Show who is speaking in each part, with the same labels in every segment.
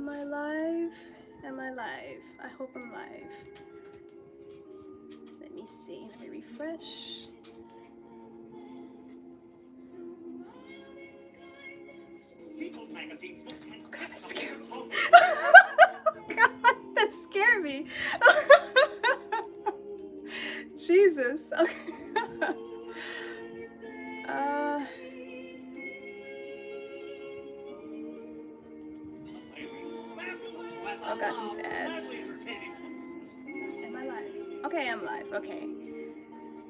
Speaker 1: Am I live? Am I live? I hope I'm live. Let me see. Let me refresh. Oh God, that scared me. God, that scared me. Jesus. Okay. Oh God, these ads. Am I live? Okay, I'm live. Okay.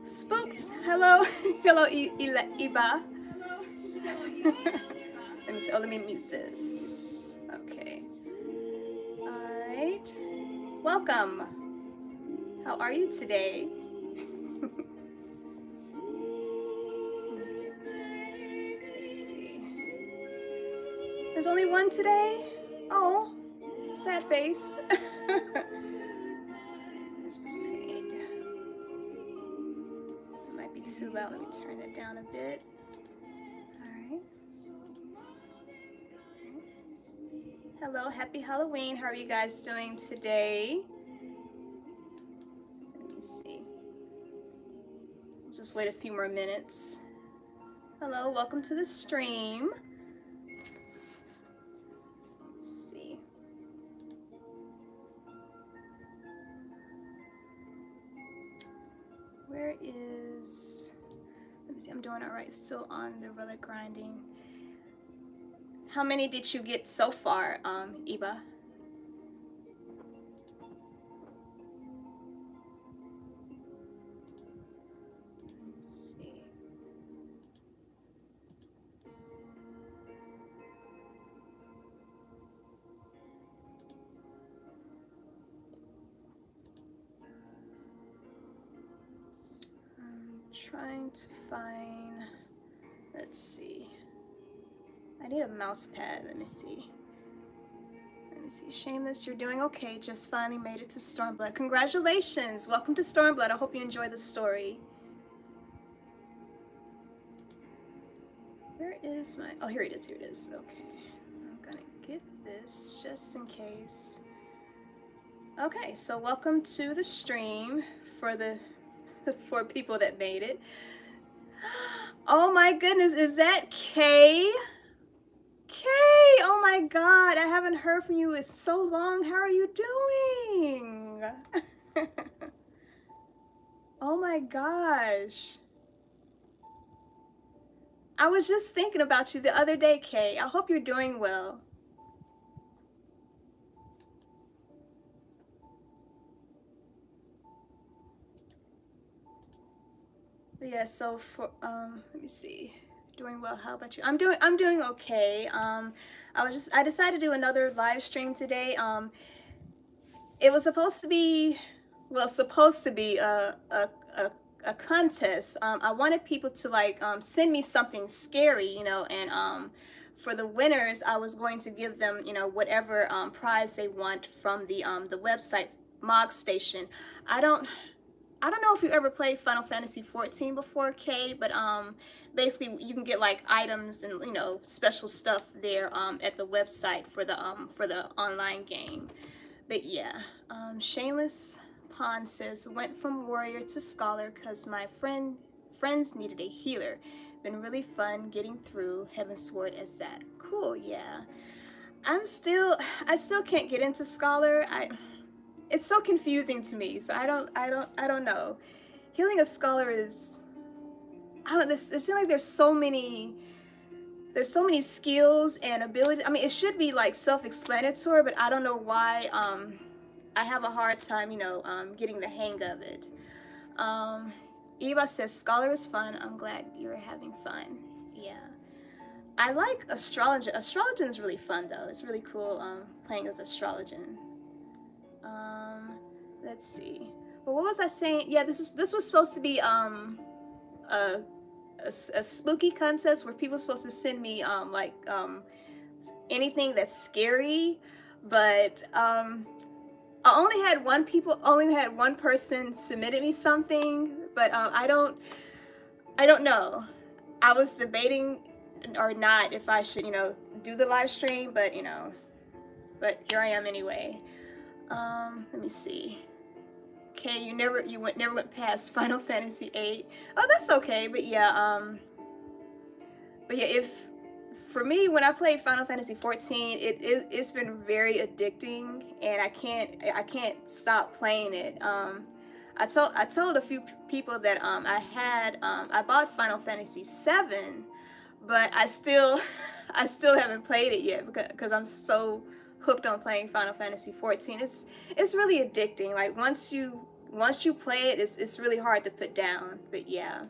Speaker 1: Spooked. Hello. Hello, Iba. Let me see. Oh, let me mute this. Okay. All right. Welcome. How are you today? Let's see. There's only one today? Oh, sad face. Let's see. It might be too loud. Let me turn it down a bit. All right. Hello, happy Halloween. How are you guys doing today? Let me see. Just wait a few more minutes. Hello, welcome to the stream. Let's see. Where is... Let me see, I'm doing all right. Still on the relic grinding. How many did you get so far, Iba? Let's see. I'm trying to find... Let's see. I need a mouse pad. Let me see. Let me see. Shameless, you're doing okay. Just finally made it to Stormblood. Congratulations. Welcome to Stormblood. I hope you enjoy the story. Where is my... Oh, here it is. Here it is. Okay. I'm gonna get this just in case. Okay, so welcome to the stream for the for people that made it. Oh my goodness, is that Kay? Kay, oh my God, I haven't heard from you in so long. How are you doing? Oh my gosh. I was just thinking about you the other day, Kay. I hope you're doing well. Yeah, so for let me see. Doing well. How about you? I'm doing okay. I decided to do another live stream today. It was supposed to be a contest. I wanted people to like send me something scary, you know, and for the winners, I was going to give them, you know, whatever prize they want from the website MogStation. I don't know if you ever played Final Fantasy 14 before, Kay, but basically you can get like items and, you know, special stuff there at the website for the online game. But yeah, Shameless Pond says, went from warrior to scholar because my friends needed a healer. Been really fun getting through Heavensward as that. Cool, yeah. I still can't get into scholar. It's so confusing to me, so I don't know. Healing a scholar is, I don't know, it seems like there's so many skills and abilities. I mean, it should be like self-explanatory, but I don't know why I have a hard time, you know, getting the hang of it. Eva says, scholar is fun. I'm glad you're having fun. Yeah. I like astrology. Astrology is really fun, though. It's really cool playing as astrologian. Let's see. Well, what was I saying? Yeah, this was supposed to be a spooky contest where people are supposed to send me anything that's scary, but I only had one person submitted me something, but I don't know. I was debating or not if I should, you know, do the live stream, but you know, but here I am anyway. Let me see. Okay, never went past Final Fantasy 8. Oh, that's okay. But yeah, if for me, when I played Final Fantasy 14, it's been very addicting, and I can't stop playing it. I told a few people that I bought Final Fantasy 7, but I still haven't played it yet because I'm so hooked on playing Final Fantasy 14. It's really addicting. Like once you play it, it's really hard to put down. But yeah,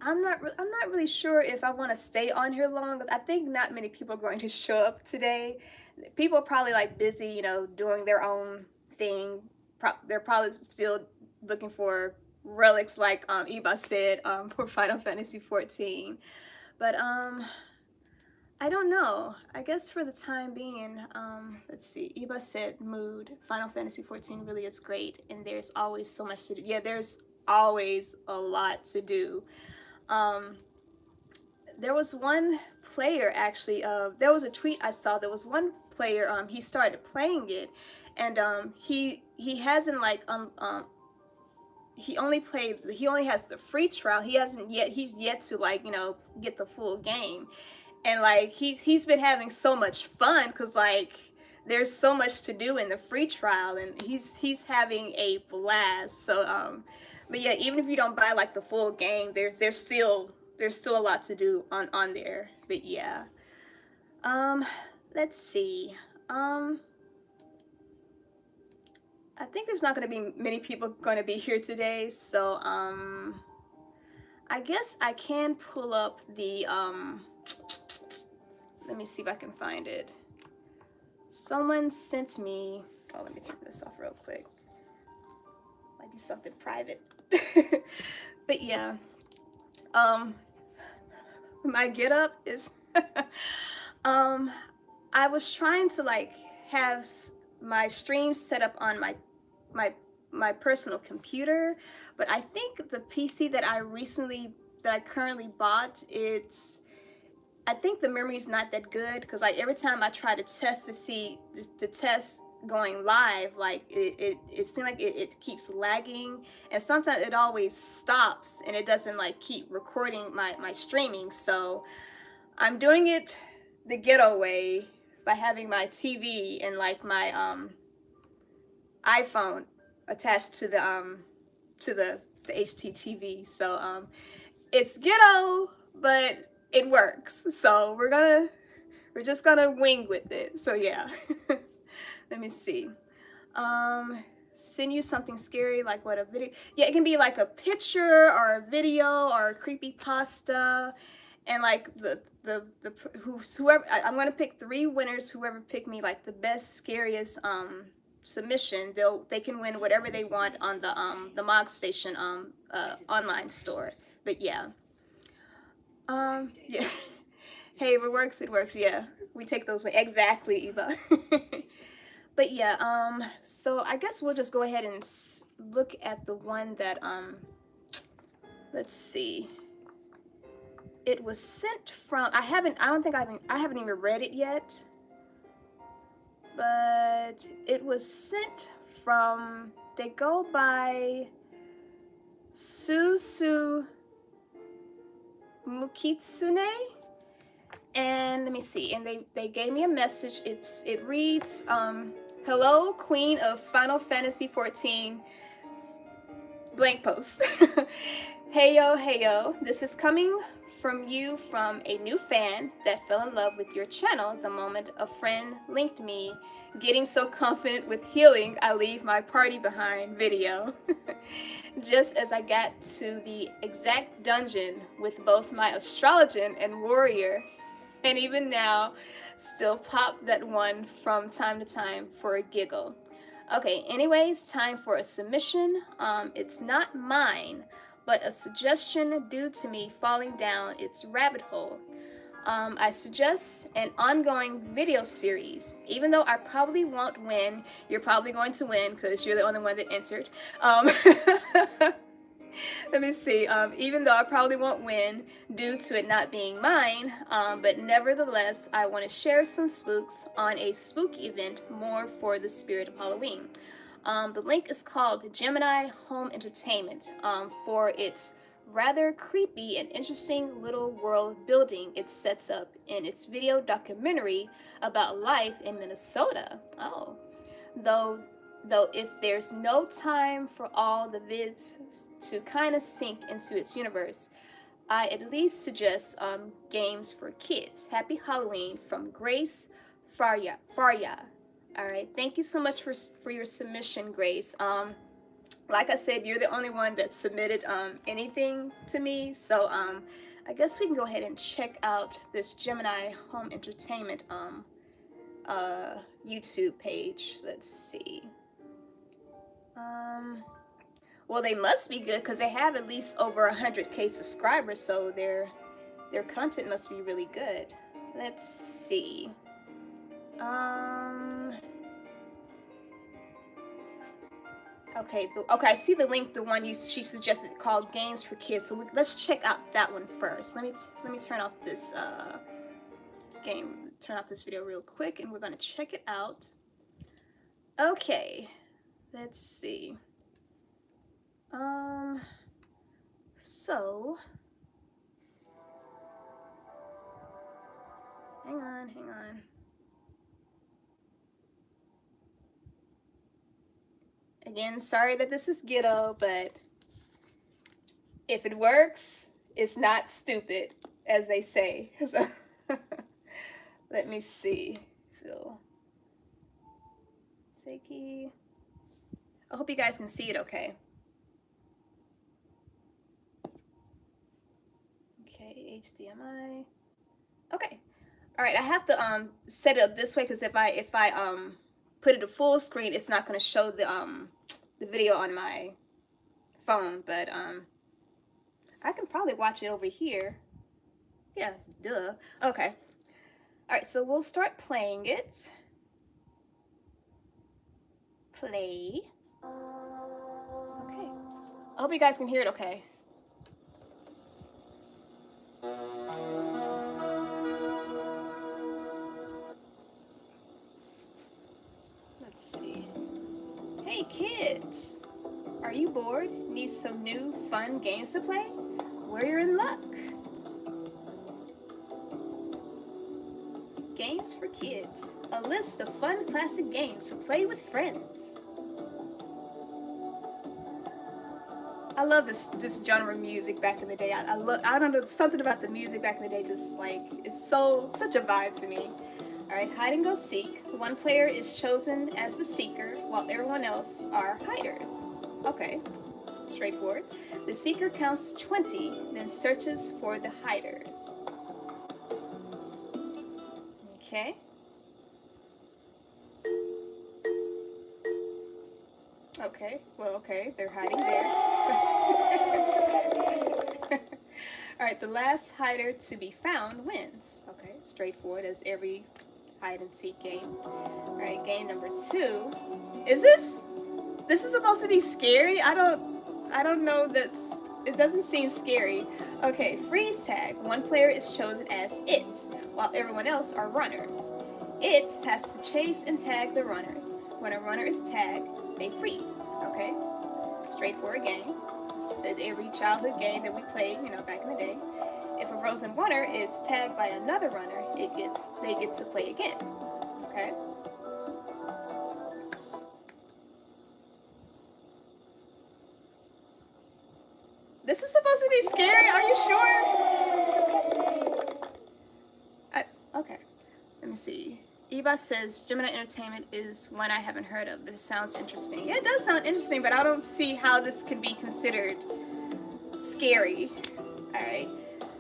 Speaker 1: I'm not really sure if I want to stay on here long. I think not many people are going to show up today. People are probably like busy, you know, doing their own thing. They're probably still looking for relics, like Eba said, for Final Fantasy 14. But I don't know. I guess for the time being, let's see. Eba said mood. Final Fantasy 14 really is great, and there's always so much to do. Yeah, there's always a lot to do. There was one player actually, there was a tweet I saw. There was one player, he started playing it, and he hasn't like he only has the free trial. He's yet to, like, you know, get the full game. And like he's been having so much fun because like there's so much to do in the free trial, and he's having a blast. So but yeah, even if you don't buy like the full game, there's still a lot to do on there. But yeah, let's see. I think there's not going to be many people going to be here today, so I guess I can pull up the let me see if I can find it. Someone sent me, oh, let me turn this off real quick. Might be something private. But yeah, my get up is I was trying to like have my stream set up on my personal computer, but I think the PC that I currently bought, I think the memory's not that good, because like every time I try to test going live, like it seems like it keeps lagging, and sometimes it always stops and it doesn't like keep recording my streaming. So I'm doing it the ghetto way by having my TV and like my iPhone attached to the HTTV. So it's ghetto, but it works. So we're just gonna wing with it. So yeah. Let me see. Send you something scary, like what, a video? Yeah, it can be like a picture or a video or a creepypasta, and like whoever, I'm gonna pick 3 winners. Whoever picked me like the best, scariest submission, they can win whatever they want on the MogStation online store. But yeah. Yeah. Hey, if it works, it works. Yeah, we take those way. Exactly, Eva. But yeah, so I guess we'll just go ahead and look at the one that, let's see. It was sent from, I haven't even read it yet. But it was sent from, they go by Susu Mukitsune, and let me see, and they gave me a message. It reads, hello, Queen of Final Fantasy 14 blank post. Hey yo, this is coming from you from a new fan that fell in love with your channel the moment a friend linked me. Getting so confident with healing, I leave my party behind video. Just as I got to the exact dungeon with both my astrologian and warrior, and even now, still pop that one from time to time for a giggle. Okay, anyways, time for a submission. It's not mine, but a suggestion due to me falling down its rabbit hole. I suggest an ongoing video series. Even though I probably won't win, you're probably going to win because you're the only one that entered. Let me see. Even though I probably won't win due to it not being mine, but nevertheless, I want to share some spooks on a spook event more for the spirit of Halloween. The link is called Gemini Home Entertainment for its rather creepy and interesting little world building it sets up in its video documentary about life in Minnesota. Oh, though if there's no time for all the vids to kind of sink into its universe, I at least suggest games for kids. Happy Halloween from Grace Farya. All right, thank you so much for your submission, Grace. Like I said, you're the only one that submitted anything to me, so I guess we can go ahead and check out this Gemini Home Entertainment YouTube page. Let's see. Well, they must be good because they have at least over 100K subscribers, so their content must be really good. Let's see. Okay, I see the link, the one she suggested called Games for Kids. So let's check out that one first. Let me turn off this turn off this video real quick, and we're gonna check it out. Okay, let's see. So hang on. Again, sorry that this is ghetto, but if it works, it's not stupid, as they say. So let me see. Phil. Seiki. I hope you guys can see it okay. Okay, HDMI. Okay. All right, I have to set it up this way because if I put it to full screen, it's not going to show the video on my phone, but I can probably watch it over here. Yeah, duh. Okay. All right, so we'll start playing it. Play. Okay. I hope you guys can hear it okay. Let's see. Hey kids! Are you bored? Need some new fun games to play? Well, you're in luck. Games for Kids. A list of fun classic games to play with friends. I love this genre of music back in the day. I don't know, something about the music back in the day just like, it's such a vibe to me. Alright, hide and go seek. One player is chosen as the seeker while everyone else are hiders. Okay, straightforward. The seeker counts 20, then searches for the hiders. Okay. Okay, well, okay, they're hiding there. Alright, the last hider to be found wins. Okay, straightforward as every hide and seek game. Alright, game number 2. Is this is supposed to be scary? I don't know, it doesn't seem scary. Okay, freeze tag. One player is chosen as it, while everyone else are runners. It has to chase and tag the runners. When a runner is tagged, they freeze. Okay, straightforward game. It's every childhood game that we played, back in the day. If a frozen runner is tagged by another runner, they get to play again. Okay. This is supposed to be scary. Are you sure? Okay. Let me see. Eva says Gemini Entertainment is one I haven't heard of. This sounds interesting. Yeah, it does sound interesting, but I don't see how this can be considered scary. All right.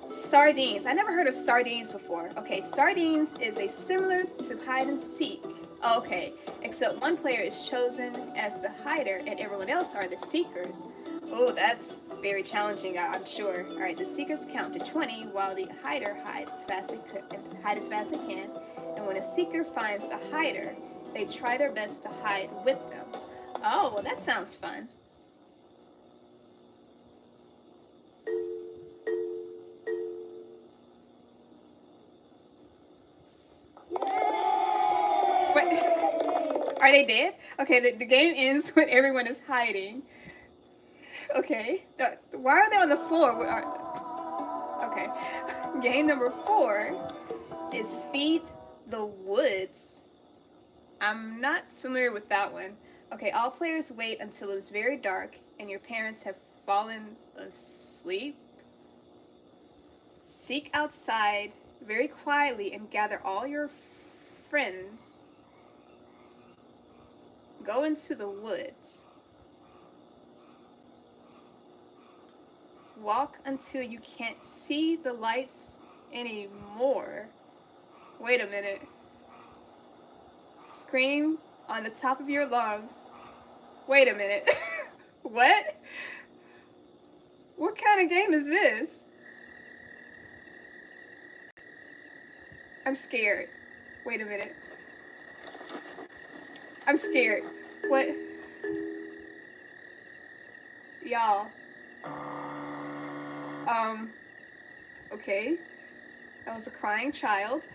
Speaker 1: Sardines. I never heard of sardines before. Okay, sardines is a similar to hide and seek. Okay, except one player is chosen as the hider and everyone else are the seekers. Oh, that's very challenging, I'm sure. All right, the seekers count to 20 while the hider hides as fast as they can. And when a seeker finds the hider, they try their best to hide with them. Oh, well, that sounds fun. What? Are they dead? Okay, the game ends when everyone is hiding. Okay. Why are they on the floor? Okay. Game number 4 is Feed the Woods. I'm not familiar with that one. Okay, all players wait until it's very dark and your parents have fallen asleep. Seek outside very quietly and gather all your friends. Go into the woods. Walk until you can't see the lights anymore. Wait a minute. Scream on the top of your lungs. Wait a minute. What? What kind of game is this? I'm scared. Wait a minute. I'm scared. What? Y'all. Okay. That was a crying child.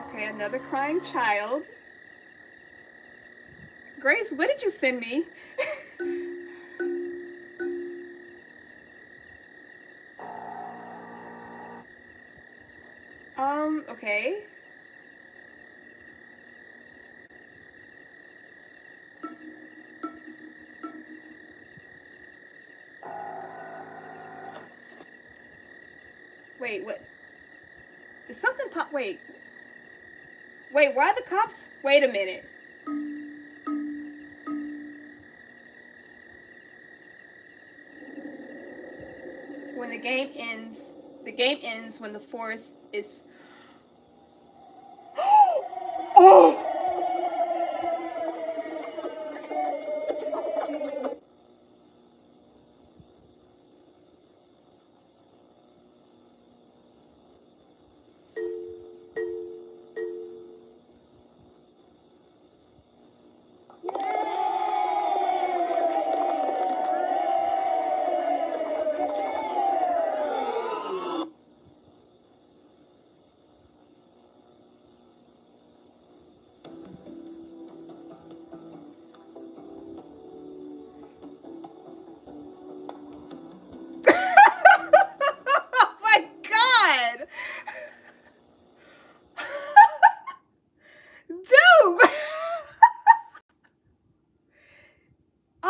Speaker 1: Okay, another crying child. Grace, what did you send me? Okay. Wait, what? Did something pop? Wait. Wait, why are the cops? Wait a minute. When the game ends when the forest is... Oh!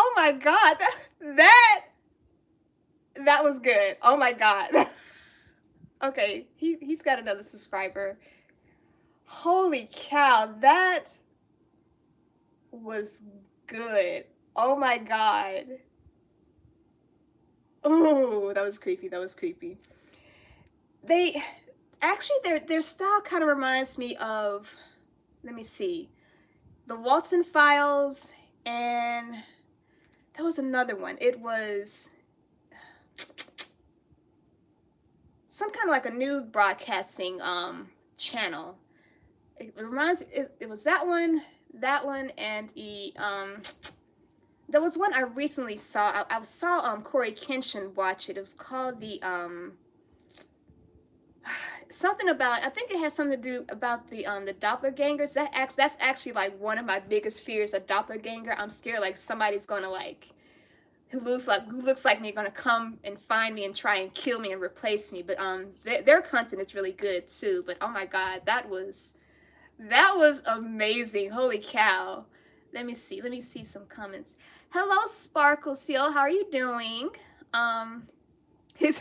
Speaker 1: Oh my god, that was good. Oh my god. Okay, he's got another subscriber. Holy cow, that was good. Oh my god. Oh, that was creepy. That was creepy. They actually their style kind of reminds me of, let me see, the Walton Files, and there was another one. It was some kind of like a news broadcasting channel. It reminds it was that one, and there was one I recently saw. I saw Corey Kenshin watch it. It was called the something about, I think it has something to do about the doppelgangers. That's actually like one of my biggest fears, a doppelganger. I'm scared like somebody's gonna like who looks like me gonna come and find me and try and kill me and replace me. But their content is really good too. But oh my god, that was amazing. Holy cow. Let me see some comments. Hello, Sparkle Seal. How are you doing? His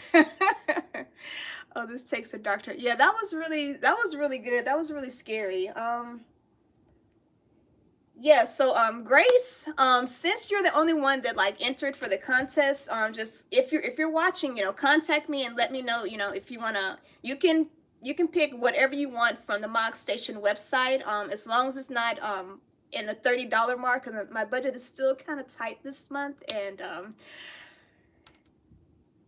Speaker 1: oh, this takes a dark turn. Yeah, that was really good. That was really scary. Yeah, so Grace, since you're the only one that like entered for the contest, just if you're watching, contact me and let me know, if you wanna, you can pick whatever you want from the MogStation website, as long as it's not in the $30 mark, because my budget is still kind of tight this month. And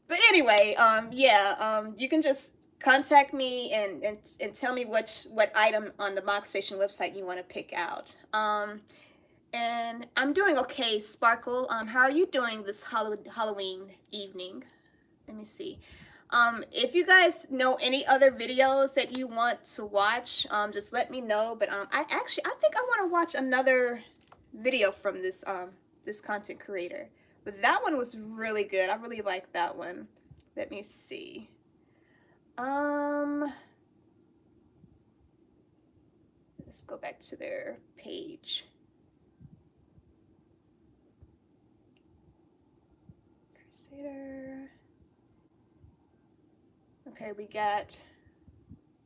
Speaker 1: but anyway, yeah, you can just contact me and tell me what item on the MogStation website you want to pick out. And I'm doing okay, Sparkle. How are you doing this Halloween evening? Let me see. If you guys know any other videos that you want to watch, just let me know. But I think I want to watch another video from this content creator. But that one was really good. I really liked that one. Let me see. Let's go back to their page. Crusader. Okay, we got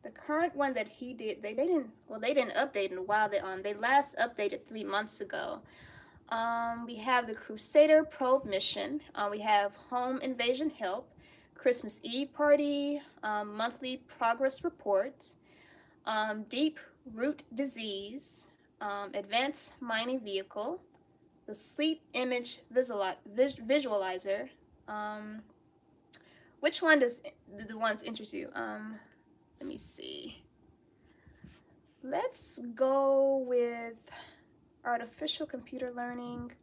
Speaker 1: the current one that he did. They didn't update in a while. They last updated 3 months ago. We have the Crusader Probe Mission. We have Home Invasion Help, Christmas Eve Party, Monthly Progress Reports, Deep Root Disease, Advanced Mining Vehicle, the Sleep Image Visualizer. Which one does the ones interest you? Let me see. Let's go with artificial computer learning.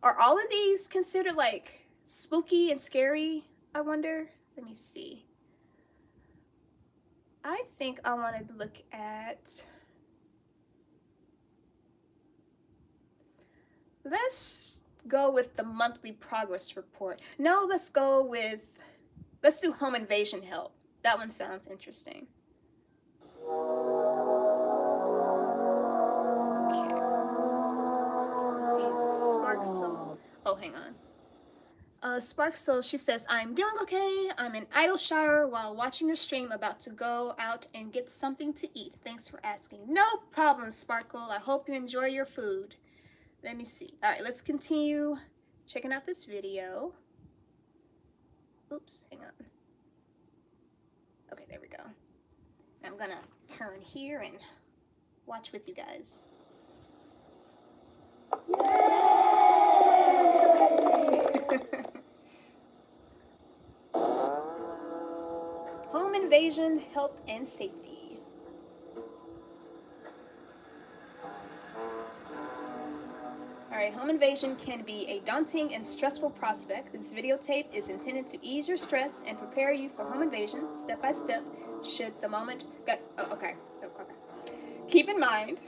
Speaker 1: Are all of these considered like spooky and scary? I wonder. Let me see. I think I want to look at. Let's go with the monthly progress report. No, let's do home invasion help. That one sounds interesting. Okay. Let's see, Sparksel. Oh, hang on. Sparksel, she says, I'm doing okay. I'm in Idleshire while watching your stream, about to go out and get something to eat. Thanks for asking. No problem, Sparkle. I hope you enjoy your food. Let me see. All right, let's continue checking out this video. Oops, hang on. Okay, there we go. I'm gonna turn here and watch with you guys. Home invasion, help, and safety. Alright, home invasion can be a daunting and stressful prospect. This videotape is intended to ease your stress and prepare you for home invasion step by step should the moment okay. Keep in mind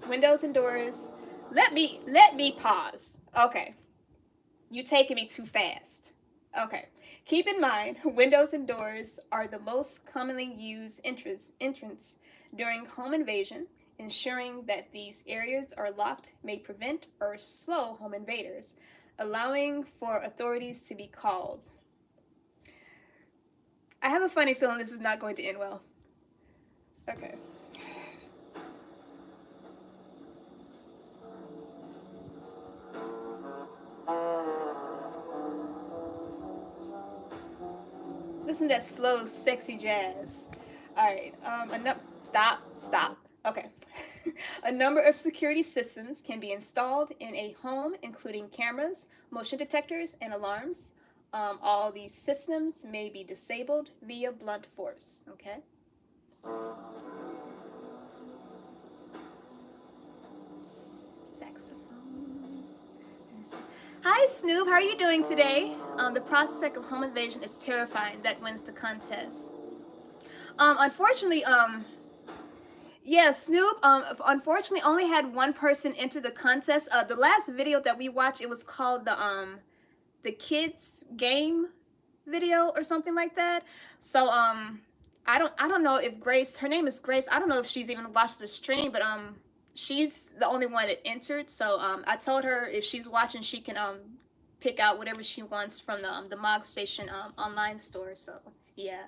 Speaker 1: windows and doors. Let me pause. Okay. You taking me too fast. Okay. Keep in mind, windows and doors are the most commonly used entrance during home invasion. Ensuring that these areas are locked may prevent or slow home invaders, allowing for authorities to be called. I have a funny feeling this is not going to end well. Okay. Listen to that slow, sexy jazz. All right. Stop. Okay. A number of security systems can be installed in a home, including cameras, motion detectors, and alarms. All these systems may be disabled via blunt force. Okay. Saxophone. Hi, Snoop. How are you doing today? The prospect of home invasion is terrifying. That wins the contest. Unfortunately, yeah, Snoop, unfortunately only had one person enter the contest. The last video that we watched, it was called the kids game video or something like that. So, I don't know if Grace, her name is Grace, I don't know if she's even watched the stream, but, she's the only one that entered. So, I told her if she's watching, she can, pick out whatever she wants from the MogStation, online store. So, yeah.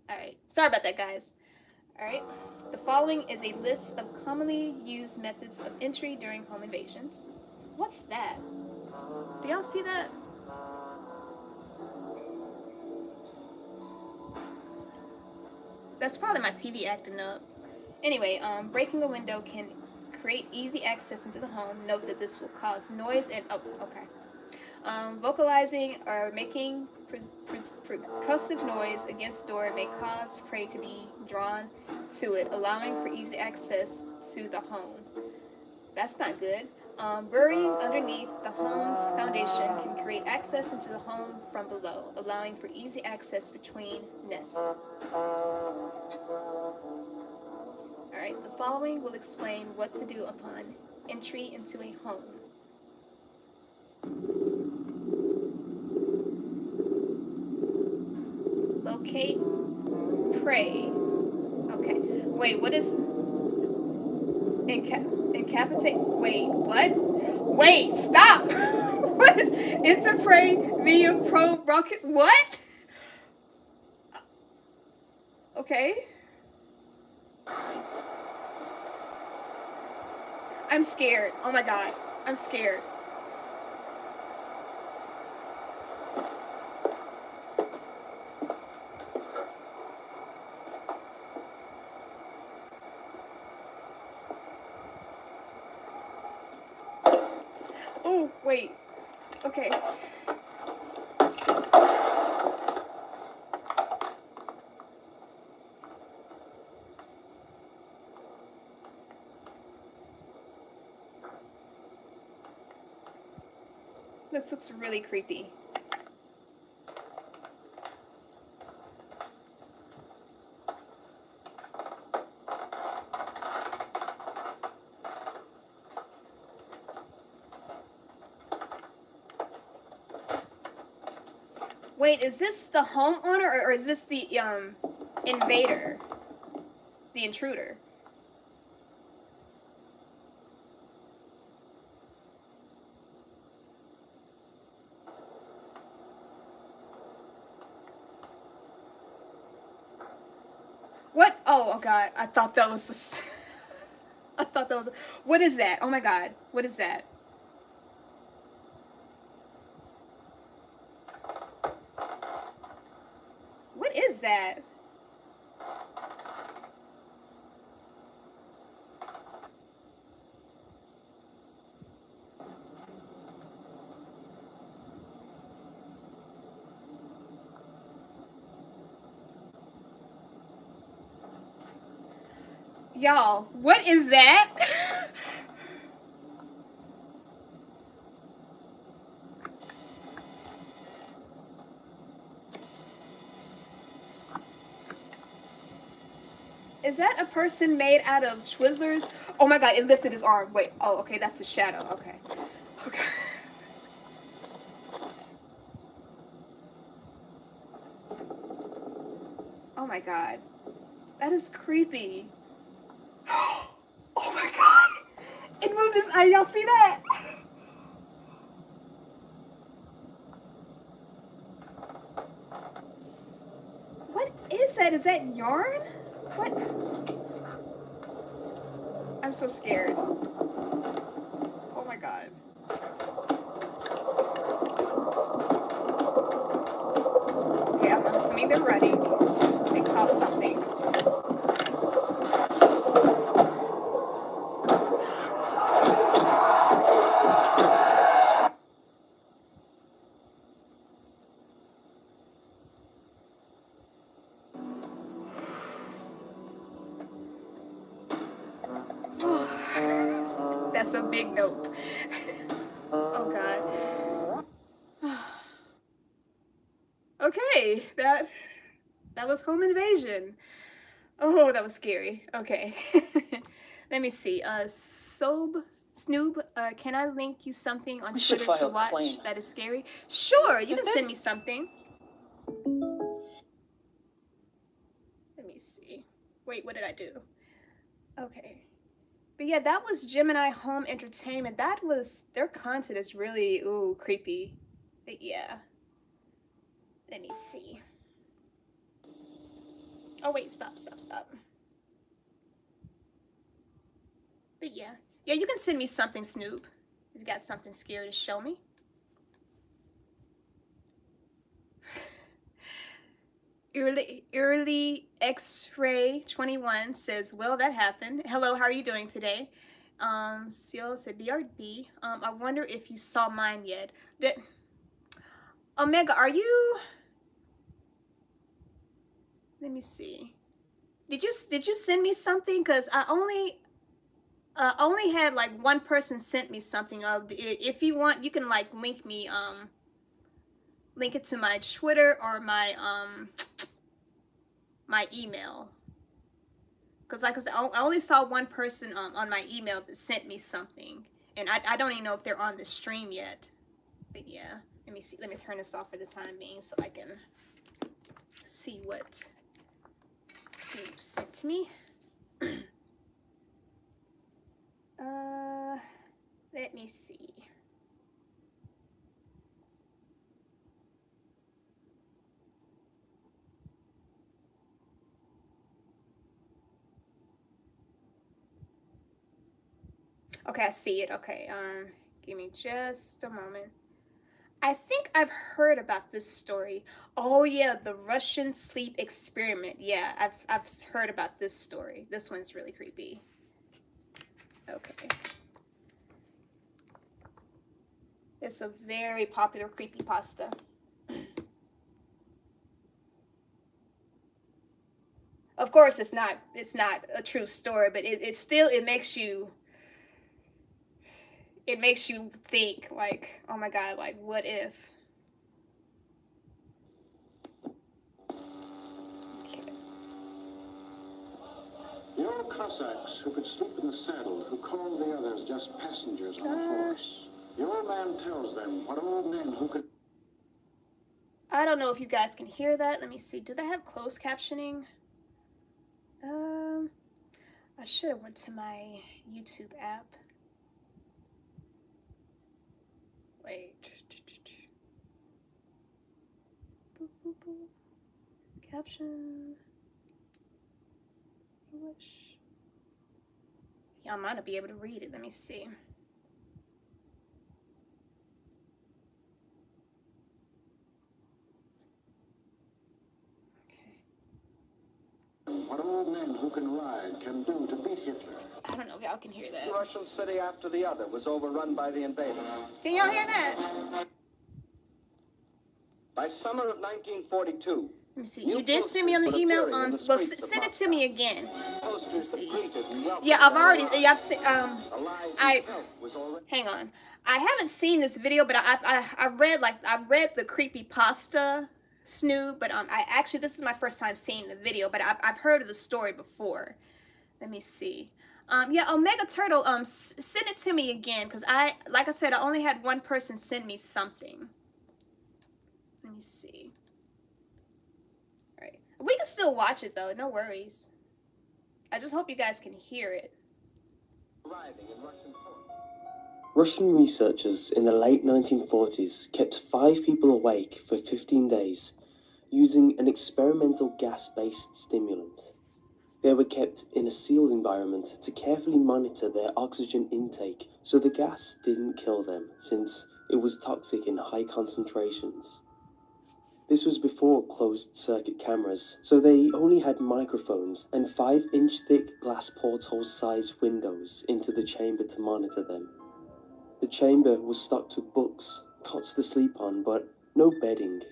Speaker 1: All right. Sorry about that, guys. All right. The following is a list of commonly used methods of entry during home invasions. What's that? Do y'all see that? That's probably my TV acting up. Anyway, breaking a window can create easy access into the home. Note that this will cause noise and vocalizing or making percussive noise against door may cause prey to be drawn to it, allowing for easy access to the home. That's not good. Burying underneath the home's foundation can create access into the home from below, allowing for easy access between nests. Alright, the following will explain what to do upon entry into a home. Locate prey. Okay, wait, what is... Incapitate? Wait, what? Wait, stop! What is interprey via pro rockets? What? Okay. I'm scared. Oh my god. I'm scared. Oh, wait. Okay. This looks really creepy. Wait, is this the homeowner or is this the invader? The intruder? What? Oh god. I thought that was the... I thought that was... What is that? Oh my god. What is that? What is that? Y'all, what is that? Is that a person made out of Twizzlers? Oh my god, it lifted his arm. Wait, oh, okay, that's the shadow. Okay. Okay. Oh my god. That is creepy. Oh my god! It moved his eye. Y'all see that? What is that? Is that yarn? What? I'm so scared. Oh my god. Okay, I'm assuming they're running. They saw something. That's a big nope. Oh god. Okay, that was home invasion. Oh, that was scary. Okay. Let me see. Snoob, can I link you something on Twitter to watch that is scary? Sure, you can send me something. Let me see. Wait, what did I do? Okay. But yeah, that was Gemini Home Entertainment. That was, their content is really, ooh, creepy. But yeah. Let me see. Oh wait, stop. But yeah. Yeah, you can send me something, Snoop. If you got something scary to show me. Early X-Ray 21 says, well, that happened. Hello, how are you doing today? Seal said, BRB. I wonder if you saw mine yet. Omega, are you... Let me see. Did you send me something? Because I only... only had like one person sent me something. If you want, you can like link it to my Twitter or my email. Because like I said, I only saw one person on my email that sent me something. And I don't even know if they're on the stream yet. But yeah, let me see. Let me turn this off for the time being so I can see what Snoop sent me. Let me see. Okay, I see it. Okay, give me just a moment. I think I've heard about this story. Oh yeah, the Russian sleep experiment. Yeah, I've heard about this story. This one's really creepy. Okay. It's a very popular creepypasta. Of course, it's not a true story, but it still makes you think like, oh my God, like what if? Okay.
Speaker 2: Your Cossacks who could sleep in the saddle, who called the others just passengers on a horse. Your man tells them what old men who could...
Speaker 1: I don't know if you guys can hear that. Let me see. Do they have closed captioning? I should have went to my YouTube app. Wait. Boop, boop, boop. Caption. English. Yeah, I might not be able to read it. Let me see.
Speaker 2: What old men who can ride can do to beat Hitler.
Speaker 1: I don't know if y'all can hear that.
Speaker 3: One Russian city after the other was overrun by the invaders.
Speaker 1: Can y'all hear that?
Speaker 3: By summer of 1942,
Speaker 1: Let me see. You did send me on the email. Well, send it to me again.
Speaker 3: posters
Speaker 1: see.
Speaker 3: Yeah,
Speaker 1: I've seen. Hang on. I haven't seen this video, but I read the creepypasta, Snoop. But this is my first time seeing the video. But I've heard of the story before. Let me see. Yeah, Omega Turtle. Send it to me again, because like I said, I only had one person send me something. Let me see. All right, we can still watch it though. No worries. I just hope you guys can hear it.
Speaker 4: Russian researchers in the late 1940s kept 5 people awake for 15 days using an experimental gas-based stimulant. They were kept in a sealed environment to carefully monitor their oxygen intake so the gas didn't kill them, since it was toxic in high concentrations. This was before closed-circuit cameras, so they only had microphones and 5-inch thick glass porthole-sized windows into the chamber to monitor them. The chamber was stocked with books, cots to sleep on, but no bedding,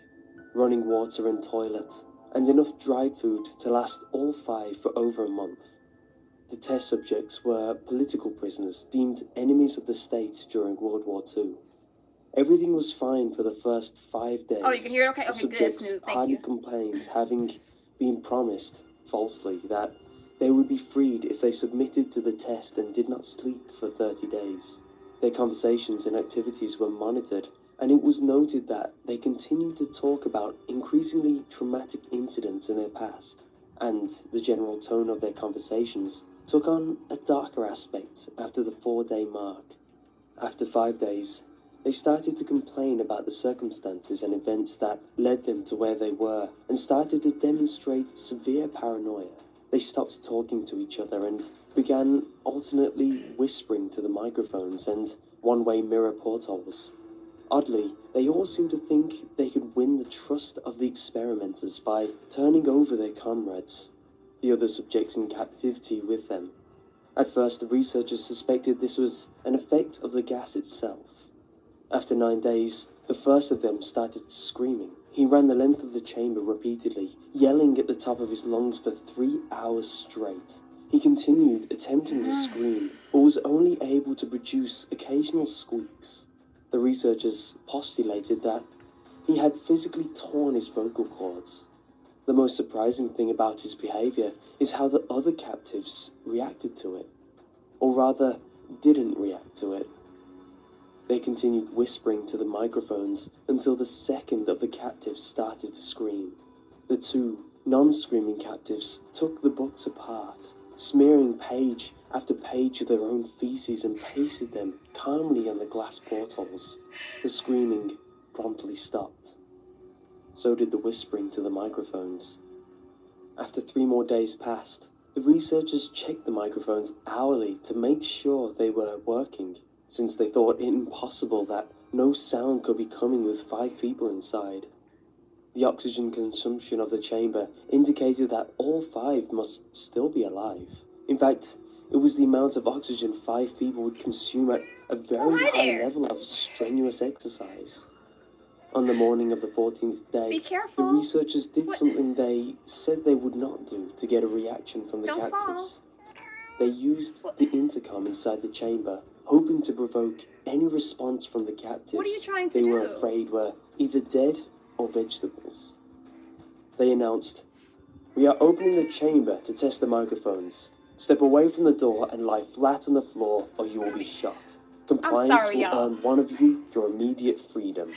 Speaker 4: running water and toilet, and enough dried food to last all 5 for over a month. The test subjects were political prisoners deemed enemies of the state during World War II. Everything was fine for the first 5 days.
Speaker 1: Oh, you can hear it? Okay,
Speaker 4: the
Speaker 1: good,
Speaker 4: subjects
Speaker 1: Snoop. Thank
Speaker 4: hardly
Speaker 1: you.
Speaker 4: complained, having been promised, falsely, that they would be freed if they submitted to the test and did not sleep for 30 days. Their conversations and activities were monitored, and it was noted that they continued to talk about increasingly traumatic incidents in their past, and the general tone of their conversations took on a darker aspect after the 4-day mark. After 5 days, they started to complain about the circumstances and events that led them to where they were, and started to demonstrate severe paranoia. They stopped talking to each other and began alternately whispering to the microphones and one-way mirror portholes. Oddly, they all seemed to think they could win the trust of the experimenters by turning over their comrades, the other subjects in captivity with them. At first, the researchers suspected this was an effect of the gas itself. After 9 days, the first of them started screaming. He ran the length of the chamber repeatedly, yelling at the top of his lungs for 3 hours straight. He continued attempting to scream, but was only able to produce occasional squeaks. The researchers postulated that he had physically torn his vocal cords. The most surprising thing about his behavior is how the other captives reacted to it, or rather, didn't react to it. They continued whispering to the microphones until the second of the captives started to scream. The two non-screaming captives took the books apart, smearing page after page with their own feces and pasted them calmly on the glass portholes. The screaming promptly stopped. So did the whispering to the microphones. After 3 more days passed, the researchers checked the microphones hourly to make sure they were working, since they thought it impossible that no sound could be coming with 5 people inside. The oxygen consumption of the chamber indicated that all 5 must still be alive. In fact, it was the amount of oxygen 5 people would consume at a very high level of strenuous exercise. On the morning of the 14th day,
Speaker 1: Be careful.
Speaker 4: the researchers did something they said they would not do to get a reaction from the
Speaker 1: Don't
Speaker 4: captives. They used the intercom inside the chamber, hoping to provoke any response from the captives
Speaker 1: What are you trying to
Speaker 4: they
Speaker 1: do?
Speaker 4: were afraid were either dead or vegetables. They announced, "We are opening the chamber to test the microphones. Step away from the door and lie flat on the floor or you will be shot. Compliance
Speaker 1: sorry,
Speaker 4: will
Speaker 1: y'all.
Speaker 4: earn one of you your immediate freedom."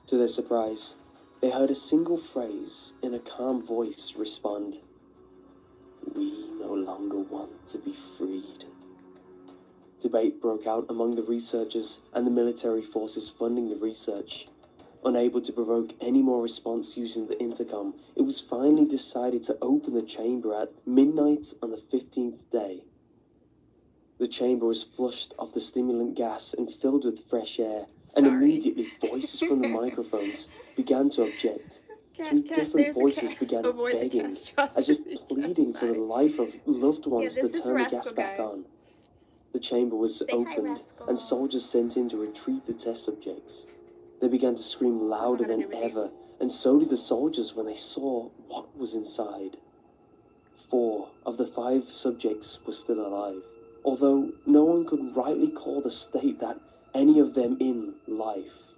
Speaker 4: To their surprise, they heard a single phrase in a calm voice respond, "We no longer want to be freed." Debate broke out among the researchers and the military forces funding the research. Unable to provoke any more response using the intercom, it was finally decided to open the chamber at midnight on the 15th day. The chamber was flushed of the stimulant gas and filled with fresh air, and
Speaker 1: Sorry.
Speaker 4: immediately voices from the microphones began to object. Three different voices began
Speaker 1: Avoid the
Speaker 4: begging,
Speaker 1: catastrophe.
Speaker 4: as if pleading for the life of loved ones
Speaker 1: this
Speaker 4: to
Speaker 1: is
Speaker 4: turn the
Speaker 1: Rascal,
Speaker 4: gas back
Speaker 1: guys.
Speaker 4: on. The chamber was
Speaker 1: Say hi,
Speaker 4: opened,
Speaker 1: Rascal.
Speaker 4: and soldiers sent in to retrieve the test subjects. They began to scream louder
Speaker 1: gonna
Speaker 4: than
Speaker 1: do with you.
Speaker 4: ever, and so did the soldiers when they saw what was inside. 4 of the 5 subjects were still alive, although no one could rightly call the state that any of them in life.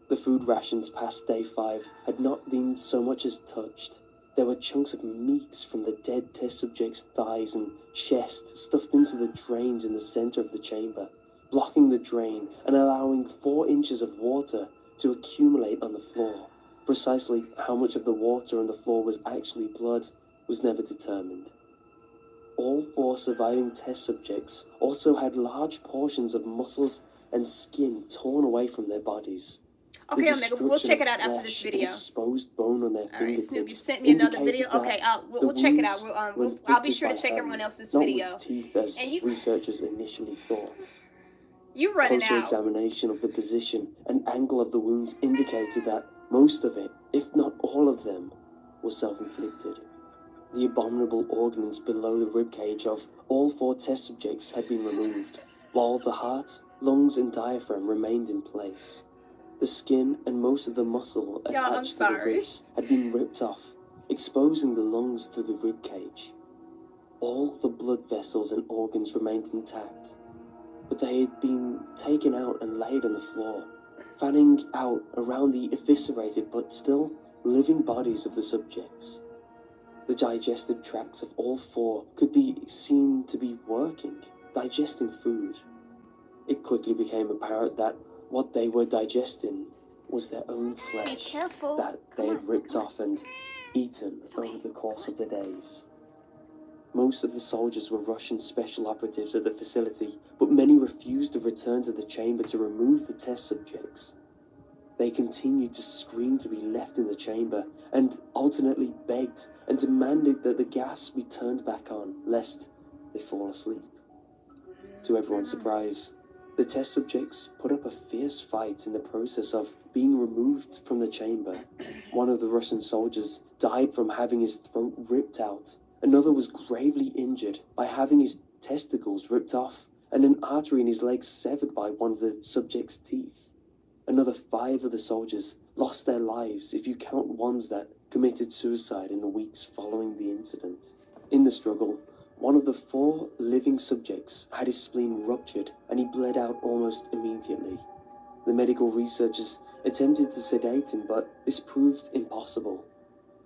Speaker 4: The food rations past day 5 had not been so much as touched. There were chunks of meat from the dead test subjects' thighs and chest stuffed into the drains in the center of the chamber, blocking the drain and allowing 4 inches of water to accumulate on the floor. Precisely how much of the water on the floor was actually blood was never determined. All 4 surviving test subjects also had large portions of muscles and skin torn away from their bodies.
Speaker 1: Okay,
Speaker 4: The
Speaker 1: Omega, we'll
Speaker 4: destruction
Speaker 1: check it
Speaker 4: of
Speaker 1: out after this
Speaker 4: flesh and
Speaker 1: video.
Speaker 4: exposed bone on their
Speaker 1: All right,
Speaker 4: fingertips
Speaker 1: Snoop, you sent me another video.
Speaker 4: indicated
Speaker 1: Okay,
Speaker 4: that
Speaker 1: we'll
Speaker 4: the
Speaker 1: check it out.
Speaker 4: wounds
Speaker 1: We'll,
Speaker 4: were
Speaker 1: I'll be
Speaker 4: inflicted
Speaker 1: sure to
Speaker 4: by
Speaker 1: check
Speaker 4: hand,
Speaker 1: everyone else's
Speaker 4: not
Speaker 1: video.
Speaker 4: with teeth as
Speaker 1: And you-
Speaker 4: researchers initially thought.
Speaker 1: You running
Speaker 4: Closer
Speaker 1: out.
Speaker 4: examination of the position and angle of the wounds indicated that most of it, if not all of them, was self-inflicted. The abominable organs below the ribcage of all 4 test subjects had been removed, while the heart, lungs, and diaphragm remained in place. The skin and most of the muscle
Speaker 1: I'm
Speaker 4: attached to the
Speaker 1: sorry.
Speaker 4: ribs had been ripped off, exposing the lungs through the ribcage. All the blood vessels and organs remained intact, but they had been taken out and laid on the floor, fanning out around the eviscerated but still living bodies of the subjects. The digestive tracts of all 4 could be seen to be working, digesting food. It quickly became apparent that what they were digesting was their own
Speaker 1: Be
Speaker 4: flesh
Speaker 1: careful.
Speaker 4: that they
Speaker 1: Come
Speaker 4: had
Speaker 1: on,
Speaker 4: ripped
Speaker 1: come on.
Speaker 4: off and eaten over the course of the days. Most of the soldiers were Russian special operatives at the facility, but many refused to return to the chamber to remove the test subjects. They continued to scream to be left in the chamber, and alternately begged and demanded that the gas be turned back on, lest they fall asleep. To everyone's surprise, the test subjects put up a fierce fight in the process of being removed from the chamber. One of the Russian soldiers died from having his throat ripped out. Another was gravely injured by having his testicles ripped off and an artery in his leg severed by one of the subject's teeth. Another 5 of the soldiers lost their lives if you count ones that committed suicide in the weeks following the incident. In the struggle, One of the 4 living subjects had his spleen ruptured and he bled out almost immediately. The medical researchers attempted to sedate him, but this proved impossible.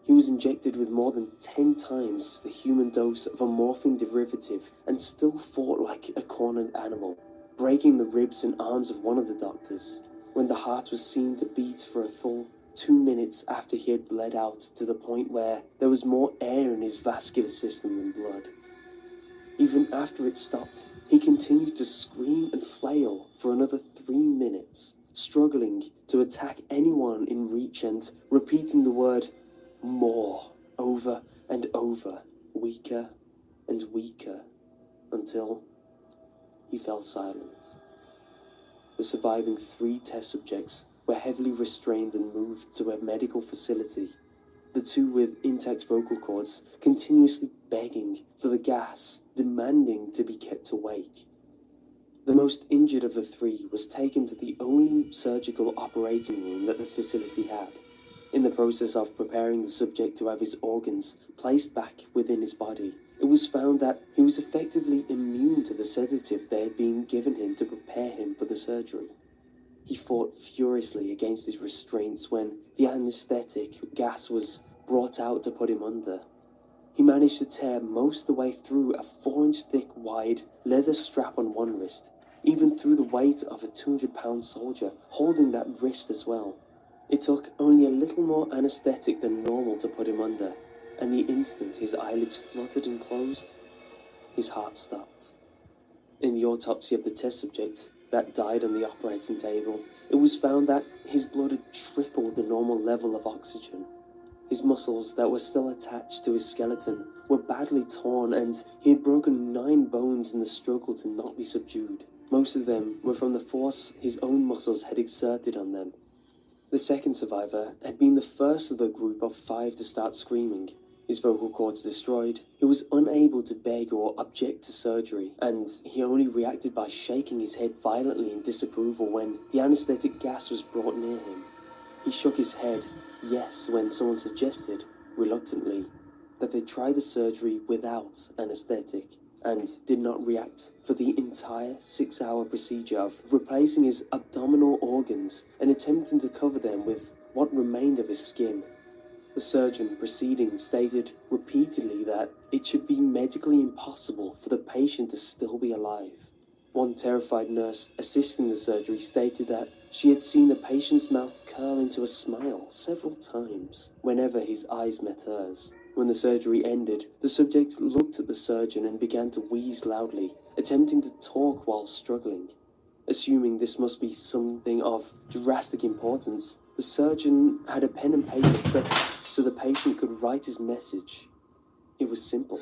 Speaker 4: He was injected with more than 10 times the human dose of a morphine derivative and still fought like a cornered animal, breaking the ribs and arms of one of the doctors, when the heart was seen to beat for a full 2 minutes after he had bled out to the point where there was more air in his vascular system than blood. Even after it stopped, he continued to scream and flail for another 3 minutes, struggling to attack anyone in reach and repeating the word "more" over and over, weaker and weaker, until he fell silent. The surviving 3 test subjects were heavily restrained and moved to a medical facility, the 2 with intact vocal cords continuously begging for the gas, demanding to be kept awake. The most injured of the 3 was taken to the only surgical operating room that the facility had. In the process of preparing the subject to have his organs placed back within his body, it was found that he was effectively immune to the sedative they had been given him to prepare him for the surgery. He fought furiously against his restraints when the anesthetic gas was brought out to put him under. He managed to tear most of the way through a 4-inch thick wide leather strap on one wrist, even through the weight of a 200-pound soldier holding that wrist as well. It took only a little more anesthetic than normal to put him under, and the instant his eyelids fluttered and closed, his heart stopped. In the autopsy of the test subject that died on the operating table, it was found that his blood had tripled the normal level of oxygen. His muscles that were still attached to his skeleton were badly torn, and he had broken 9 bones in the struggle to not be subdued. Most of them were from the force his own muscles had exerted on them. The second survivor had been the first of the group of 5 to start screaming. His vocal cords destroyed, he was unable to beg or object to surgery, and he only reacted by shaking his head violently in disapproval when the anesthetic gas was brought near him. He shook his head yes when someone suggested, reluctantly, that they try the surgery without anesthetic, and did not react for the entire 6-hour procedure of replacing his abdominal organs and attempting to cover them with what remained of his skin. The surgeon proceeding stated repeatedly that it should be medically impossible for the patient to still be alive. One terrified nurse assisting the surgery stated that she had seen the patient's mouth curl into a smile several times whenever his eyes met hers. When the surgery ended, the subject looked at the surgeon and began to wheeze loudly, attempting to talk while struggling. Assuming this must be something of drastic importance, the surgeon had a pen and paper prepped so the patient could write his message. It was simple.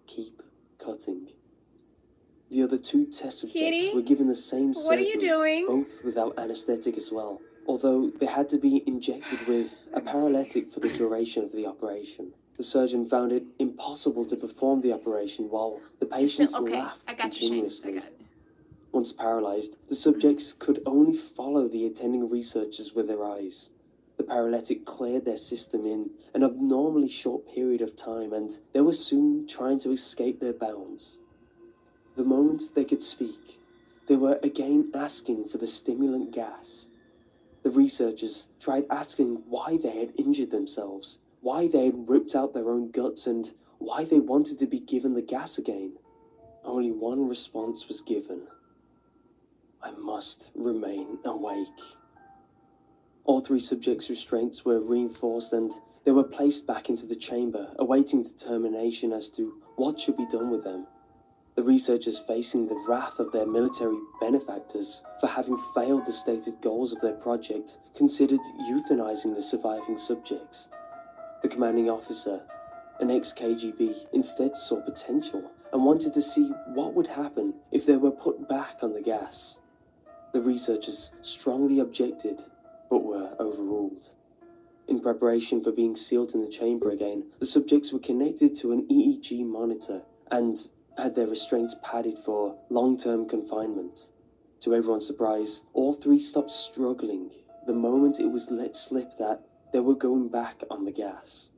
Speaker 4: Keep cutting. The other 2 test subjects
Speaker 1: Kitty?
Speaker 4: were given the same surgery,
Speaker 1: What are you doing?
Speaker 4: both without anesthetic as well, although they had to be injected with a paralytic for the duration of the operation. The surgeon found it impossible to perform the operation while the patients laughed
Speaker 1: I got you,
Speaker 4: continuously.
Speaker 1: I got it.
Speaker 4: Once paralyzed, the subjects could only follow the attending researchers with their eyes. The paralytic cleared their system in an abnormally short period of time, and they were soon trying to escape their bounds. The moment they could speak, they were again asking for the stimulant gas. The researchers tried asking why they had injured themselves, why they had ripped out their own guts, and why they wanted to be given the gas again. Only one response was given. I must remain awake. All 3 subjects' restraints were reinforced and they were placed back into the chamber, awaiting determination as to what should be done with them. The researchers, facing the wrath of their military benefactors for having failed the stated goals of their project, considered euthanizing the surviving subjects. The commanding officer, an ex-KGB, instead saw potential and wanted to see what would happen if they were put back on the gas. The researchers strongly objected, but were overruled. In preparation for being sealed in the chamber again, the subjects were connected to an EEG monitor and had their restraints padded for long-term confinement. To everyone's surprise, all 3 stopped struggling the moment it was let slip that they were going back on the gas.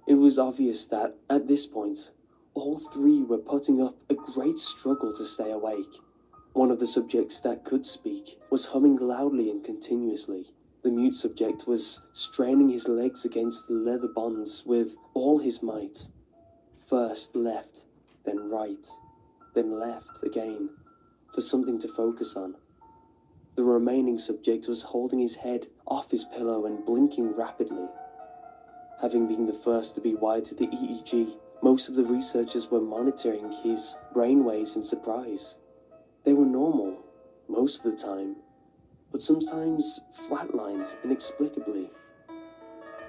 Speaker 4: It was obvious that, at this point, all three were putting up a great struggle to stay awake. One of the subjects that could speak was humming loudly and continuously. The mute subject was straining his legs against the leather bonds with all his might. First left, then right, then left again, for something to focus on. The remaining subject was holding his head off his pillow and blinking rapidly. Having been the first to be wired to the EEG, most of the researchers were monitoring his brainwaves in surprise. They were normal, most of the time, but sometimes flatlined inexplicably.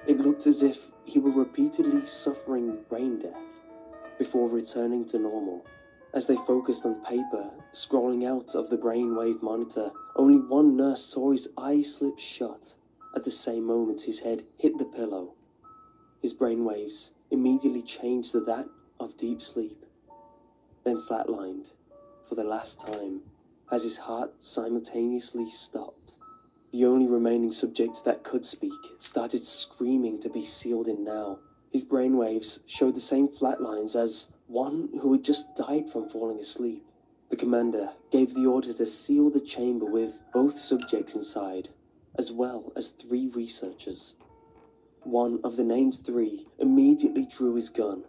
Speaker 4: It looked as if he were repeatedly suffering brain death before returning to normal. As they focused on paper, scrolling out of the brainwave monitor, only one nurse saw his eyes slip shut. At the same moment his head hit the pillow. His brainwaves immediately changed to that of deep sleep, then flatlined for the last time as his heart simultaneously stopped. The only remaining subject that could speak started screaming to be sealed in now. His brainwaves showed the same flat lines as one who had just died from falling asleep. The commander gave the order to seal the chamber with both subjects inside, as well as 3 researchers. One of the named 3 immediately drew his gun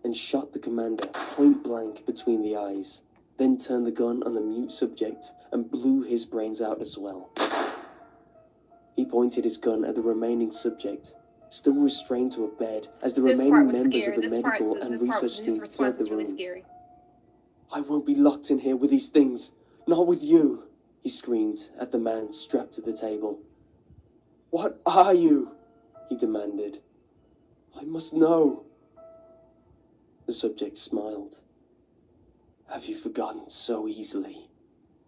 Speaker 4: and shot the commander point blank between the eyes, then turned the gun on the mute subject and blew his brains out as well. He pointed his gun at the remaining subject, still restrained to a bed, as the remaining members of the medical and research team fled the room.
Speaker 1: Really scary.
Speaker 4: "I won't be locked in here with these things, not with you," he screamed at the man strapped to the table. "What are you?" he demanded. "I must know." The subject smiled. "Have you forgotten so easily?"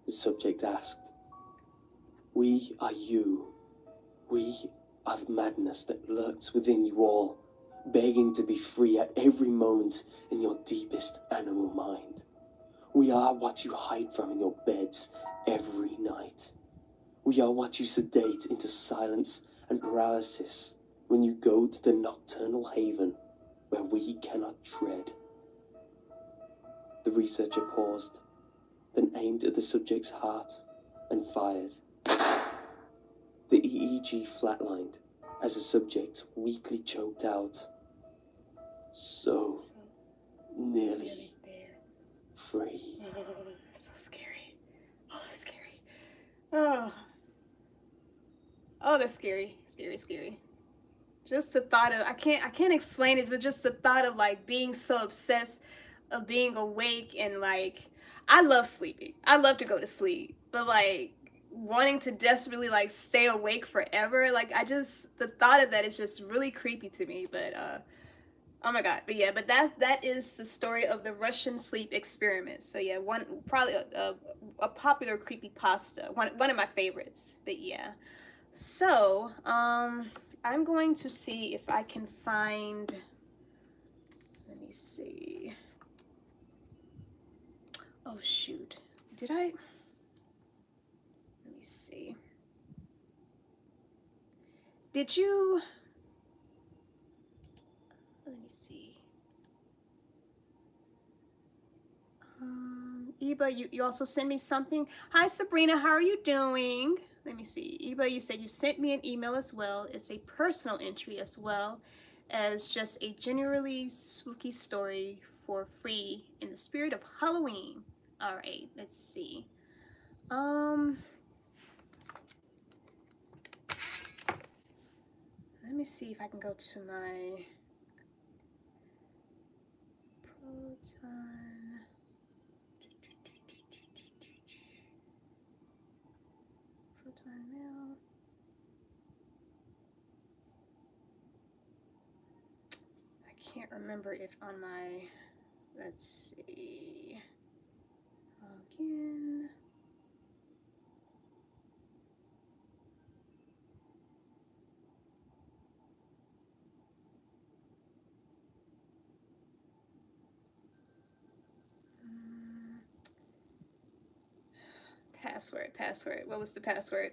Speaker 4: the subject asked. "We are you. We are the madness that lurks within you all, begging to be free at every moment in your deepest animal mind. We are what you hide from in your beds every night. We are what you sedate into silence and paralysis when you go to the nocturnal haven where we cannot tread." The researcher paused, then aimed at the subject's heart and fired. The EEG flatlined as the subject weakly choked out, "So nearly
Speaker 1: there.
Speaker 4: free."
Speaker 1: Oh, that's so scary. Oh, that's scary. Oh, that's scary. Scary. Just the thought of I can't explain it, but just the thought of like being so obsessed of being awake and like I love sleeping. I love to go to sleep, but like wanting to desperately like stay awake forever, like the thought of that is just really creepy to me. But oh my god. But yeah, but that is the story of the Russian sleep experiment. So yeah, probably a popular creepypasta, one of my favorites. But yeah. So, I'm going to see if I can find, let me see. Oh shoot. Did I? Let me see. Did you? Let me see. Eba, you also sent me something. Hi Sabrina, how are you doing? Let me see. Eba, you said you sent me an email as well. It's a personal entry as well as just a generally spooky story for free in the spirit of Halloween. All right, let's see. Let me see if I can go to my Proton. Proton mail. I can't remember if on my, let's see, login. Password. What was the password?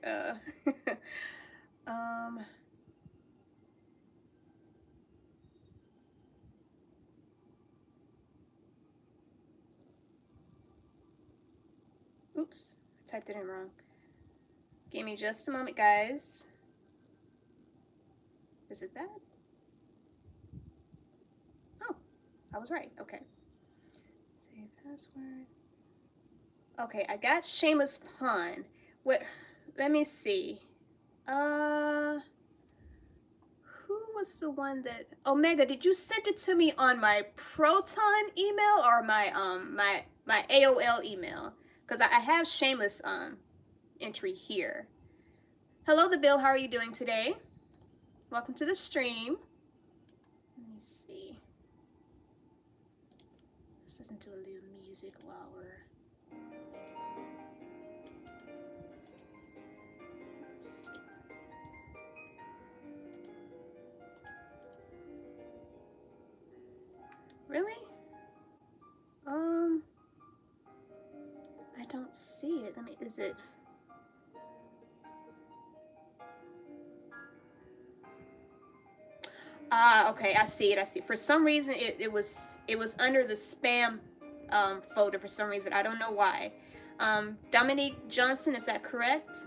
Speaker 1: Oops, I typed it in wrong. Give me just a moment, guys. Is it that? Oh, I was right. Okay. Save password. Okay, I got Shameless Pawn. What? Let me see. Who was the one that Omega? Did you send it to me on my Proton email or my my AOL email? Because I have Shameless entry here. Hello, the Bill. How are you doing today? Welcome to the stream. Let me see. Let's listen to a little music while we're. Really? I don't see it. Let me, is it? Ah, okay, I see it. I see. For some reason, it was under the spam folder. For some reason, I don't know why. Dominique Johnson, is that correct?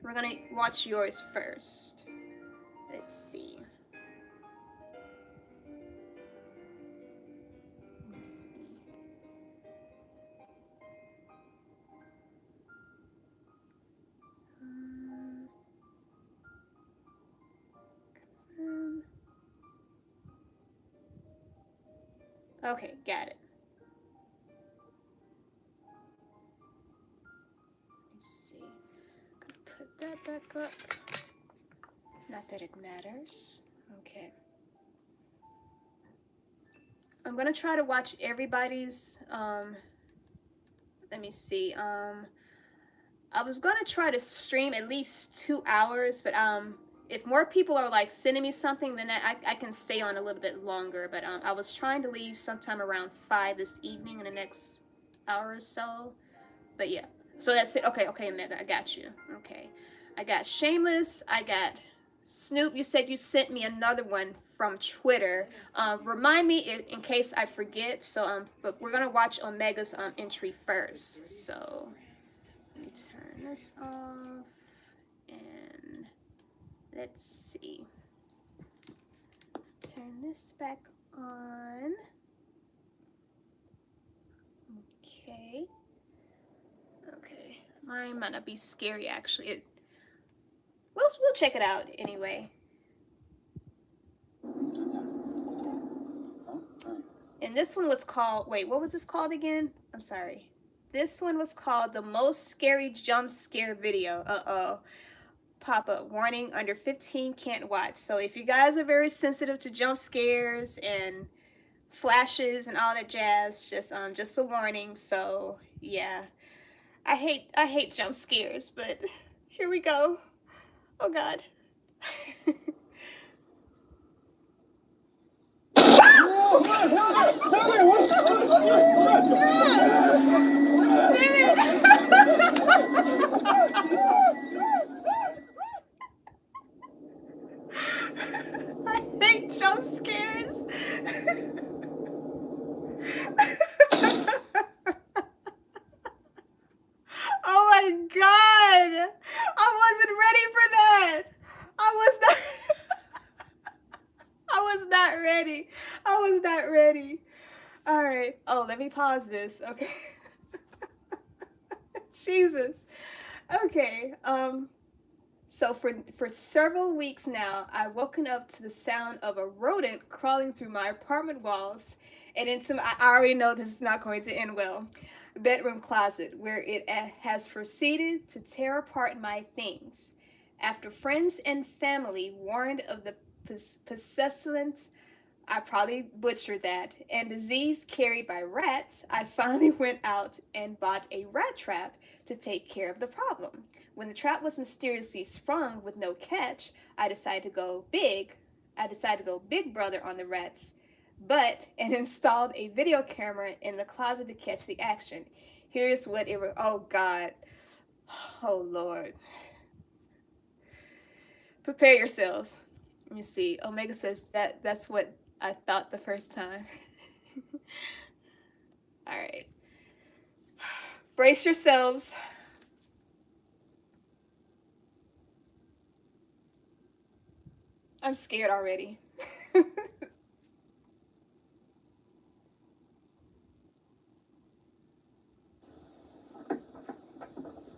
Speaker 1: We're gonna watch yours first. Let's see. Let's see. Confirm. Okay, got it. Let's see. Gonna put that back up. Not that it matters. Okay. I'm gonna try to watch everybody's. Let me see. I was gonna try to stream at least 2 hours, but if more people are like sending me something, then I can stay on a little bit longer. But I was trying to leave sometime around 5 this evening in the next hour or so. But yeah, so that's it. Okay, okay, Mega, I got you. Okay, I got Shameless. I got Snoop. You said you sent me another one from Twitter. Remind me in case I forget. So but we're gonna watch Omega's entry first. So let me turn this off and let's see. Turn this back on. Okay. Okay. Mine might not be scary actually. We'll check it out anyway. And this one was called, wait, what was this called again? I'm sorry. This one was called The Most Scary Jump Scare Video. Uh-oh. Pop-up warning, under 15 can't watch. So if you guys are very sensitive to jump scares and flashes and all that jazz, just a warning. So yeah. I hate jump scares, but here we go. Oh God. I hate jump scares. Oh my God. I wasn't ready for that. I was not ready. I was not ready. All right. Oh, let me pause this. Okay. Jesus. Okay. So for several weeks now, I've woken up to the sound of a rodent crawling through my apartment walls and into my, I already know this is not going to end well, bedroom closet, where it has proceeded to tear apart my things. After friends and family warned of the pestilence, I probably butchered that, and disease carried by rats, I finally went out and bought a rat trap to take care of the problem. When the trap was mysteriously sprung with no catch, I decided to go big brother on the rats, and installed a video camera in the closet to catch the action. Here's what it was. Oh God. Oh Lord. Prepare yourselves. Let me see. Omega says that's what I thought the first time. All right. Brace yourselves. I'm scared already.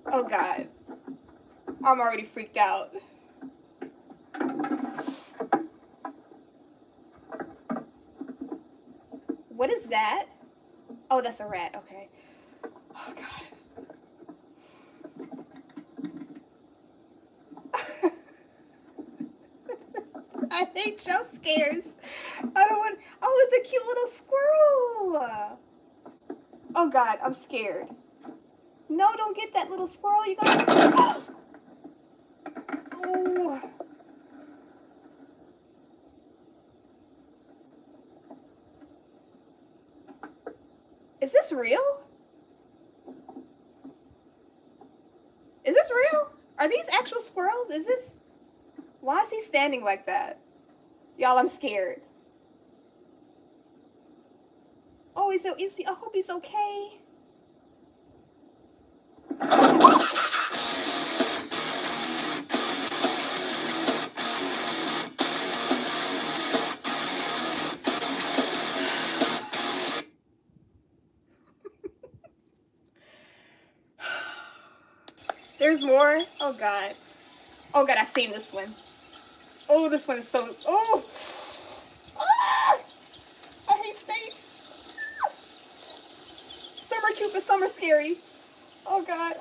Speaker 1: Oh God. I'm already freaked out. What is that? Oh, that's a rat. Okay. Oh God. I hate jump scares. I don't want. Oh, it's a cute little squirrel. Oh God, I'm scared. No, don't get that little squirrel. You gotta. Oh. Is this real? Is this real? Are these actual squirrels? Is this? Why is he standing like that? Y'all, I'm scared. Oh, is he? I hope he's okay. There's more? Oh God. Oh God, I've seen this one. Oh, this one is so... Oh! Ah! I hate snakes. Some are cute, but some are scary. Oh God.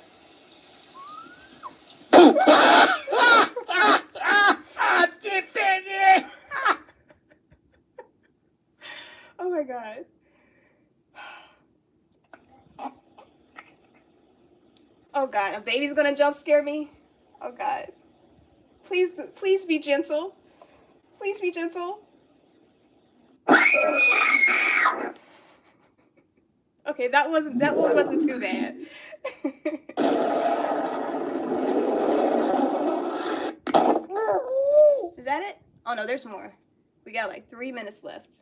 Speaker 1: Oh my God. Oh God, a baby's gonna jump scare me? Oh God. Please be gentle. Please be gentle. Okay, that one wasn't too bad. Is that it? Oh no, there's more. We got like 3 minutes left.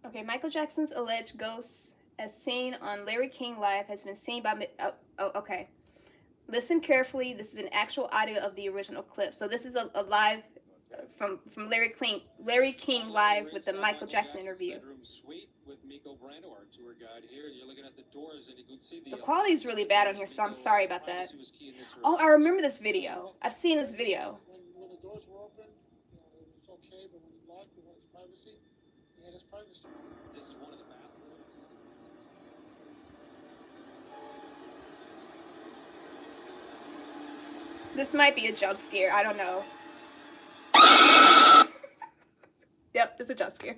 Speaker 1: Okay, Michael Jackson's alleged ghost as seen on Larry King Live has been seen by... okay. Listen carefully. This is an actual audio of the original clip. So this is a live from Larry King Live with the Michael Jackson interview. The quality is really bad on here, so I'm sorry about that. Oh, I remember this video. I've seen this video.
Speaker 5: When the doors were open, it was okay, but when he locked, he wanted his privacy. He had his privacy. This is one of the bathrooms.
Speaker 1: This might be a jump scare. I don't know. Yep, it's a jump scare.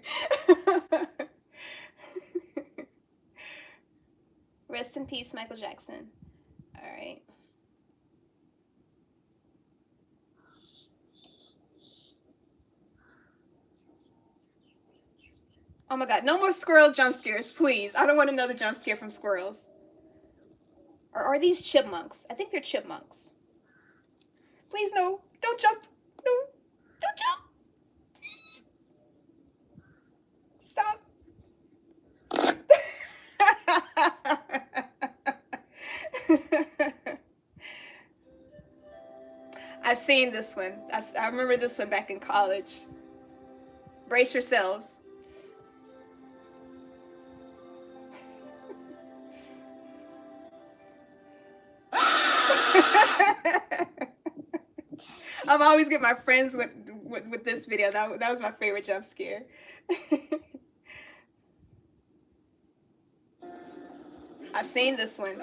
Speaker 1: Rest in peace, Michael Jackson. All right. Oh my God, no more squirrel jump scares, please. I don't want another jump scare from squirrels. Or are these chipmunks? I think they're chipmunks. Please, no. Don't jump. No. Don't jump. Stop. I've seen this one. I remember this one back in college. Brace yourselves. I'm always get my friends with this video. That was my favorite jump scare. I've seen this one.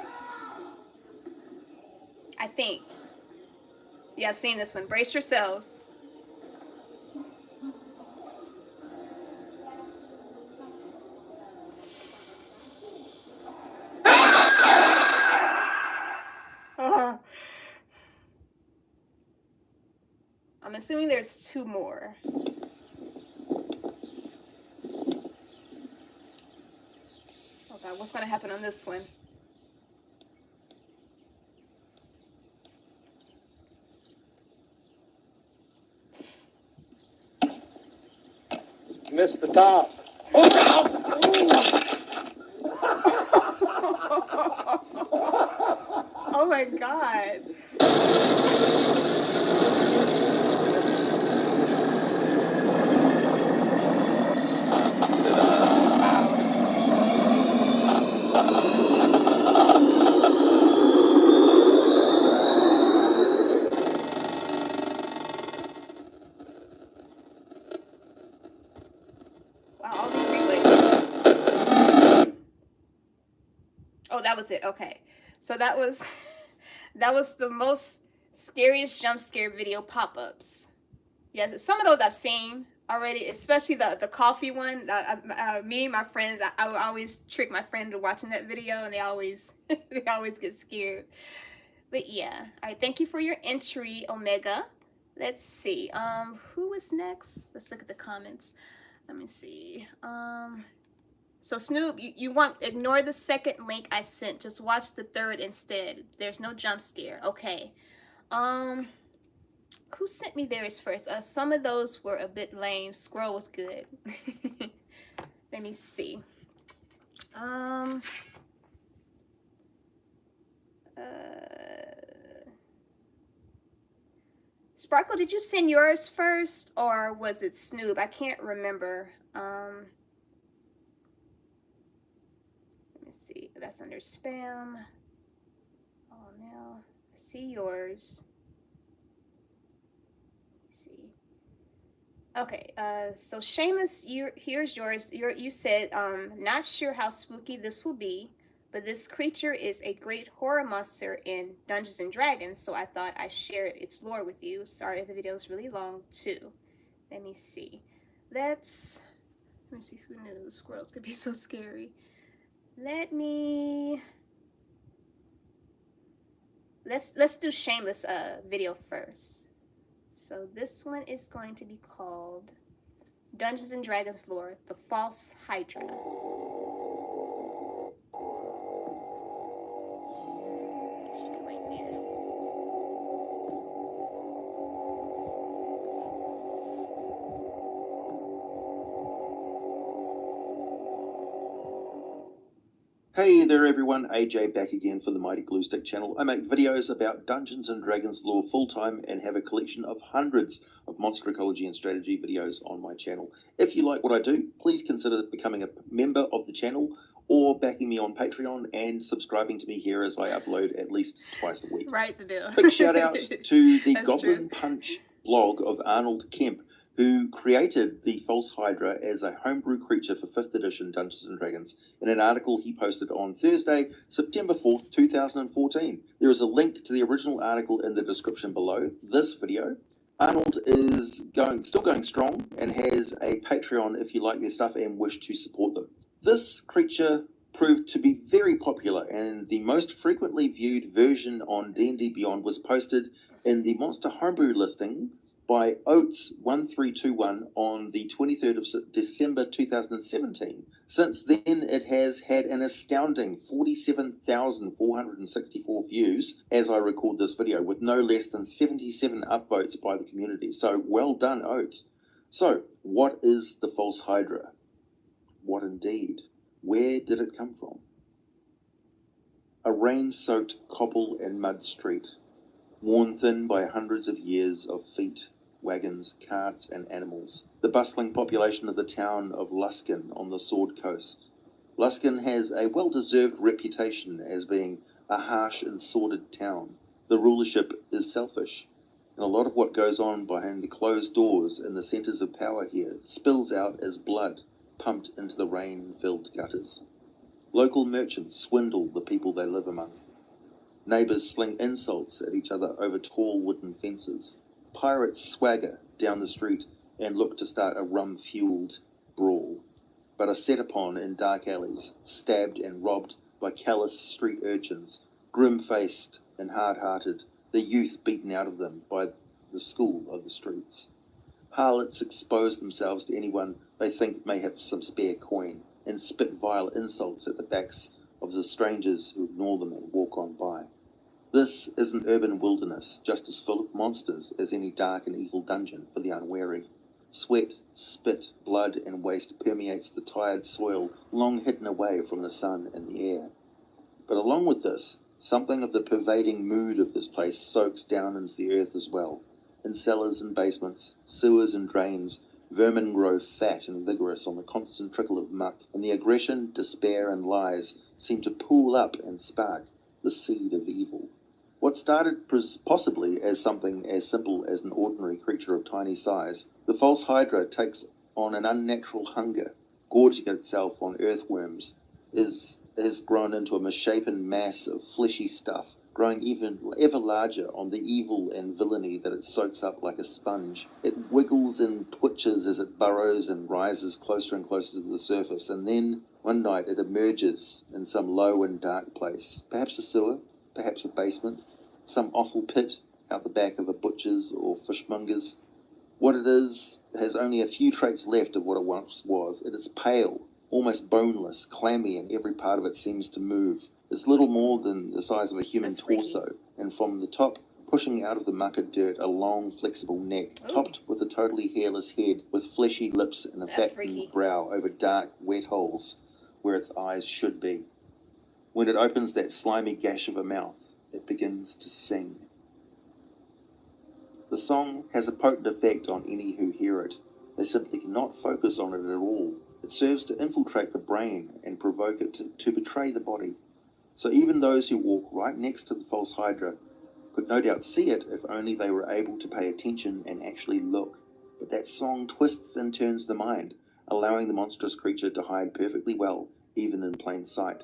Speaker 1: I think. Yeah, I've seen this one. Brace yourselves. I'm assuming there's 2 more. Oh God, what's gonna happen on this one?
Speaker 3: Missed the top.
Speaker 1: Oh. Oh my god. Wow, all these replays. Oh, that was it. Okay. So that was that was the most scariest jump scare video pop-ups. Yes, some of those I've seen already, especially the coffee one. Me and my friends, I would always trick my friend into watching that video, and they always they always get scared. But yeah, all right. Thank you for your entry, Omega. Let's see. Who was next? Let's look at the comments. Let me see. So Snoop, you want ignore the second link I sent. Just watch the third instead. There's no jump scare. Okay. Who sent me theirs first? Some of those were a bit lame. Squirrel was good. Let me see. Sparkle, did you send yours first or was it Snoop? I can't remember. Let me see. That's under spam. Oh no. I see yours. See. Okay, so Seamus, here's yours. You said, not sure how spooky this will be, but this creature is a great horror monster in Dungeons and Dragons, so I thought I'd share its lore with you. Sorry if the video is really long too. Let me see. Let me see, who knew squirrels could be so scary. Let's do Shameless video first. So this one is going to be called Dungeons and Dragons Lore, The False Hydra. Just put it right there.
Speaker 6: Hey there everyone, AJ back again for the Mighty Glue Stick channel. I make videos about Dungeons and Dragons lore full-time and have a collection of hundreds of monster ecology and strategy videos on my channel. If you like what I do, please consider becoming a member of the channel or backing me on Patreon and subscribing to me here as I upload at least twice a week.
Speaker 1: Right, the bill.
Speaker 6: Big shout out to the
Speaker 1: That's
Speaker 6: Goblin
Speaker 1: true.
Speaker 6: Punch blog of Arnold Kemp, who created the False Hydra as a homebrew creature for 5th edition Dungeons & Dragons in an article he posted on Thursday, September 4th, 2014. There is a link to the original article in the description below this video. Arnold is still going strong and has a Patreon if you like their stuff and wish to support them. This creature proved to be very popular, and the most frequently viewed version on D&D Beyond was posted in the Monster Homebrew listings by Oates1321 on the 23rd of December 2017. Since then, it has had an astounding 47,464 views as I record this video, with no less than 77 upvotes by the community. So well done, Oates. So, what is the False Hydra? What indeed? Where did it come from? A rain-soaked cobble and mud street, worn thin by hundreds of years of feet, wagons, carts, and animals. The bustling population of the town of Luskin on the Sword Coast. Luskin has a well-deserved reputation as being a harsh and sordid town. The rulership is selfish, and a lot of what goes on behind the closed doors in the centres of power here spills out as blood pumped into the rain-filled gutters. Local merchants swindle the people they live among. Neighbours sling insults at each other over tall wooden fences. Pirates swagger down the street and look to start a rum-fueled brawl, but are set upon in dark alleys, stabbed and robbed by callous street urchins, grim-faced and hard-hearted, the youth beaten out of them by the school of the streets. Harlots expose themselves to anyone they think may have some spare coin, and spit vile insults at the backs of the strangers who ignore them and walk on by. This is an urban wilderness, just as full of monsters as any dark and evil dungeon for the unwary. Sweat, spit, blood, and waste permeates the tired soil long hidden away from the sun and the air. But along with this, Something of the pervading mood of this place soaks down into the earth as well. In cellars and basements, sewers and drains, vermin grow fat and vigorous on the constant trickle of muck, and the aggression, despair, and lies seem to pool up and spark the seed of evil. What started possibly as something as simple as an ordinary creature of tiny size, the false Hydra takes on an unnatural hunger, gorging itself on earthworms, has grown into a misshapen mass of fleshy stuff, growing ever larger on the evil and villainy that it soaks up like a sponge. It wiggles and twitches as it burrows and rises closer and closer to the surface, and then one night it emerges in some low and dark place, perhaps a sewer, perhaps a basement, some awful pit out the back of a butcher's or fishmonger's. What it is has only a few traits left of what it once was. It is pale, almost boneless, clammy, and every part of it seems to move. It's little more than the size of a human
Speaker 1: That's freaky.
Speaker 6: torso, and from the top, pushing out of the muck and dirt, a long, flexible neck,
Speaker 1: Ooh.
Speaker 6: topped with a totally hairless head, with fleshy lips and a
Speaker 1: That's
Speaker 6: vacuum
Speaker 1: freaky.
Speaker 6: brow over dark, wet holes where its eyes should be. When it opens that slimy gash of a mouth, it begins to sing. The song has a potent effect on any who hear it. They simply cannot focus on it at all. It serves to infiltrate the brain and provoke it to betray the body. So even those who walk right next to the false Hydra could no doubt see it if only they were able to pay attention and actually look. But that song twists and turns the mind, allowing the monstrous creature to hide perfectly well, even in plain sight.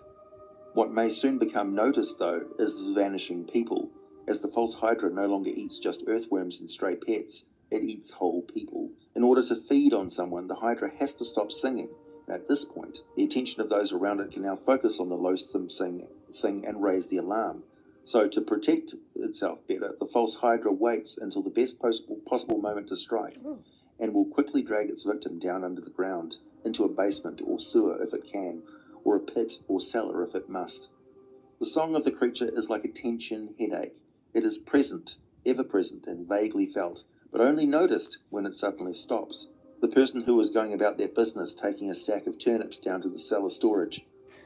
Speaker 6: What may soon become noticed, though, is the vanishing people. As the false Hydra no longer eats just earthworms and stray pets, it eats whole people. In order to feed on someone, the Hydra has to stop singing. And at this point, the attention of those around it can now focus on the loathsome thing and raise the alarm. So to protect itself better, the false Hydra waits until the best possible moment to strike, and will quickly drag its victim down under the ground, into a basement or sewer if it can, or a pit or cellar if it must. The song of the creature is like a tension headache. It is present, ever present, and vaguely felt, but only noticed when it suddenly stops. The person who is going about their business taking a sack of turnips down to the cellar storage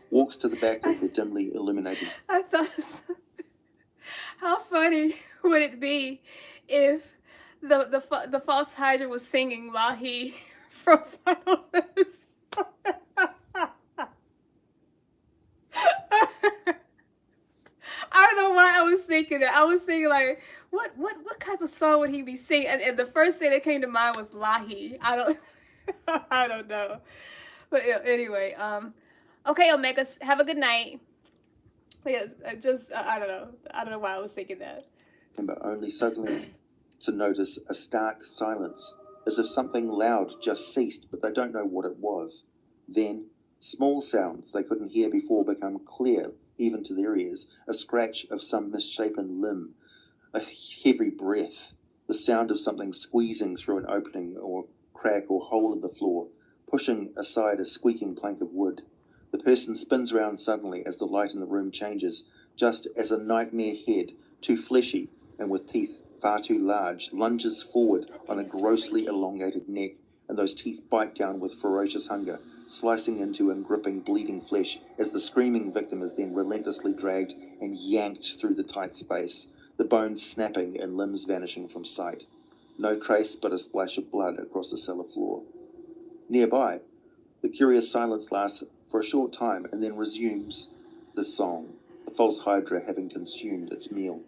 Speaker 6: walks to the back of the dimly illuminated.
Speaker 1: I thought, how funny would it be if the false Hydra was singing Lahi from Final Fantasy? I don't know why I was thinking that. I was thinking like, what type of song would he be singing? And the first thing that came to mind was Lahi. I don't know. But yeah, anyway, okay, Omega, have a good night. But yeah, I don't know. I don't know why I was thinking that.
Speaker 6: But only suddenly to notice a stark silence, as if something loud just ceased, but they don't know what it was. Then, small sounds they couldn't hear before become clear, even to their ears, a scratch of some misshapen limb, a heavy breath, the sound of something squeezing through an opening or crack or hole in the floor, pushing aside a squeaking plank of wood. The person spins around suddenly as the light in the room changes, just as a nightmare head, too fleshy and with teeth far too large, lunges forward on a grossly elongated neck, and those teeth bite down with ferocious hunger, slicing into and gripping bleeding flesh as the screaming victim is then relentlessly dragged and yanked through the tight space, the bones snapping and limbs vanishing from sight. No trace but a splash of blood across the cellar floor. Nearby, the curious silence lasts for a short time and then resumes the song, the false Hydra having consumed its meal.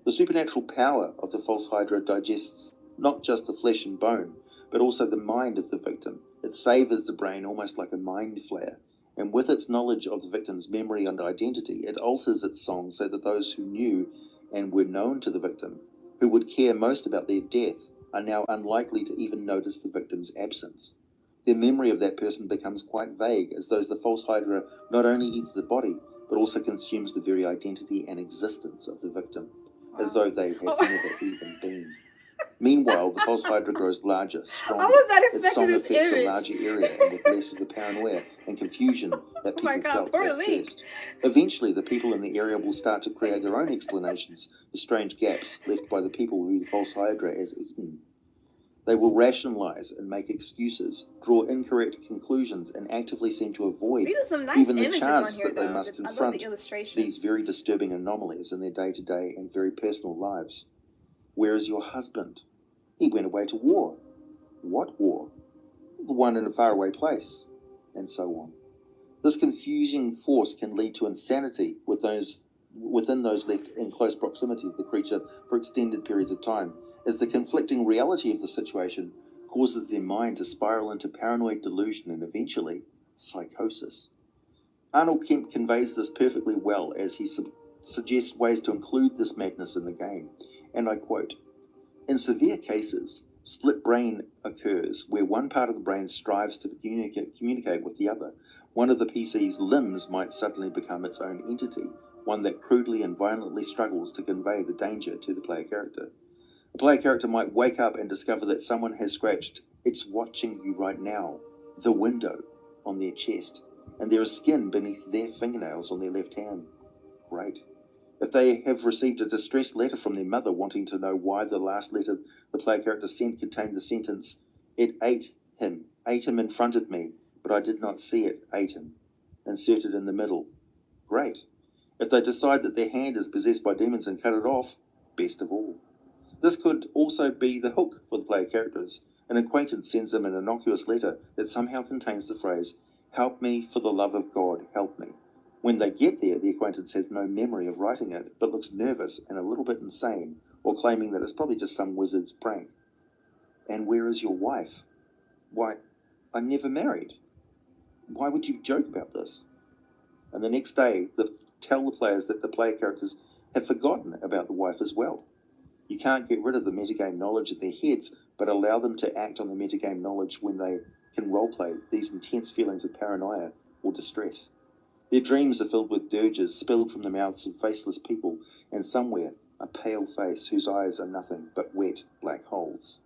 Speaker 6: The supernatural power of the false Hydra digests not just the flesh and bone, but also the mind of the victim. It savors the brain almost like a mind flare, and with its knowledge of the victim's memory and identity, it alters its song so that those who knew and were known to the victim, who would care most about their death, are now unlikely to even notice the victim's absence. Their memory of that person becomes quite vague, as though the false Hydra not only eats the body, but also consumes the very identity and existence of the victim, as though they have never even been. Meanwhile, the false Hydra grows larger, stronger.
Speaker 1: I was not
Speaker 6: Its
Speaker 1: expecting
Speaker 6: song
Speaker 1: this
Speaker 6: affects
Speaker 1: image.
Speaker 6: a larger area and with less of the paranoia and confusion that people
Speaker 1: Oh my God,
Speaker 6: felt
Speaker 1: poor
Speaker 6: at
Speaker 1: Lee.
Speaker 6: first. Eventually, the people in the area will start to create their own explanations for strange gaps left by the people who the false Hydra has eaten. They will rationalize and make excuses, draw incorrect conclusions, and actively seem to avoid
Speaker 1: These are some nice
Speaker 6: even the
Speaker 1: images on
Speaker 6: chance
Speaker 1: here,
Speaker 6: that they
Speaker 1: though.
Speaker 6: must
Speaker 1: I love
Speaker 6: confront
Speaker 1: the illustrations.
Speaker 6: these very disturbing anomalies in their day-to-day and very personal lives. Where is your husband? He went away to war. What war? The one in a faraway place. And so on. This confusing force can lead to insanity within those left in close proximity to the creature for extended periods of time, as the conflicting reality of the situation causes their mind to spiral into paranoid delusion and eventually psychosis. Arnold Kemp conveys this perfectly well as he suggests ways to include this madness in the game, and I quote, "In severe cases, split brain occurs where one part of the brain strives to communicate with the other. One of the PC's limbs might suddenly become its own entity, one that crudely and violently struggles to convey the danger to the player character. A player character might wake up and discover that someone has scratched 'It's watching you right now' the window on their chest, and there is skin beneath their fingernails on their left hand. Great. If they have received a distressed letter from their mother wanting to know why the last letter the player character sent contained the sentence, 'It ate him in front of me, but I did not see it ate him,' inserted in the middle. Great. If they decide that their hand is possessed by demons and cut it off, best of all. This could also be the hook for the player characters. An acquaintance sends them an innocuous letter that somehow contains the phrase, 'Help me, for the love of God, help me.' When they get there, the acquaintance has no memory of writing it, but looks nervous and a little bit insane, or claiming that it's probably just some wizard's prank. 'And where is your wife?' 'Why, I'm never married.' 'Why would you joke about this?' And the next day, tell the players that the player characters have forgotten about the wife as well. You can't get rid of the metagame knowledge in their heads, but allow them to act on the metagame knowledge when they can roleplay these intense feelings of paranoia or distress. Their dreams are filled with dirges spilled from the mouths of faceless people, and somewhere a pale face whose eyes are nothing but wet black holes.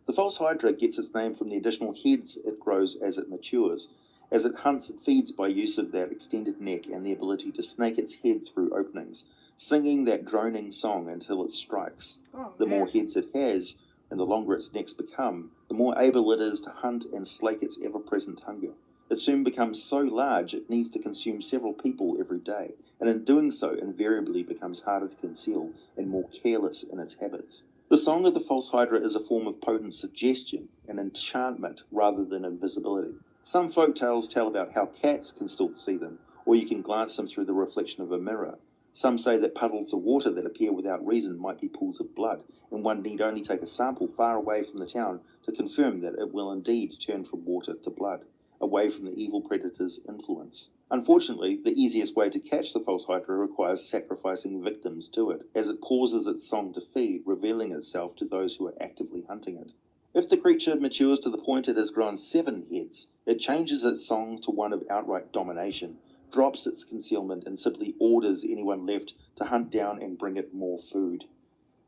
Speaker 6: The false Hydra gets its name from the additional heads it grows as it matures. As it hunts, it feeds by use of that extended neck and the ability to snake its head through openings, singing that droning song until it strikes. The more heads it has, and the longer its necks become, the more able it is to hunt and slake its ever-present hunger. It soon becomes so large it needs to consume several people every day, and in doing so invariably becomes harder to conceal and more careless in its habits. The song of the false Hydra is a form of potent suggestion and enchantment rather than invisibility. Some folk tales tell about how cats can still see them, or you can glance them through the reflection of a mirror. Some say that puddles of water that appear without reason might be pools of blood, and one need only take a sample far away from the town to confirm that it will indeed turn from water to blood, away from the evil predator's influence. Unfortunately, the easiest way to catch the false Hydra requires sacrificing victims to it, as it pauses its song to feed, revealing itself to those who are actively hunting it. If the creature matures to the point it has grown 7 heads, it changes its song to one of outright domination, drops its concealment, and simply orders anyone left to hunt down and bring it more food.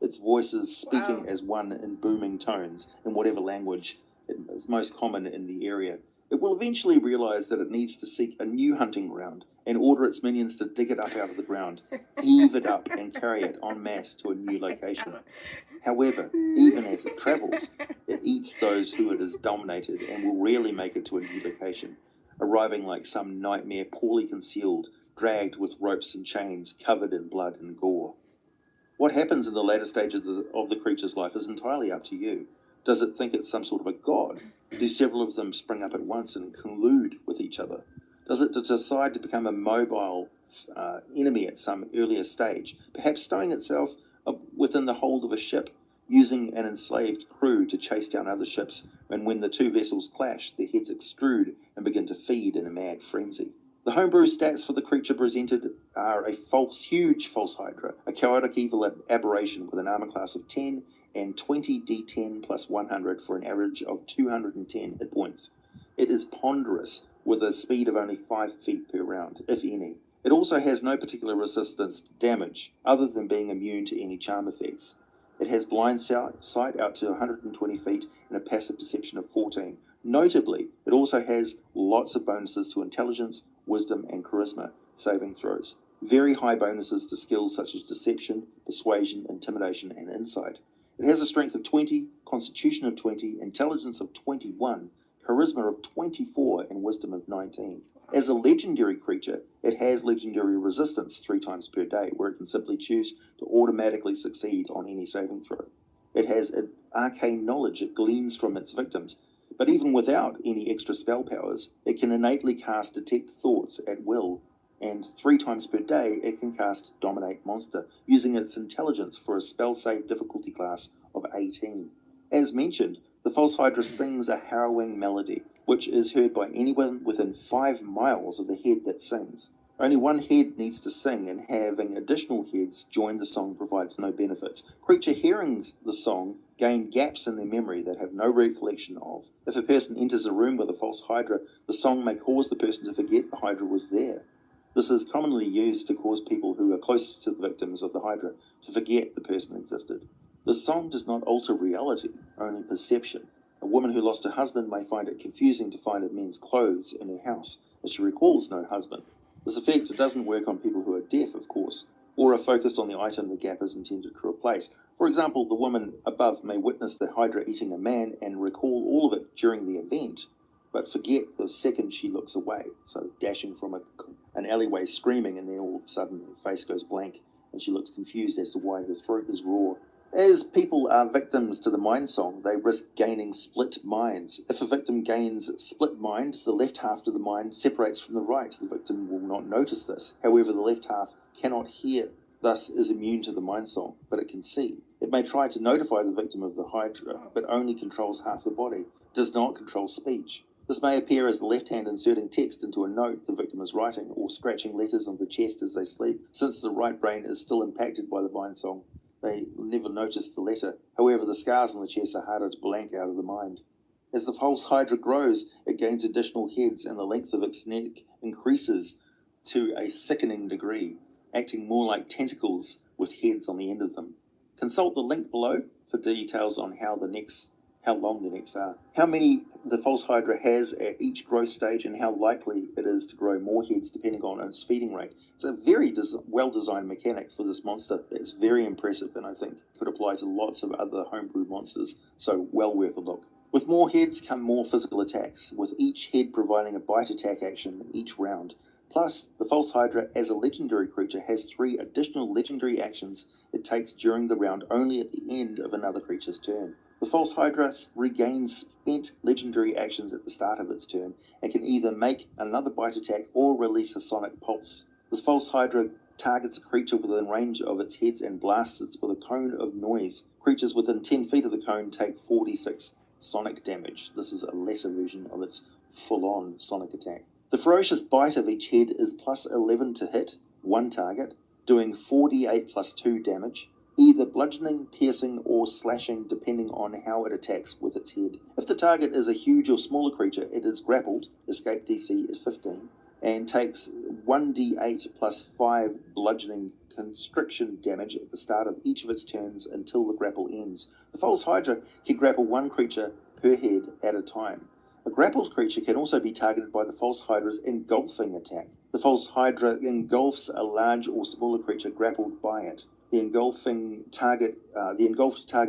Speaker 6: Its voices speaking as one in booming tones, in whatever language is most common in the area. It will eventually realize that it needs to seek a new hunting ground and order its minions to dig it up out of the ground, heave it up, and carry it en masse to a new location. However, even as it travels, it eats those who it has dominated and will rarely make it to a new location, arriving like some nightmare poorly concealed, dragged with ropes and chains, covered in blood and gore. What happens in the later stage of the creature's life is entirely up to you. Does it think it's some sort of a god? Do several of them spring up at once and collude with each other? Does it decide to become a mobile enemy at some earlier stage, perhaps stowing itself within the hold of a ship, using an enslaved crew to chase down other ships, and when the two vessels clash, their heads extrude and begin to feed in a mad frenzy? The homebrew stats for the creature presented are a huge false Hydra, a chaotic evil aberration with an armor class of 10 and 20 d10 plus 100 for an average of 210 hit points. It is ponderous, with a speed of only 5 feet per round, if any. It also has no particular resistance to damage, other than being immune to any charm effects. It has blind sight out to 120 feet and a passive perception of 14. Notably, it also has lots of bonuses to intelligence, wisdom, and charisma saving throws. Very high bonuses to skills such as deception, persuasion, intimidation, and insight. It has a strength of 20, constitution of 20, intelligence of 21, charisma of 24, and wisdom of 19. As a legendary creature, it has legendary resistance 3 times per day, where it can simply choose to automatically succeed on any saving throw. It has an arcane knowledge it gleans from its victims, but even without any extra spell powers, it can innately cast Detect Thoughts at will, and 3 times per day it can cast Dominate Monster, using its intelligence for a spell save difficulty class of 18. As mentioned, the False Hydra sings a harrowing melody, which is heard by anyone within 5 miles of the head that sings. Only one head needs to sing, and having additional heads join the song provides no benefits. Creature hearing the song gain gaps in their memory that have no recollection of. If a person enters a room with a false Hydra, the song may cause the person to forget the Hydra was there. This is commonly used to cause people who are closest to the victims of the Hydra to forget the person existed. The song does not alter reality, only perception. A woman who lost her husband may find it confusing to find a man's clothes in her house, as she recalls no husband. This effect doesn't work on people who are deaf, of course, or are focused on the item the gap is intended to replace. For example, the woman above may witness the Hydra eating a man and recall all of it during the event, but forget the second she looks away, so dashing from an alleyway screaming, and then all of a sudden her face goes blank and she looks confused as to why her throat is raw. As people are victims to the mind song, they risk gaining split minds. If a victim gains split mind, the left half of the mind separates from the right. The victim will not notice this. However, the left half cannot hear, thus is immune to the mind song, but it can see. It may try to notify the victim of the Hydra, but only controls half the body, does not control speech. This may appear as the left hand inserting text into a note the victim is writing, or scratching letters on the chest as they sleep. Since the right brain is still impacted by the mind song, they never notice the letter. However, the scars on the chest are harder to blank out of the mind. As the false Hydra grows, it gains additional heads, and the length of its neck increases to a sickening degree, acting more like tentacles with heads on the end of them. Consult the link below for details on how long the necks are, how many the false Hydra has at each growth stage, and how likely it is to grow more heads depending on its feeding rate. It's a very well-designed mechanic for this monster. It's very impressive, and I think could apply to lots of other homebrew monsters, so well worth a look. With more heads come more physical attacks, with each head providing a bite attack action each round. Plus, the false Hydra, as a legendary creature, has 3 additional legendary actions it takes during the round only at the end of another creature's turn. The false Hydra regains spent legendary actions at the start of its turn and can either make another bite attack or release a sonic pulse. The false Hydra targets a creature within range of its heads and blasts it with a cone of noise. Creatures within 10 feet of the cone take 46 sonic damage. This is a lesser version of its full-on sonic attack. The ferocious bite of each head is plus 11 to hit one target, doing 4d8 plus 2 damage, either bludgeoning, piercing, or slashing depending on how it attacks with its head. If the target is a huge or smaller creature, it is grappled, escape DC is 15, and takes 1d8 plus 5 bludgeoning constriction damage at the start of each of its turns until the grapple ends. The false Hydra can grapple one creature per head at a time. A grappled creature can also be targeted by the false Hydra's engulfing attack. The false Hydra engulfs a large or smaller creature grappled by it. The engulfed target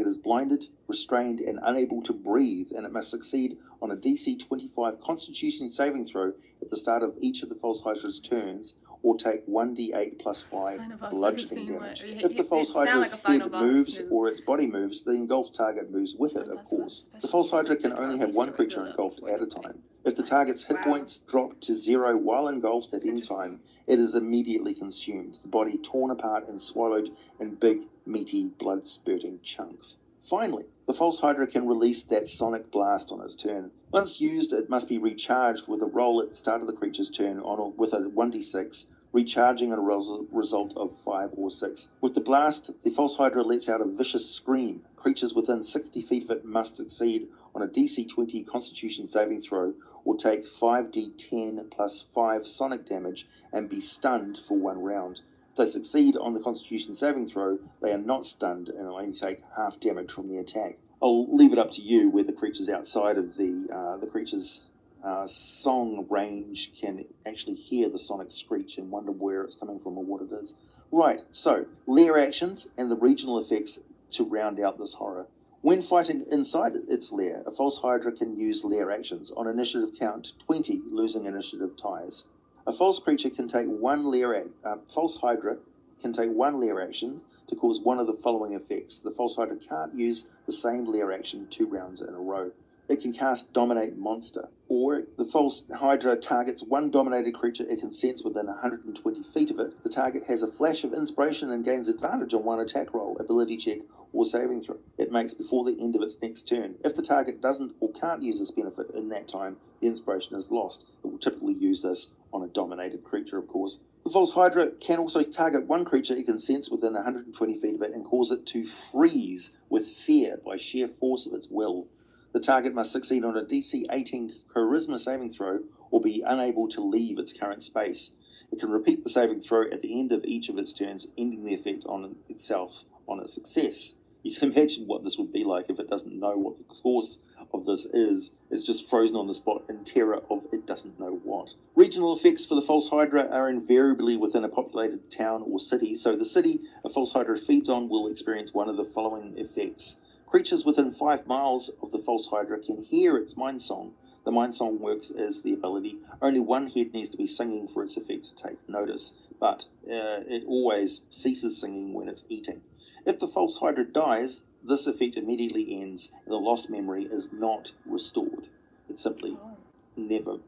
Speaker 6: is blinded, restrained, and unable to breathe, and it must succeed on a DC 25 Constitution saving throw at the start of each of the false Hydra's turns, or take 1d8 plus 5 bludgeoning damage. If the false Hydra's head moves or its body moves, the engulfed target moves with it, of course. The false Hydra can only have one creature engulfed at a time. If the target's hit points drop to 0 while engulfed at any time, it is immediately consumed, the body torn apart and swallowed in big, meaty, blood-spurting chunks. Finally, the false Hydra can release that sonic blast on its turn. Once used, it must be recharged with a roll at the start of the creature's turn with a 1d6, recharging a result of 5 or 6. With the blast, the false Hydra lets out a vicious scream. Creatures within 60 feet of it must succeed on a DC 20 Constitution saving throw, or take 5d10 plus 5 sonic damage and be stunned for 1 round. If they succeed on the Constitution saving throw, they are not stunned and will only take half damage from the attack. I'll leave it up to you whether creatures outside of the creature's song range can actually hear the sonic screech and wonder where it's coming from or what it is. Right, so lair actions and the regional effects to round out this horror. When fighting inside its lair, a false Hydra can use lair actions. On initiative count 20, losing initiative ties. A false creature can take false Hydra can take one lair action to cause one of the following effects. The false Hydra can't use the same lair action 2 rounds in a row. It can cast Dominate Monster, or the false Hydra targets one dominated creature it can sense within 120 feet of it. The target has a flash of inspiration and gains advantage on one attack roll, ability check, or saving throw it makes before the end of its next turn. If the target doesn't or can't use this benefit in that time, the inspiration is lost. It will typically use this on a dominated creature, of course. The false Hydra can also target one creature it can sense within 120 feet of it and cause it to freeze with fear by sheer force of its will. The target must succeed on a DC 18 Charisma saving throw or be unable to leave its current space. It can repeat the saving throw at the end of each of its turns, ending the effect on itself on its success. You can imagine what this would be like if it doesn't know what the cause of this is. It's just frozen on the spot in terror of it doesn't know what. Regional effects for the false Hydra are invariably within a populated town or city, so the city a false Hydra feeds on will experience one of the following effects. Creatures within 5 miles of the false Hydra can hear its mind song. The mind song works as the ability. Only one head needs to be singing for its effect to take notice, but it always ceases singing when it's eating. If the false Hydra dies, this effect immediately ends and the lost memory is not restored. It simply never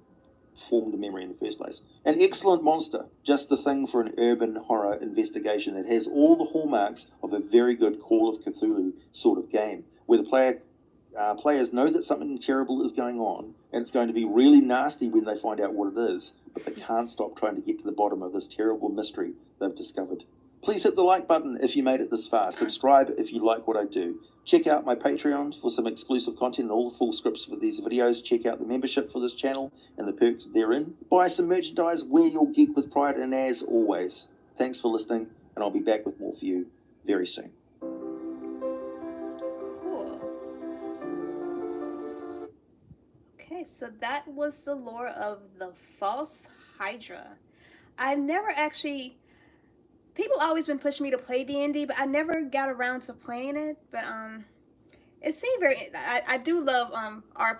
Speaker 6: formed the memory in the first place. An excellent monster, just the thing for an urban horror investigation. It has all the hallmarks of a very good Call of Cthulhu sort of game, where the players know that something terrible is going on, and it's going to be really nasty when they find out what it is, but they can't stop trying to get to the bottom of this terrible mystery they've discovered. Please hit the like button if you made it this far. Subscribe if you like what I do. Check out my Patreon for some exclusive content and all the full scripts for these videos. Check out the membership for this channel and the perks therein. Buy some merchandise, wear your geek with pride, and as always, thanks for listening, and I'll be back with more for you very soon.
Speaker 1: Cool. Okay, so that was the lore of the false Hydra. I've never actually... People always been pushing me to play D&D, but I never got around to playing it. But it seemed very. I do love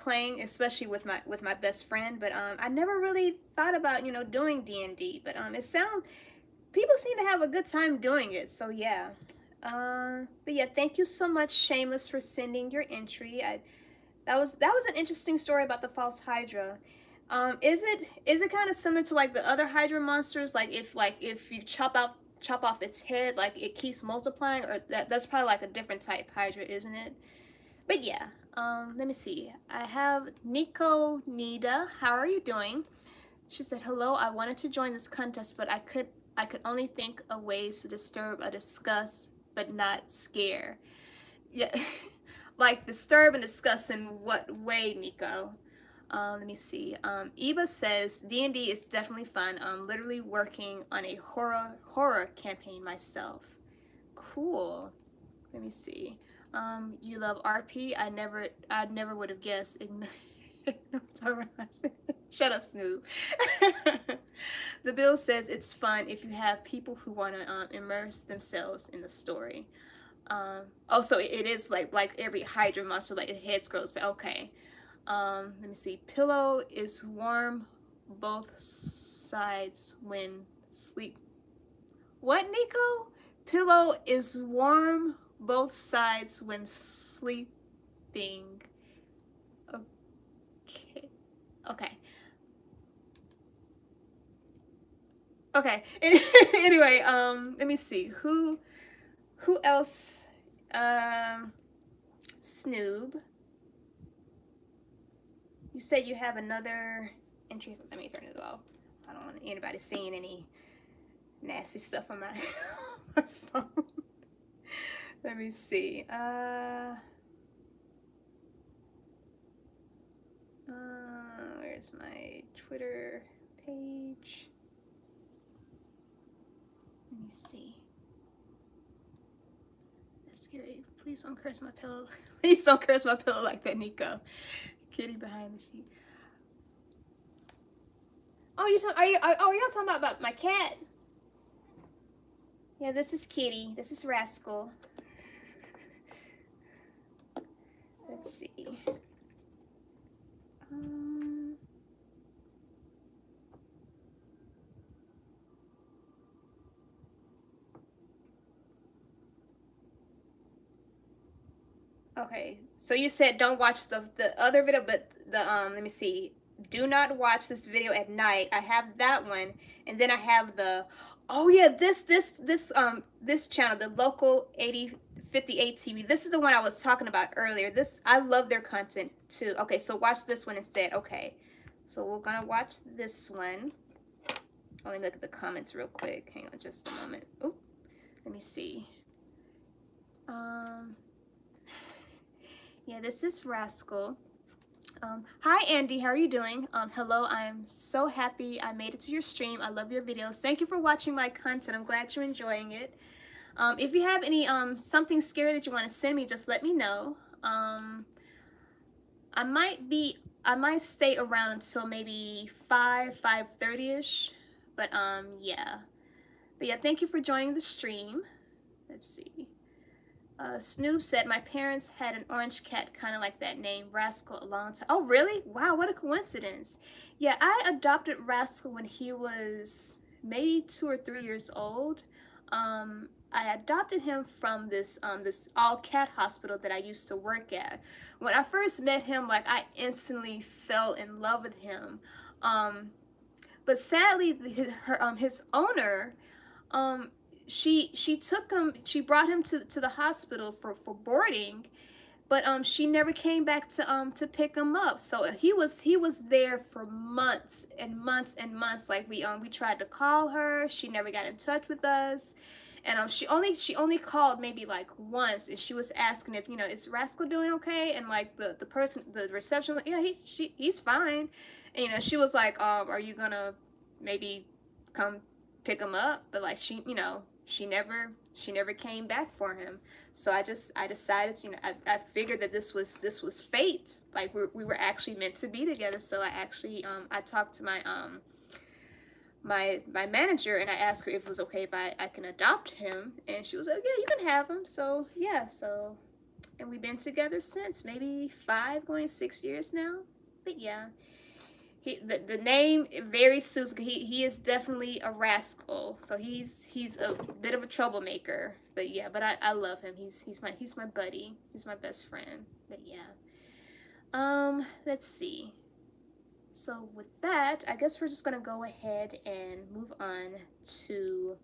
Speaker 1: playing, especially with my best friend. But I never really thought about doing D&D. But it sounds people seem to have a good time doing it. So yeah. But yeah, thank you so much, Shameless, for sending your entry. That was an interesting story about the false Hydra. Is it kind of similar to like the other Hydra monsters? Like if you chop off its head, like it keeps multiplying, or that's probably like a different type Hydra, isn't it? But yeah, let me see. I have Nico Nida. How are you doing? She said, hello, I wanted to join this contest, but I could only think of ways to disturb or discuss, but not scare. Yeah, like disturb and discuss in what way, Nico? Let me see. Eva says D&D is definitely fun. I'm literally working on a horror campaign myself. Cool. Let me see. You love RP? I never would have guessed. Shut up, Snoop. The bill says it's fun if you have people who want to immerse themselves in the story. So it is like every Hydra monster, like the head scrolls, but okay. Let me see. Pillow is warm both sides when sleep. What, Nico? Pillow is warm both sides when sleeping. Okay. Okay. Anyway, let me see. Who else? Snoob. You said you have another entry. Let me turn this off. I don't want anybody seeing any nasty stuff on my phone. Let me see. Where's my Twitter page? Let me see. That's scary. Please don't curse my pillow. Please don't curse my pillow like that, Nico. Kitty behind the sheet. Oh, y'all talking about my cat? Yeah, this is Kitty. This is Rascal. Let's see. Okay, so you said don't watch the other video, but the let me see. Do not watch this video at night. I have that one, and then I have the, oh yeah, this channel, the local 8058 TV. This is the one I was talking about earlier. This, I love their content too. Okay, so watch this one instead. Okay, so we're gonna watch this one. Let me look at the comments real quick. Hang on just a moment. Oop, let me see. Yeah, this is Rascal. Hi Andy, how are you doing? Hello, I'm so happy I made it to your stream. I love your videos. Thank you for watching my content. I'm glad you're enjoying it. If you have any something scary that you want to send me, just let me know. I might stay around until maybe 5:30ish. But yeah. But yeah, thank you for joining the stream. Let's see. Snoop said, my parents had an orange cat kind of like that name, Rascal, a long time. Oh, really? Wow, what a coincidence. Yeah, I adopted Rascal when he was maybe 2 or 3 years old. I adopted him from this all-cat hospital that I used to work at. When I first met him, like, I instantly fell in love with him. But sadly, his owner, she brought him to the hospital for boarding, but she never came back to pick him up. So he was there for months and months and months. Like we tried to call her, she never got in touch with us. And she only called maybe like once, and she was asking if, is Rascal doing okay? And like the reception, like, yeah, he's fine. And she was like, are you gonna maybe come pick him up? But like she never came back for him. So I decided, I figured that this was fate. Like we were actually meant to be together. So I actually I talked to my my manager, and I asked her if it was okay if I can adopt him, and she was like, yeah, you can have him. So yeah, and we've been together since, maybe 5 going 6 years now. But yeah, the name very suits. He is definitely a rascal, so he's a bit of a troublemaker. But yeah, but I love him. He's my buddy. He's my best friend. But yeah, let's see. So with that, I guess we're just gonna go ahead and move on to,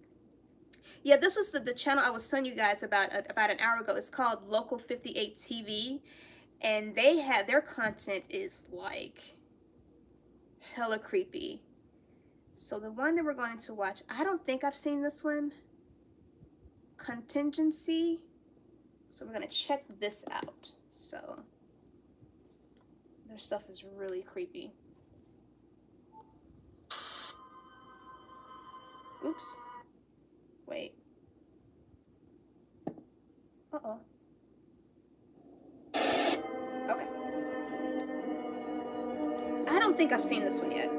Speaker 1: yeah, this was the channel I was telling you guys about an hour ago. It's called Local 58 TV, and they have, their content is like hella creepy. So the one that we're going to watch, I don't think I've seen this one, Contingency. So we're gonna check this out. So their stuff is really creepy. Oops. Wait. Uh-oh. Okay. I don't think I've seen this one yet.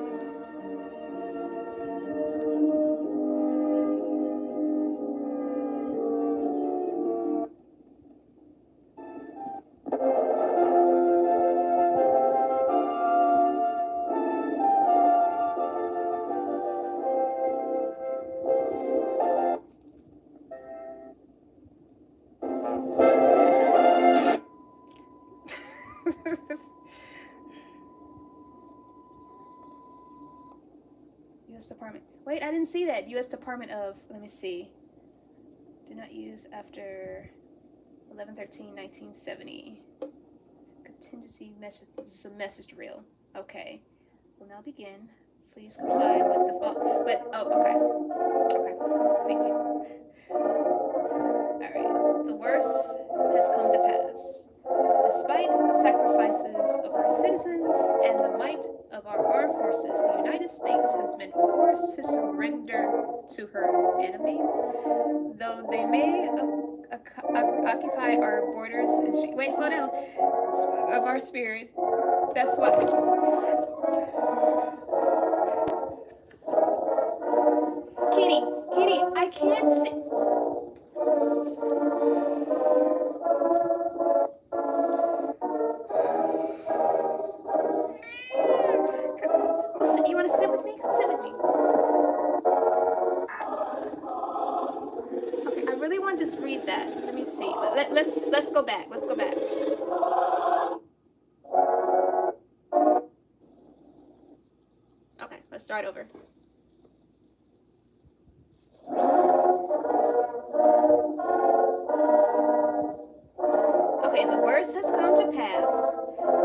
Speaker 1: U.S. Department. Wait, I didn't see that. U.S. Department of, let me see. Do not use after 11/13/1970. Contingency message. This is a message reel. Okay. Will now begin. Please comply with the fault. But, oh, okay. Okay. Thank you. Alright. The worst has come to pass. Despite the sacrifices of our citizens and the might of our armed forces, the United States has been forced to surrender to her enemy. Though they may occupy our borders and wait, slow down, of our spirit. That's what. Kitty, I can't see. me see. Let's go back. Let's go back. Okay, let's start over. Okay, the worst has come to pass.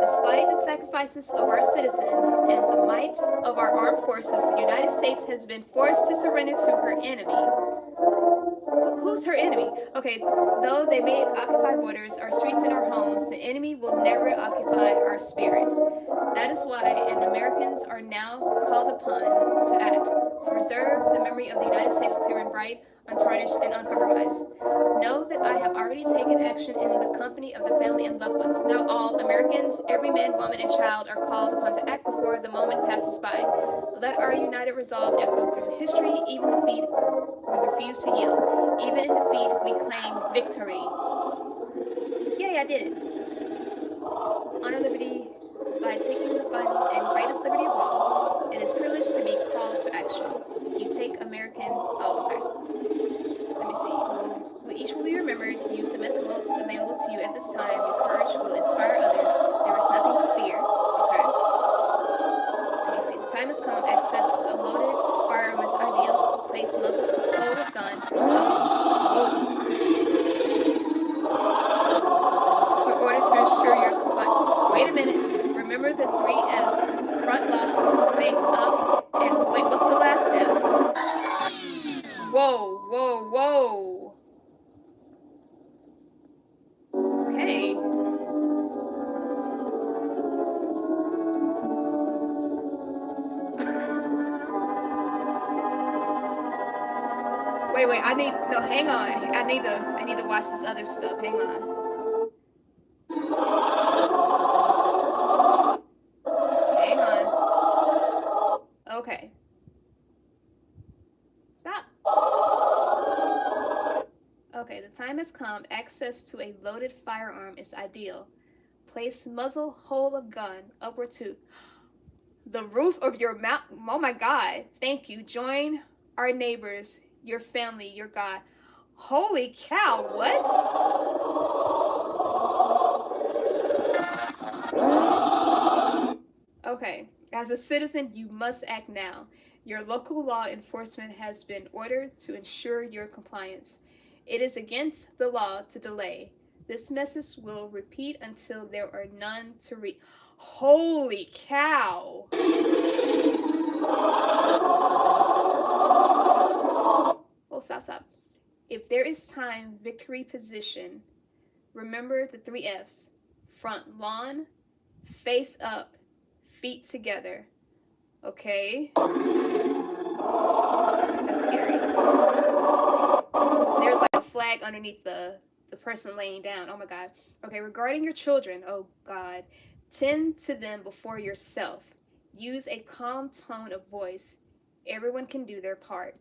Speaker 1: Despite the sacrifices of our citizen and the might of our armed forces, the United States has been forced to surrender to her enemy. Who's her enemy? Okay, though they may occupy borders, our streets, and our homes, the enemy will never occupy our spirit. That is why, and Americans are now called upon to act, to preserve the memory of the United States clear and bright, untarnished, and uncompromised. Know that I have already taken action in the company of the family and loved ones. Now all Americans, every man, woman, and child are called upon to act before the moment passes by. Let our united resolve echo through history. Even in defeat, we refuse to yield. Even in defeat, we claim victory. Yay, I did it. Honor liberty by taking the final and greatest liberty of all. It is privileged to be called to action. You take American... Oh, okay. Let me see. Each will be remembered. You submit the most available to you at this time. Your courage will inspire others. There is nothing to fear. Okay. Let me see. The time has come. Access a loaded firearm is ideal. Place muzzle, hold of gun. It's in order to ensure your compliance. Wait a minute. Remember the 3 F's. Front lock, face up, and wait, what's the last F? Whoa, whoa, whoa. Okay. Wait, hang on. I need to watch this other stuff. Hang on. Hang on. Okay. Stop. Okay, the time has come. Access to a loaded firearm is ideal. Place muzzle hole of gun upward to the roof of your mouth. Oh my God. Thank you. Join our neighbors, your family, your God. Holy cow, what? Okay, as a citizen, you must act now. Your local law enforcement has been ordered to ensure your compliance. It is against the law to delay. This message will repeat until there are none to read. Holy cow. Oh, stop. If there is time, victory position. Remember the 3 F's. Front lawn, face up, feet together. Okay. That's scary. There's like a flag underneath the person laying down. Oh my God. Okay, regarding your children, oh God, tend to them before yourself. Use a calm tone of voice. Everyone can do their part.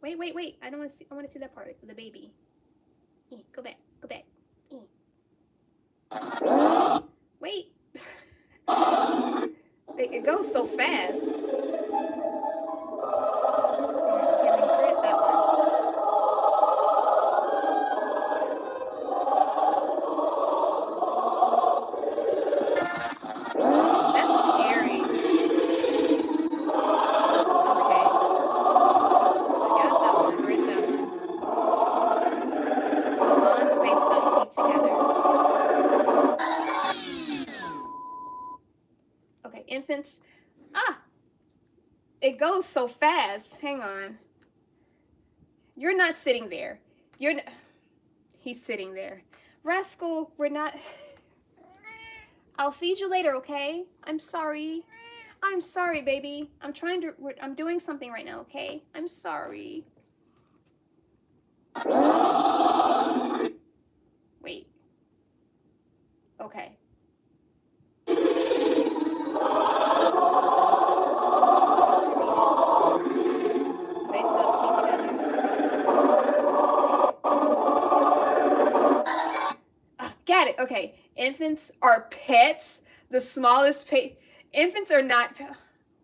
Speaker 1: Wait. I want to see that part of the baby. Go back. Wait. It goes so fast. Okay, we read that one. That's scary. Okay. So I got that one. Read that one. Hold on, face up, feet together. Okay, infants. It goes so fast. Hang on. You're not sitting there. He's sitting there. Rascal, we're not... I'll feed you later, okay? I'm sorry. I'm sorry, baby. I'm doing something right now, okay? I'm sorry. Wait. Okay. Face up, feet together. Got it. Okay. Infants are pets. The smallest infants are not.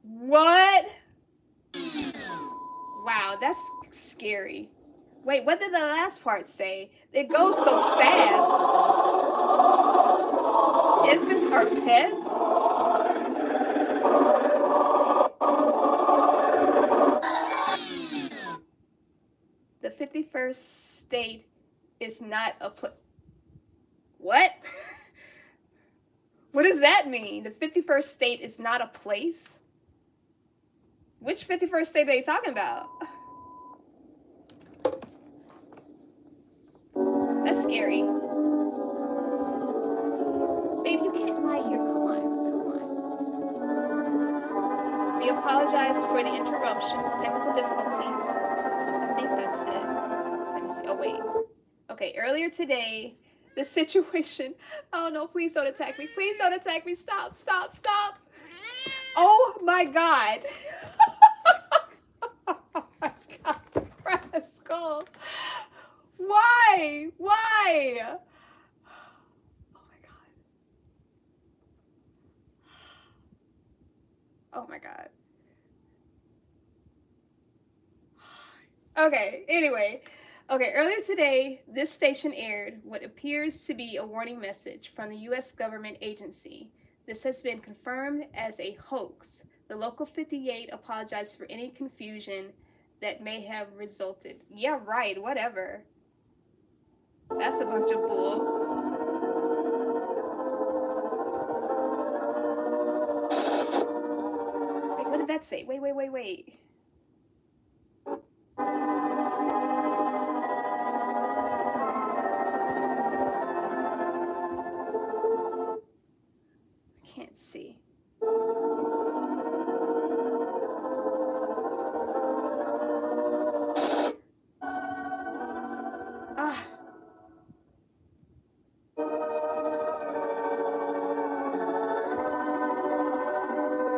Speaker 1: What? Wow, that's Scary. Wait, what did the last part say? It goes so fast. Infants are pets? The 51st state is not a place. What? What does that mean? The 51st state is not a place? Which 51st state are they talking about? That's scary. Babe, you can't lie here. Come on. Come on. We apologize for the interruptions, technical difficulties. I think that's it. Let me see. Oh, wait. Okay, earlier today, the situation. Oh, no, please don't attack me. Please don't attack me. Stop, stop, stop. Oh, my God. Oh, my God. Rascal. Why? Why? Oh my God. Oh my God. Okay, anyway. Okay, earlier today, this station aired what appears to be a warning message from the U.S. government agency. This has been confirmed as a hoax. The Local 58 apologized for any confusion that may have resulted. Yeah, right, whatever. That's a bunch of bull. Wait, what did that say? Wait. I can't see. Ah.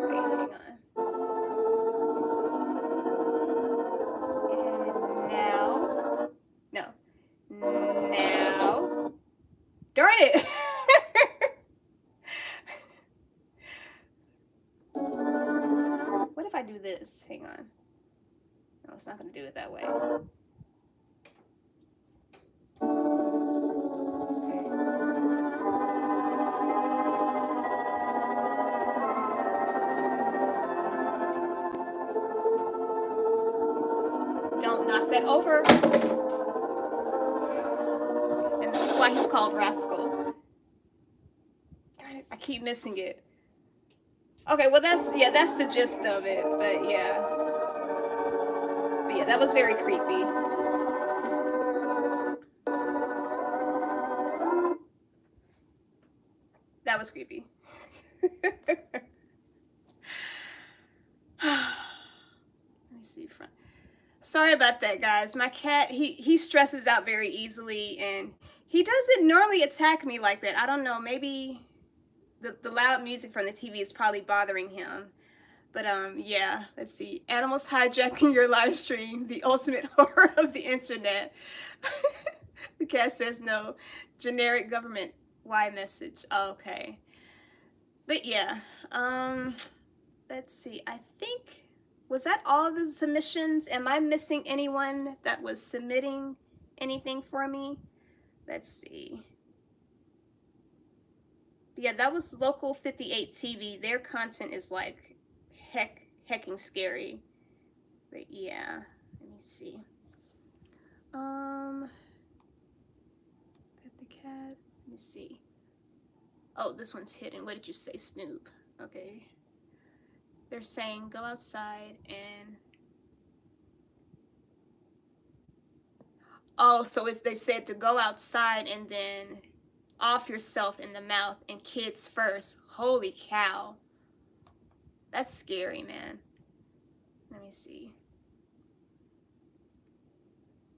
Speaker 1: Wait, hang on. And now. No. Now. Darn it! What if I do this? Hang on. No, it's not going to do it that way. Don't knock that over. And this is why he's called Rascal. Darn it, I keep missing it. Okay, well that's the gist of it, but yeah. But yeah, that was very creepy. That was creepy. Let me see front. Sorry about that, guys. My cat, he stresses out very easily, and he doesn't normally attack me like that. I don't know, maybe the loud music from the TV is probably bothering him. But yeah, let's see. Animals hijacking your live stream, the ultimate horror of the internet. The cat says no. Generic government why message. Okay. But yeah, let's see. I think, was that all the submissions? Am I missing anyone that was submitting anything for me? Let's see. But yeah, that was Local 58 TV. Their content is like hecking scary. But yeah, let me see. Pet the cat. Let me see. Oh, this one's hidden. What did you say, Snoop? Okay. They're saying go outside and... Oh, so they said to go outside and then off yourself in the mouth and kids first. Holy cow. That's scary, man. Let me see.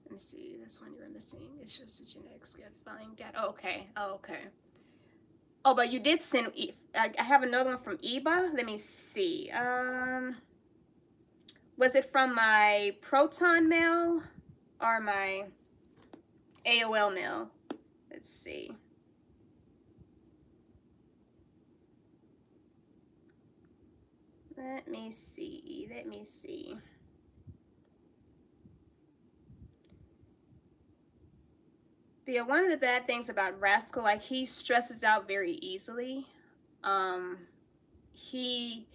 Speaker 1: Let me see. This one you were missing. It's just a genetic filing data. Oh, okay. Oh, okay. Oh, but you did send... I have another one from Eba. Let me see. Was it from my Proton mail or my AOL mail? Let's see. Let me see. But yeah, one of the bad things about Rascal, like, he stresses out very easily. He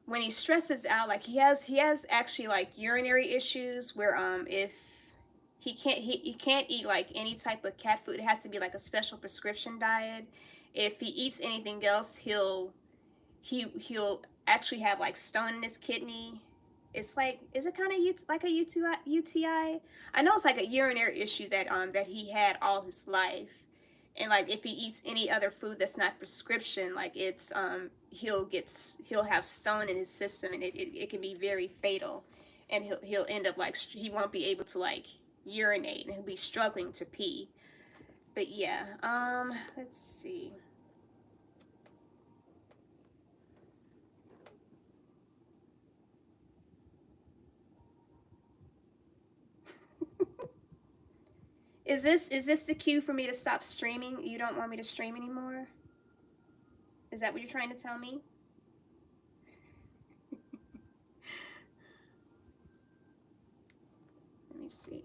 Speaker 1: when he stresses out, like, he has actually like urinary issues where if he can't eat like any type of cat food. It has to be like a special prescription diet. If he eats anything else, he'll actually have like stone in his kidney. It's like, is it kind of like a UTI? I know it's like a urinary issue that he had all his life, and like if he eats any other food that's not prescription, like it's he'll have stone in his system, and it can be very fatal, and he'll end up like he won't be able to like urinate, and he'll be struggling to pee. But yeah, let's see. Is this the cue for me to stop streaming? You don't want me to stream anymore? Is that what you're trying to tell me? Let me see.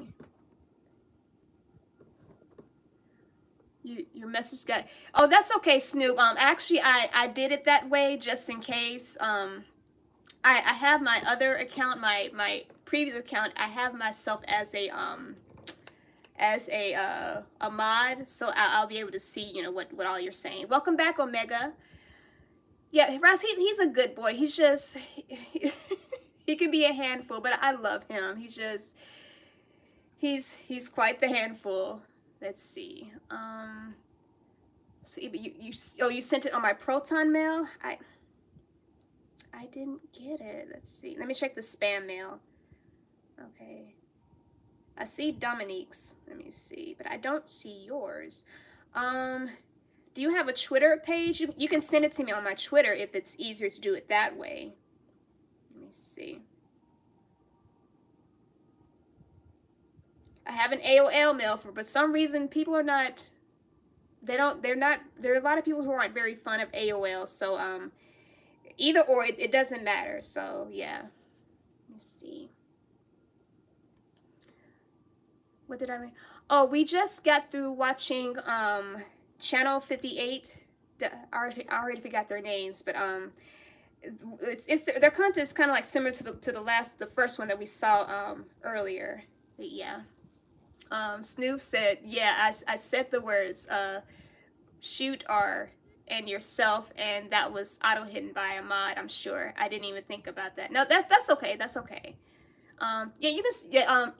Speaker 1: Your message got. Oh, that's okay, Snoop. Actually, I did it that way just in case. I have my other account, my previous account. I have myself as a mod, so I'll be able to see, you know, what all you're saying. Welcome back, Omega. Yeah, Ross, he's a good boy. He's just he can be a handful, but I love him. He's quite the handful. Let's see. So you sent it on my Proton mail. I didn't get it. Let's see. Let me check the spam mail. Okay. I see Dominique's. Let me see, but I don't see yours. Do you have a Twitter page? You can send it to me on my Twitter if it's easier to do it that way. Let me see. I have an AOL mail but some reason people are not. There are a lot of people who aren't very fond of AOL. So either or, it doesn't matter. So yeah. Let me see. What did I mean? Oh, we just got through watching Channel 58. I already forgot their names, but it's their content is kind of like similar to the first one that we saw earlier. But yeah. Snoop said, yeah, I said the words shoot R and yourself, and that was auto hidden by a mod. I'm sure. I didn't even think about that. No, that's okay. That's okay. Yeah, you can,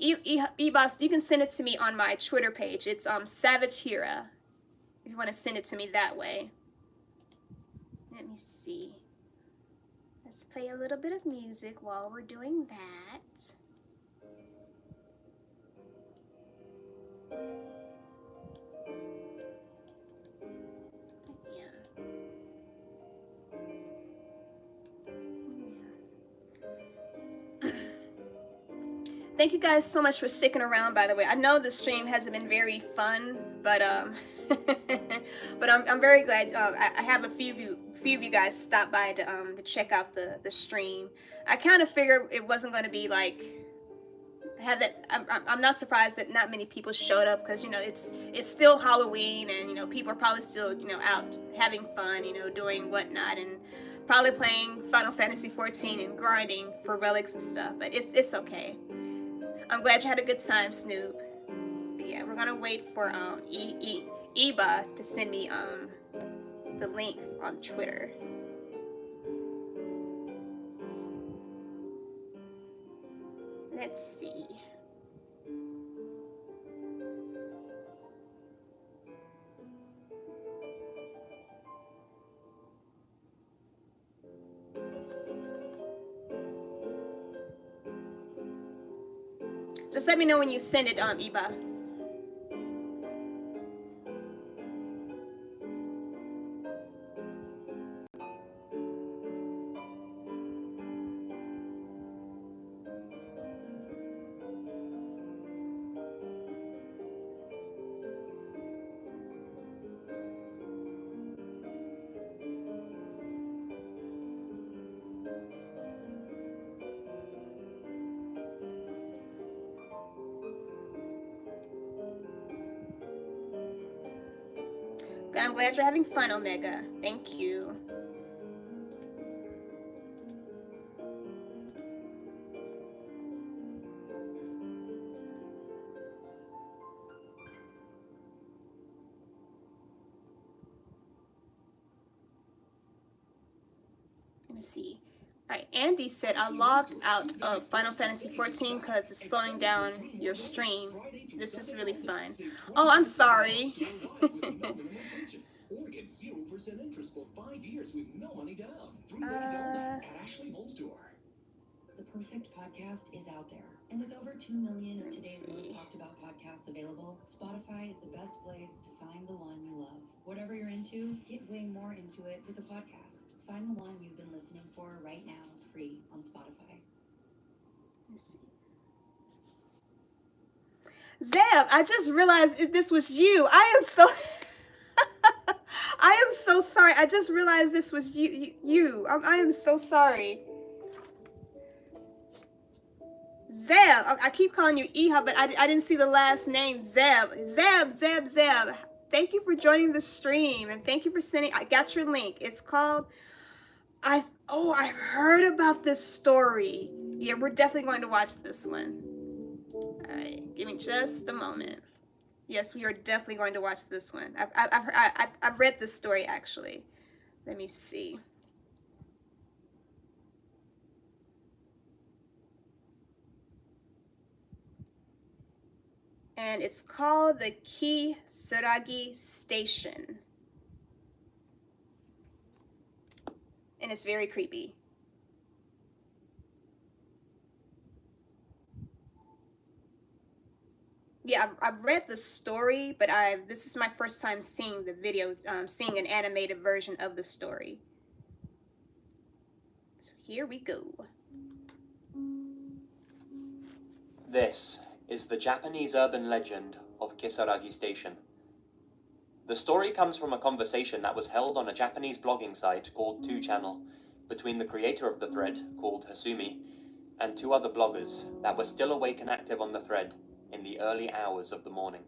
Speaker 1: E-Boss, you can send it to me on my Twitter page. It's Savage Hira, if you want to send it to me that way. Let me see. Let's play a little bit of music while we're doing that. Thank you guys so much for sticking around, by the way. I know the stream hasn't been very fun, but but I'm very glad I have a few of you guys stop by to check out the stream. I kind of figured it wasn't going to be like have that. I'm not surprised that not many people showed up, because you know it's still Halloween, and you know people are probably still, you know, out having fun, you know, doing whatnot, and probably playing Final Fantasy 14 and grinding for relics and stuff. But it's okay. I'm glad you had a good time, Snoop. But yeah, we're gonna wait for Eba to send me the link on Twitter. Let's see. Just let me know when you send it, Eba. I'm glad you're having fun, Omega. Thank you. Let me see. Alright, Andy said I logged out of Final Fantasy 14 because it's slowing down your stream. This was really fun. Oh, I'm sorry.
Speaker 7: Or get 0% interest for 5 years with no money down. 3 days only at Ashley Home Store.
Speaker 8: The perfect podcast is out there. And with over 2 million of today's most talked about podcasts available, Spotify is the best place to find the one you love. Whatever you're into, get way more into it with a podcast. Find the one you've been listening for right now, free on Spotify.
Speaker 1: Let's see. Zeb, I just realized this was you. I am so I am so sorry. I just realized this was you. I am so sorry. Zeb. I keep calling you Iha, but I didn't see the last name. Zeb. Thank you for joining the stream, and thank you for sending. I got your link. It's called. I've heard about this story. Yeah, we're definitely going to watch this one. All right, give me just a moment. Yes, we are definitely going to watch this one. I've read this story actually. Let me see. And it's called the Key Suragi Station. And it's very creepy. Yeah, I've read the story, but this is my first time seeing the video, seeing an animated version of the story. So here we go.
Speaker 9: This is the Japanese urban legend of Kisaragi Station. The story comes from a conversation that was held on a Japanese blogging site called 2channel between the creator of the thread, called Hasumi, and 2 other bloggers that were still awake and active on the thread in the early hours of the morning.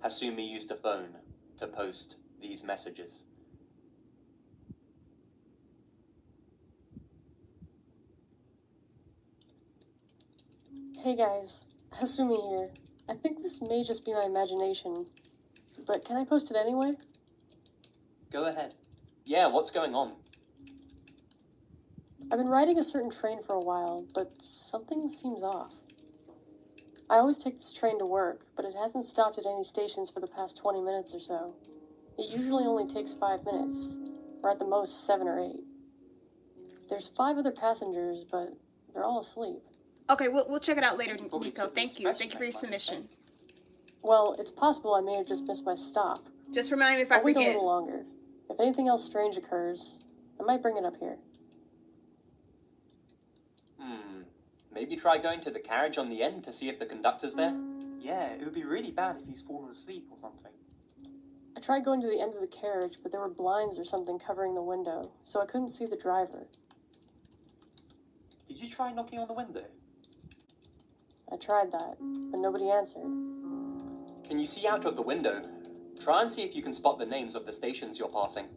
Speaker 9: Hasumi used a phone to post these messages.
Speaker 10: Hey guys, Hasumi here. I think this may just be my imagination, but can I post it anyway?
Speaker 9: Go ahead. Yeah, what's going on?
Speaker 10: I've been riding a certain train for a while, but something seems off. I always take this train to work, but it hasn't stopped at any stations for the past 20 minutes or so. It usually only takes 5 minutes, or at the most 7 or 8. There's 5 other passengers, but they're all asleep.
Speaker 1: Okay, we'll check it out later, Nico. Thank you for your submission.
Speaker 10: Well, it's possible I may have just missed my stop.
Speaker 1: Just remind me if I
Speaker 10: I'll wait
Speaker 1: forget.
Speaker 10: a little longer. If anything else strange occurs, I might bring it up here.
Speaker 9: Maybe try going to the carriage on the end to see if the conductor's there?
Speaker 11: Yeah, it would be really bad if he's fallen asleep or something.
Speaker 10: I tried going to the end of the carriage, but there were blinds or something covering the window, so I couldn't see the driver.
Speaker 11: Did you try knocking on the window?
Speaker 10: I tried that, but nobody answered.
Speaker 9: Can you see out of the window? Try and see if you can spot the names of the stations you're passing.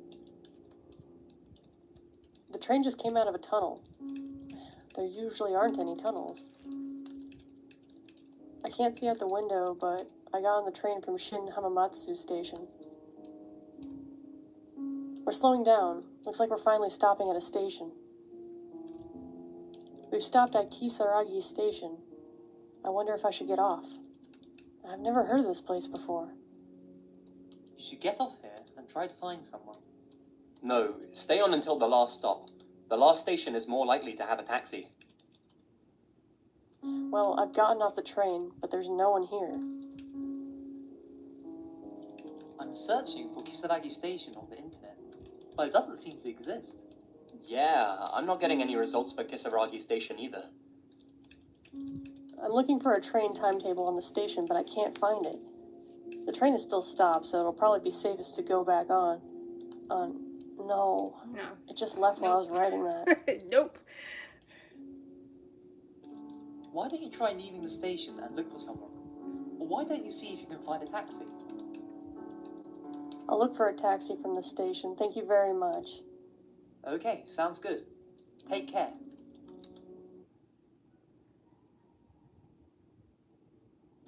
Speaker 10: The train just came out of a tunnel. There usually aren't any tunnels. I can't see out the window, but I got on the train from Shin Hamamatsu Station. We're slowing down. Looks like we're finally stopping at a station. We've stopped at Key Suragi Station. I wonder if I should get off. I've never heard of this place before.
Speaker 11: You should get off here and try to find someone.
Speaker 9: No, stay on until the last stop. The last station is more likely to have a taxi.
Speaker 10: Well, I've gotten off the train, but there's no one here.
Speaker 11: I'm searching for Kisaragi Station on the internet, but it doesn't seem to exist.
Speaker 9: Yeah, I'm not getting any results for Kisaragi Station either.
Speaker 10: I'm looking for a train timetable on the station, but I can't find it. The train is still stopped, so it'll probably be safest to go back on. No. It just left while I was writing that.
Speaker 1: Nope.
Speaker 11: Why don't you try leaving the station and look for someone? Or why don't you see if you can find a taxi?
Speaker 10: I'll look for a taxi from the station. Thank you very much.
Speaker 11: Okay, sounds good. Take care.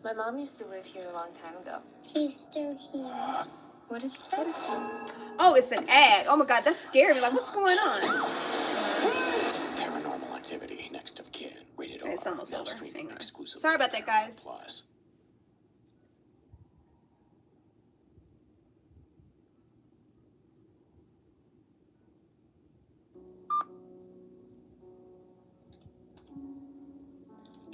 Speaker 12: My mom used to live here a long time ago. She's still here. What did you say?
Speaker 1: Oh, it's an ad. Oh my god, that's scary. Like, what's going on?
Speaker 13: Paranormal Activity, next of kin. Rated R.
Speaker 1: It's almost
Speaker 13: Now
Speaker 1: over.
Speaker 13: streaming
Speaker 1: Hang on.
Speaker 13: exclusively
Speaker 1: Sorry about that,
Speaker 13: on
Speaker 1: guys.
Speaker 13: Plus.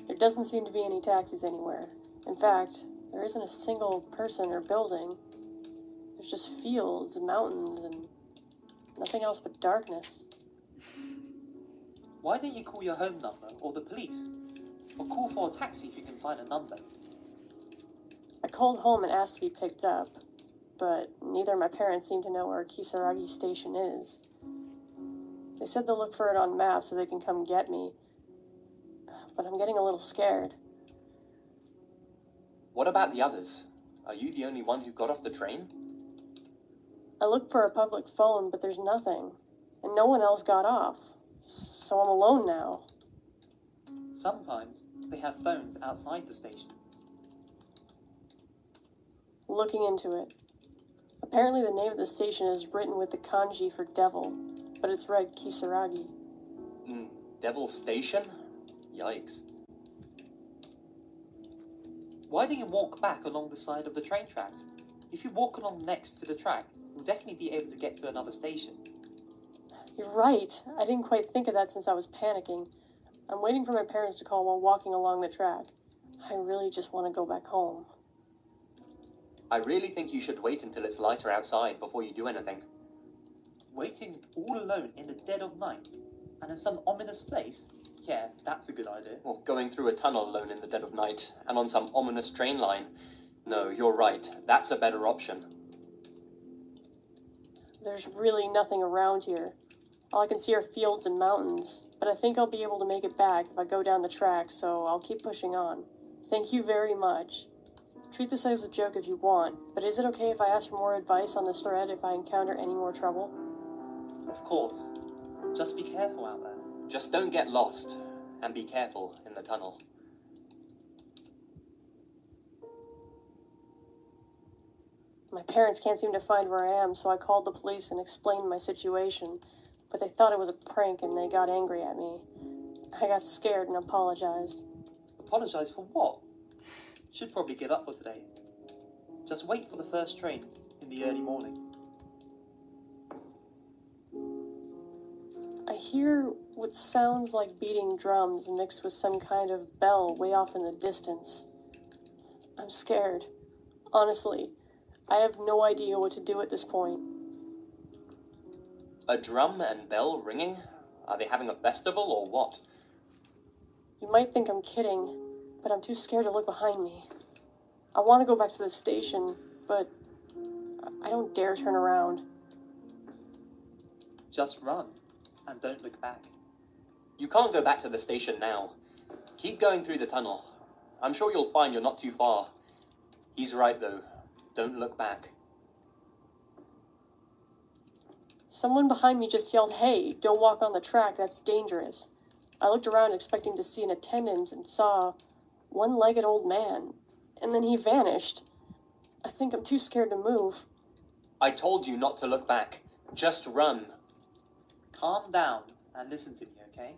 Speaker 10: There doesn't seem to be any taxis anywhere. In fact, there isn't a single person or building. There's just fields and mountains and nothing else but darkness.
Speaker 11: Why don't you call your home number or the police? Or call for a taxi if you can find a number.
Speaker 10: I called home and asked to be picked up, but neither of my parents seem to know where Kisaragi Station is. They said they'll look for it on maps so they can come get me, but I'm getting a little scared.
Speaker 9: What about the others? Are you the only one who got off the train?
Speaker 10: I looked for a public phone, but there's nothing, and no one else got off, so I'm alone now.
Speaker 11: Sometimes they have phones outside the station.
Speaker 10: Looking into it. Apparently the name of the station is written with the kanji for devil, but it's read Kisaragi.
Speaker 9: Devil Station? Yikes.
Speaker 11: Why don't you walk back along the side of the train tracks? If you walk along next to the track, you'll definitely be able to get to another station.
Speaker 10: You're right. I didn't quite think of that since I was panicking. I'm waiting for my parents to call while walking along the track. I really just want to go back home.
Speaker 9: I really think you should wait until it's lighter outside before you do anything.
Speaker 11: Waiting all alone in the dead of night and in some ominous place? Yeah, that's a good idea.
Speaker 9: Or going through a tunnel alone in the dead of night and on some ominous train line. No, you're right. That's a better option.
Speaker 10: There's really nothing around here. All I can see are fields and mountains, but I think I'll be able to make it back if I go down the track, so I'll keep pushing on. Thank you very much. Treat this as a joke if you want, but is it okay if I ask for more advice on this thread if I encounter any more trouble?
Speaker 11: Of course. Just be careful out there.
Speaker 9: Just don't get lost, and be careful in the tunnel.
Speaker 10: My parents can't seem to find where I am, so I called the police and explained my situation, but they thought it was a prank and they got angry at me. I got scared and apologized.
Speaker 11: Apologize for what? Should probably give up for today. Just wait for the first train in the early morning.
Speaker 10: I hear what sounds like beating drums mixed with some kind of bell way off in the distance. I'm scared. Honestly, I have no idea what to do at this point.
Speaker 9: A drum and bell ringing? Are they having a festival or what?
Speaker 10: You might think I'm kidding, but I'm too scared to look behind me. I want to go back to the station, but I don't dare turn around.
Speaker 11: Just run, and don't look back.
Speaker 9: You can't go back to the station now. Keep going through the tunnel. I'm sure you'll find you're not too far. He's right though. Don't look back.
Speaker 10: Someone behind me just yelled, "Hey, don't walk on the track, that's dangerous." I looked around expecting to see an attendant and saw one-legged old man, and then he vanished. I think I'm too scared to move.
Speaker 9: I told you not to look back. Just run.
Speaker 11: Calm down and listen to me, okay?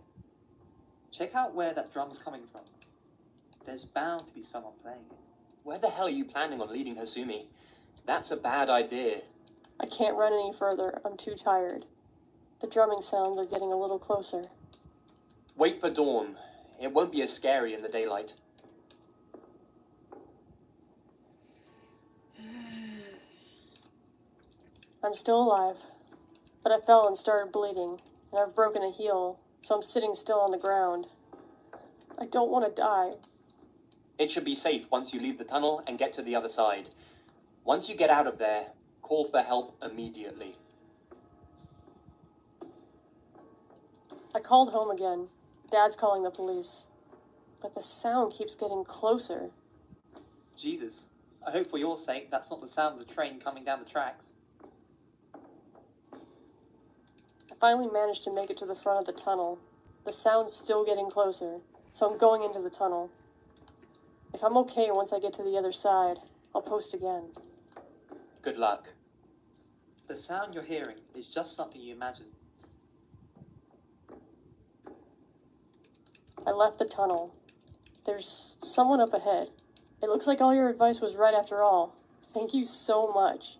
Speaker 11: Check out where that drum's coming from. There's bound to be someone playing it.
Speaker 9: Where the hell are you planning on leading Hasumi? That's a bad idea.
Speaker 10: I can't run any further. I'm too tired. The drumming sounds are getting a little closer.
Speaker 9: Wait for dawn. It won't be as scary in the daylight.
Speaker 10: I'm still alive, but I fell and started bleeding, and I've broken a heel, so I'm sitting still on the ground. I don't want to die.
Speaker 9: It should be safe once you leave the tunnel and get to the other side. Once you get out of there, call for help immediately.
Speaker 10: I called home again. Dad's calling the police. But the sound keeps getting closer.
Speaker 11: Jesus, I hope for your sake that's not the sound of the train coming down the tracks.
Speaker 10: finally managed to make it to the front of the tunnel. The sound's still getting closer, so I'm going into the tunnel. If I'm okay once I get to the other side, I'll post again.
Speaker 9: Good luck.
Speaker 11: The sound you're hearing is just something you imagine.
Speaker 10: I left the tunnel. There's someone up ahead. It looks like all your advice was right after all. Thank you so much.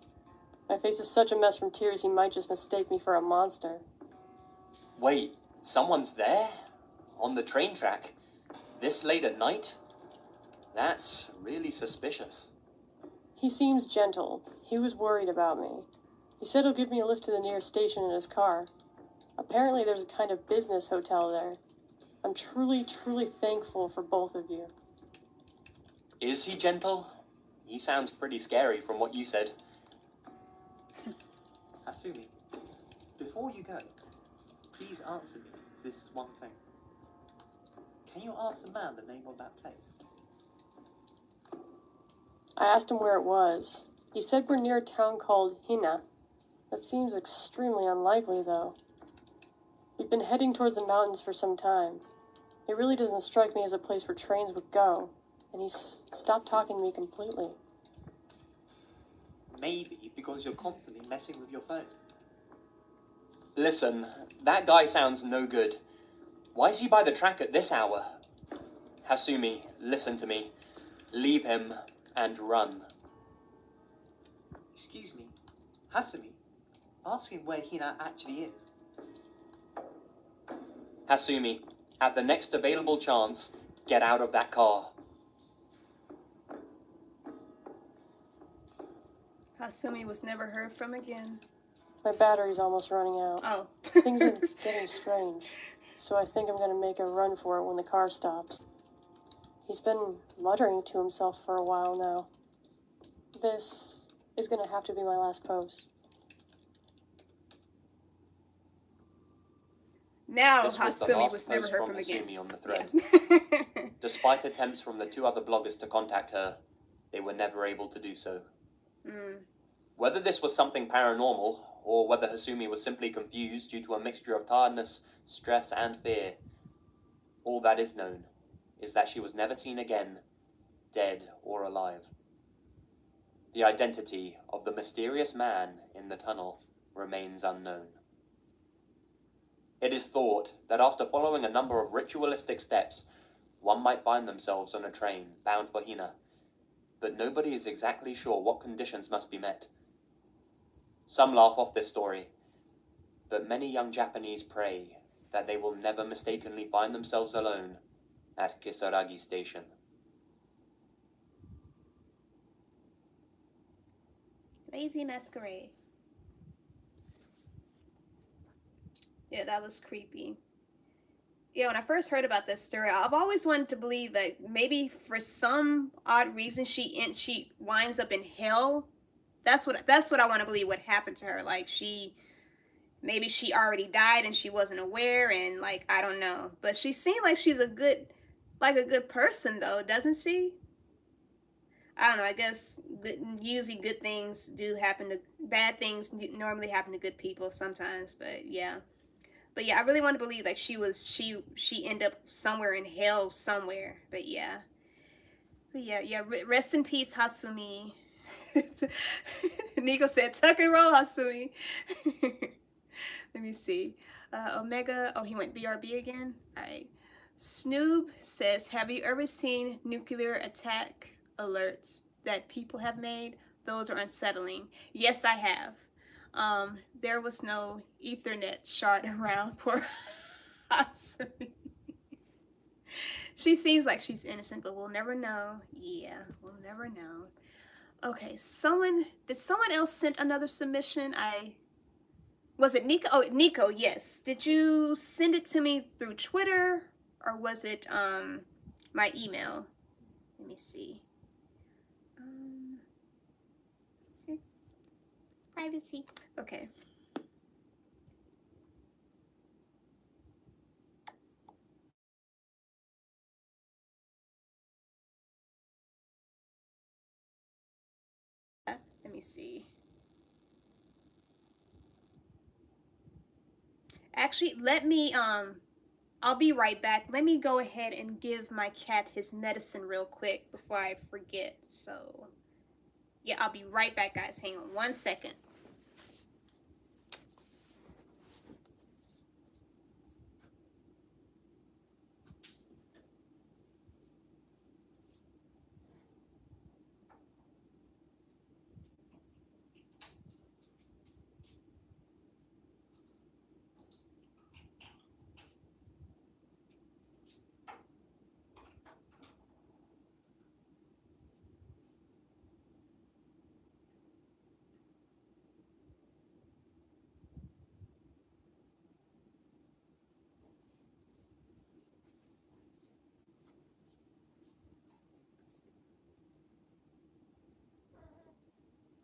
Speaker 10: My face is such a mess from tears he might just mistake me for a monster.
Speaker 9: Wait, someone's there? On the train track? This late at night? That's really suspicious.
Speaker 10: He seems gentle. He was worried about me. He said he'll give me a lift to the nearest station in his car. Apparently there's a kind of business hotel there. I'm truly, truly thankful for both of you.
Speaker 9: Is he gentle? He sounds pretty scary from what you said.
Speaker 11: Hasumi, before you go, please answer me this one thing. Can you ask the man the name of that place?
Speaker 10: I asked him where it was. He said we're near a town called Hina. That seems extremely unlikely, though. We've been heading towards the mountains for some time. It really doesn't strike me as a place where trains would go, and he's stopped talking to me completely.
Speaker 11: Maybe because you're constantly messing with your phone.
Speaker 9: Listen, that guy sounds no good. Why is he by the track at this hour? Hasumi, listen to me. Leave him and run.
Speaker 11: Excuse me, Hasumi, ask him where Hina actually is.
Speaker 9: Hasumi, at the next available chance, get out of that car.
Speaker 1: Hasumi was never heard from again.
Speaker 10: My battery's almost running out.
Speaker 1: Oh.
Speaker 10: Things are getting strange, so I think I'm going to make a run for it when the car stops. He's been muttering to himself for a while now. This is going to have to be my last post.
Speaker 1: Now
Speaker 9: This was the
Speaker 1: Hasumi
Speaker 9: last
Speaker 1: was never
Speaker 9: post
Speaker 1: heard
Speaker 9: from
Speaker 1: from again.
Speaker 9: Hasumi on the thread.
Speaker 1: Yeah.
Speaker 9: Despite attempts from the two other bloggers to contact her, they were never able to do so. Whether this was something paranormal, or whether Hasumi was simply confused due to a mixture of tiredness, stress, and fear, all that is known is that she was never seen again, dead or alive. The identity of the mysterious man in the tunnel remains unknown. It is thought that after following a number of ritualistic steps, one might find themselves on a train bound for Hina, but nobody is exactly sure what conditions must be met. Some laugh off this story, but many young Japanese pray that they will never mistakenly find themselves alone at Kisaragi Station.
Speaker 1: Lazy masquerade. Yeah, that was creepy. Yeah, when I first heard about this story, I've always wanted to believe that maybe for some odd reason she winds up in hell. That's what I want to believe what happened to her. Like maybe she already died and she wasn't aware, and like I don't know. But she seemed like she's a good person though, doesn't she? I don't know. I guess usually good things do happen to bad things normally happen to good people sometimes. But yeah, I really want to believe like she ended up somewhere in hell somewhere. But yeah. Rest in peace, Hasumi. Nico said, "Tuck and roll, Hasumi." Let me see. Omega. Oh, he went BRB again. All right. Snoob says, "Have you ever seen nuclear attack alerts that people have made? Those are unsettling." Yes, I have. There was no Ethernet shard around poor Hasumi. She seems like she's innocent, but we'll never know. Yeah, we'll never know. Okay, did someone else send another submission? Was it Nico? Oh, Nico, yes. Did you send it to me through Twitter or was it my email? Let me see. Privacy. Okay. Let me see. Actually, let me, I'll be right back. Let me go ahead and give my cat his medicine real quick before I forget. So, yeah, I'll be right back, guys. Hang on 1 second.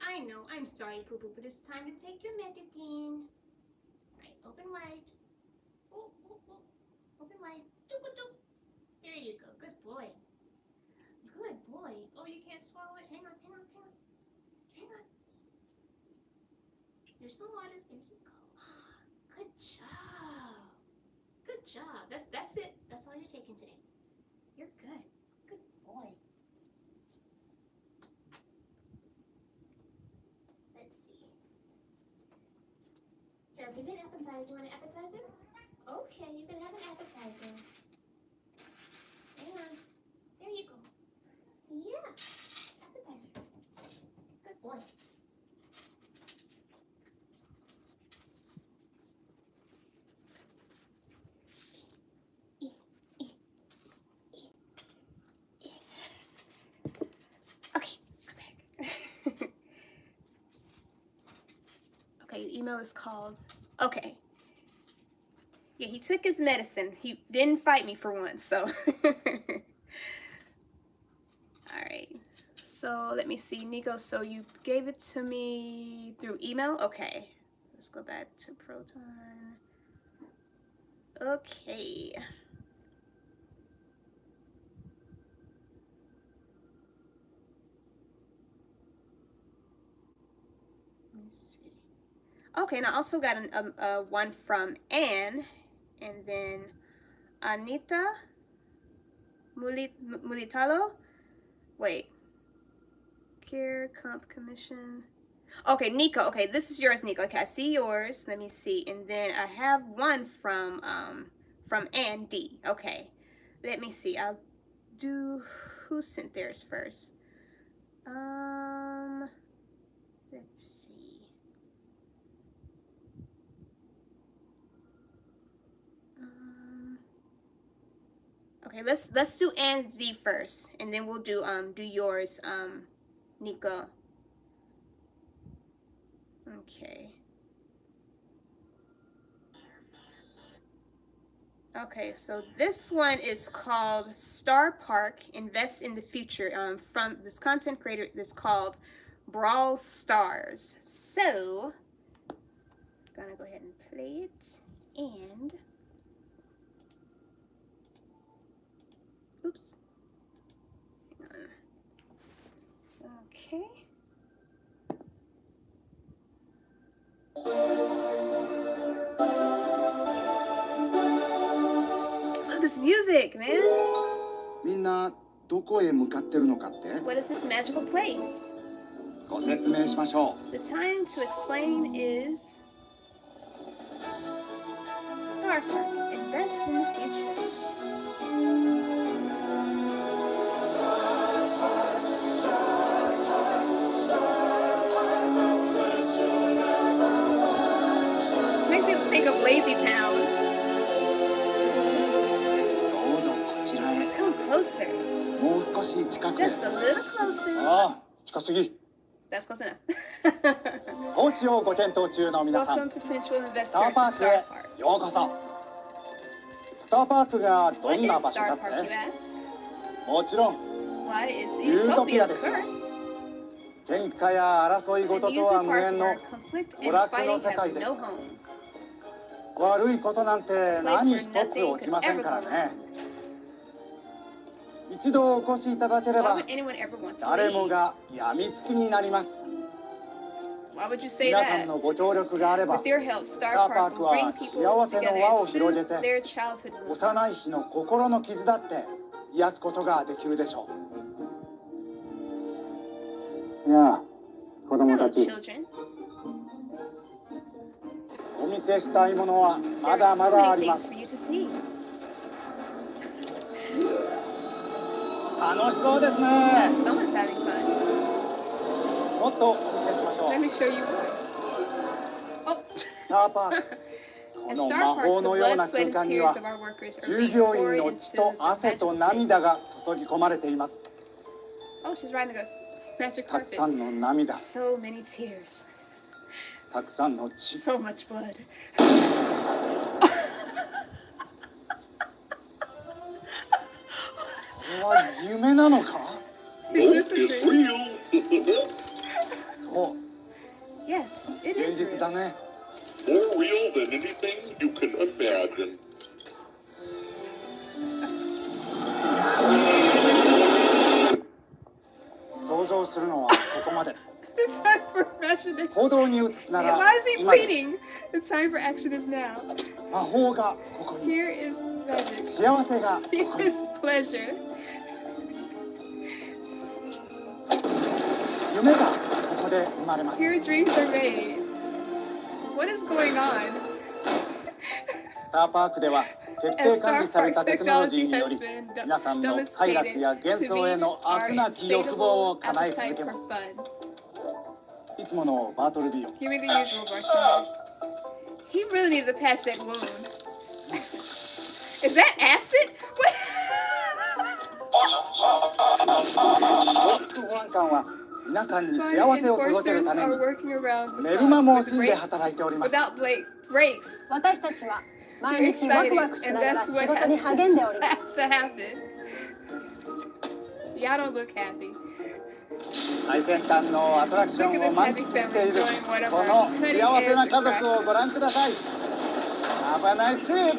Speaker 1: I know, I'm sorry, Poo Poo, but it's time to take your medicine. Right, open wide. Oh, oh, oh. Open wide. Doop, doop, doop. There you go. Good boy. Good boy. Oh, you can't swallow it. Hang on, hang on, hang on. Hang on. Here's some water. There you go. Good job. Good job. That's it. That's all you're taking today. You're good. Good boy. Let's see. Here, I'll give you an appetizer. You want an appetizer? Okay, you can have an appetizer. Hang on. There you go. Yeah. Appetizer. Good boy. Okay, I'm back. Okay, the email is called. Okay. Yeah, he took his medicine. He didn't fight me for once, so. Alright. So let me see, Nico. So you gave it to me through email? Okay. Let's go back to Proton. Okay. Let me see. Okay, and I also got one from Anne, and then Anita Mulitalo. Wait. Care, comp, commission. Okay, Nico. Okay, this is yours, Nico. Okay, I see yours. Let me see. And then I have one from Ann D. Okay. Let me see. I'll do who sent theirs first. Let's see. Okay, let's do Ann D first, and then we'll do yours, Nico. Okay. Okay, so this one is called Star Park Invest in the Future, from this content creator that's called Brawl Stars. So, I'm gonna go ahead and play it, and oops. Hang on. Okay. Oh, this music, man.
Speaker 14: みんなどこへ向かってるのかって
Speaker 1: What is this magical place?
Speaker 14: ご説明しましょ
Speaker 1: The time to explain is Star Park. Invest in the future. This makes me think of Lazy Town.
Speaker 14: うどうぞこちらへ
Speaker 1: Come closer.
Speaker 14: もう少し近くへ
Speaker 1: Just a little closer.
Speaker 14: ああ近すぎ
Speaker 1: That's close enough.
Speaker 14: 投資をご検討中の皆さん
Speaker 1: Welcome, potential
Speaker 14: スタ
Speaker 1: investor
Speaker 14: ーパ
Speaker 1: to
Speaker 14: ーク
Speaker 1: Star
Speaker 14: へ
Speaker 1: Park.
Speaker 14: ようこそスターパークがど
Speaker 1: What
Speaker 14: んな
Speaker 1: is
Speaker 14: 場所か
Speaker 1: Star
Speaker 14: っ
Speaker 1: Park, you
Speaker 14: て
Speaker 1: ask?
Speaker 14: もちろん
Speaker 1: Why, it's
Speaker 14: Utopia
Speaker 1: Utopia, of
Speaker 14: ですよ
Speaker 1: course.
Speaker 14: 喧嘩や争い事
Speaker 1: An
Speaker 14: とは
Speaker 1: amusement
Speaker 14: 無
Speaker 1: park
Speaker 14: 縁の
Speaker 1: where conflict
Speaker 14: 娯
Speaker 1: and
Speaker 14: 楽の
Speaker 1: fighting
Speaker 14: 世界
Speaker 1: have
Speaker 14: で
Speaker 1: no home.
Speaker 14: 悪いことなんて
Speaker 1: A place
Speaker 14: 何
Speaker 1: where
Speaker 14: 一つ
Speaker 1: nothing
Speaker 14: 起き
Speaker 1: could
Speaker 14: ません
Speaker 1: ever
Speaker 14: から
Speaker 1: go
Speaker 14: ね
Speaker 1: wrong.
Speaker 14: 一度お越しいただけれ
Speaker 1: Why
Speaker 14: ば
Speaker 1: would anyone ever want to
Speaker 14: 誰も
Speaker 1: leave?
Speaker 14: が病みつきになります
Speaker 1: Why would you say
Speaker 14: 皆さん
Speaker 1: that?
Speaker 14: のご協力があれば
Speaker 1: With your help,
Speaker 14: スタ
Speaker 1: Star
Speaker 14: ーパー
Speaker 1: Park
Speaker 14: ク
Speaker 1: will
Speaker 14: は
Speaker 1: bring people
Speaker 14: 幸せ
Speaker 1: together
Speaker 14: の輪を
Speaker 1: and
Speaker 14: 広
Speaker 1: soothe
Speaker 14: げて
Speaker 1: their childhood
Speaker 14: 幼い
Speaker 1: wounds.
Speaker 14: 日の心の傷だって癒すことができるでしょう。やあ、子供
Speaker 1: Hello,
Speaker 14: たち。
Speaker 1: children.
Speaker 14: お見せしたいものは
Speaker 1: There
Speaker 14: ま
Speaker 1: are
Speaker 14: だま
Speaker 1: so
Speaker 14: だあ
Speaker 1: many
Speaker 14: りま
Speaker 1: things
Speaker 14: す。
Speaker 1: for you to see.
Speaker 14: 楽しそうですね。
Speaker 1: Someone's having fun.
Speaker 14: もっとお見せしましょう。
Speaker 1: Let me show you more. Oh.
Speaker 14: スターパーク。こ
Speaker 1: At
Speaker 14: の
Speaker 1: Star
Speaker 14: 魔
Speaker 1: Park,
Speaker 14: 法
Speaker 1: the
Speaker 14: のよう
Speaker 1: blood,
Speaker 14: な
Speaker 1: sweat,
Speaker 14: 空
Speaker 1: and
Speaker 14: 間に
Speaker 1: tears
Speaker 14: は
Speaker 1: of our workers are
Speaker 14: 従
Speaker 1: being
Speaker 14: 業員
Speaker 1: poured
Speaker 14: の
Speaker 1: into
Speaker 14: 血
Speaker 1: the
Speaker 14: と汗
Speaker 1: magic
Speaker 14: と涙
Speaker 1: place.
Speaker 14: が注ぎ込まれています。
Speaker 1: Oh, she's riding a magic
Speaker 14: たく
Speaker 1: carpet.
Speaker 14: さんの涙、
Speaker 1: So many tears.
Speaker 14: たくさんの血。
Speaker 1: So much blood.
Speaker 14: これは夢なのか？
Speaker 1: Is this a dream?
Speaker 14: そう、
Speaker 1: Yes, it
Speaker 14: 現
Speaker 1: is
Speaker 14: 実
Speaker 1: real.
Speaker 14: だね。
Speaker 15: More real than anything you can imagine.
Speaker 14: 想像するのはここまで。
Speaker 1: The time for imagination.
Speaker 14: 行動に移すなら
Speaker 1: Why is he
Speaker 14: 今です。
Speaker 1: pleading? The time for action is now.
Speaker 14: 魔法がここに。
Speaker 1: Here is magic.
Speaker 14: 幸せがこ
Speaker 1: Here
Speaker 14: こに。
Speaker 1: is pleasure.
Speaker 14: 夢がここで生まれます。
Speaker 1: Here dreams are made. What is going on?
Speaker 14: スターパークでは徹
Speaker 1: As
Speaker 14: 底管
Speaker 1: Star
Speaker 14: 理され
Speaker 1: Park
Speaker 14: たテクノロジー
Speaker 1: technology
Speaker 14: によ
Speaker 1: has
Speaker 14: り
Speaker 1: been
Speaker 14: 皆さんの快楽
Speaker 1: demonstrated
Speaker 14: や幻
Speaker 1: to
Speaker 14: 想へ
Speaker 1: meet
Speaker 14: の
Speaker 1: our
Speaker 14: 飽くなき欲望を
Speaker 1: insatiable
Speaker 14: 叶え続
Speaker 1: appetite
Speaker 14: けま
Speaker 1: for
Speaker 14: す。
Speaker 1: fun.
Speaker 14: いつものバートルビーを。
Speaker 1: Give me the usual bartender. He really needs to patch that wound. Is that acid? What?
Speaker 14: 保安官は皆さんに
Speaker 1: Fun
Speaker 14: 幸せを届ける
Speaker 1: enforcers
Speaker 14: ため
Speaker 1: are
Speaker 14: に
Speaker 1: working around the
Speaker 14: 寝る間も
Speaker 1: clock
Speaker 14: 惜
Speaker 1: with
Speaker 14: しんで
Speaker 1: breaks,
Speaker 14: 働いております。
Speaker 1: without breaks.
Speaker 16: 私たちは
Speaker 1: We're
Speaker 16: 毎日ワ
Speaker 1: excited,
Speaker 16: クワクし
Speaker 1: and
Speaker 16: ながら
Speaker 1: that's
Speaker 16: 仕
Speaker 1: what
Speaker 16: 事に
Speaker 1: has
Speaker 16: 励んでおります。
Speaker 1: to happen. Y'all don't look happy.
Speaker 14: 最先端のアトラクションを満喫しているこの幸せな家族をご覧ください。Have a nice trip!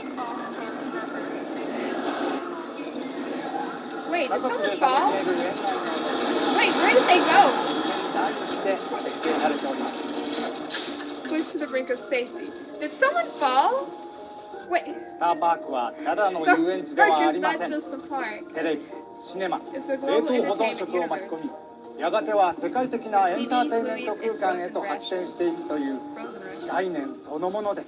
Speaker 1: Wait,
Speaker 14: 家
Speaker 1: did
Speaker 14: 族
Speaker 1: someone
Speaker 14: で
Speaker 1: fall?
Speaker 14: 楽しめる園内の
Speaker 1: Wait, where did they go?
Speaker 14: 第一で設計されております。
Speaker 1: Push to the brink of safety. Did someone fall? Wait,
Speaker 14: スターパークはただの
Speaker 1: Star
Speaker 14: 遊園地ではあ
Speaker 1: Park
Speaker 14: り
Speaker 1: is
Speaker 14: ま
Speaker 1: not
Speaker 14: せん。
Speaker 1: just a park.
Speaker 14: テレビ、シネマ、
Speaker 1: It's a
Speaker 14: 冷
Speaker 1: global
Speaker 14: 凍保存
Speaker 1: entertainment
Speaker 14: 食を巻き込
Speaker 1: universe.
Speaker 14: み、やがては世界的なエンターテインメント空間へと発展していくという
Speaker 1: Frozen
Speaker 14: 概
Speaker 1: Russians.
Speaker 14: 念そのものです。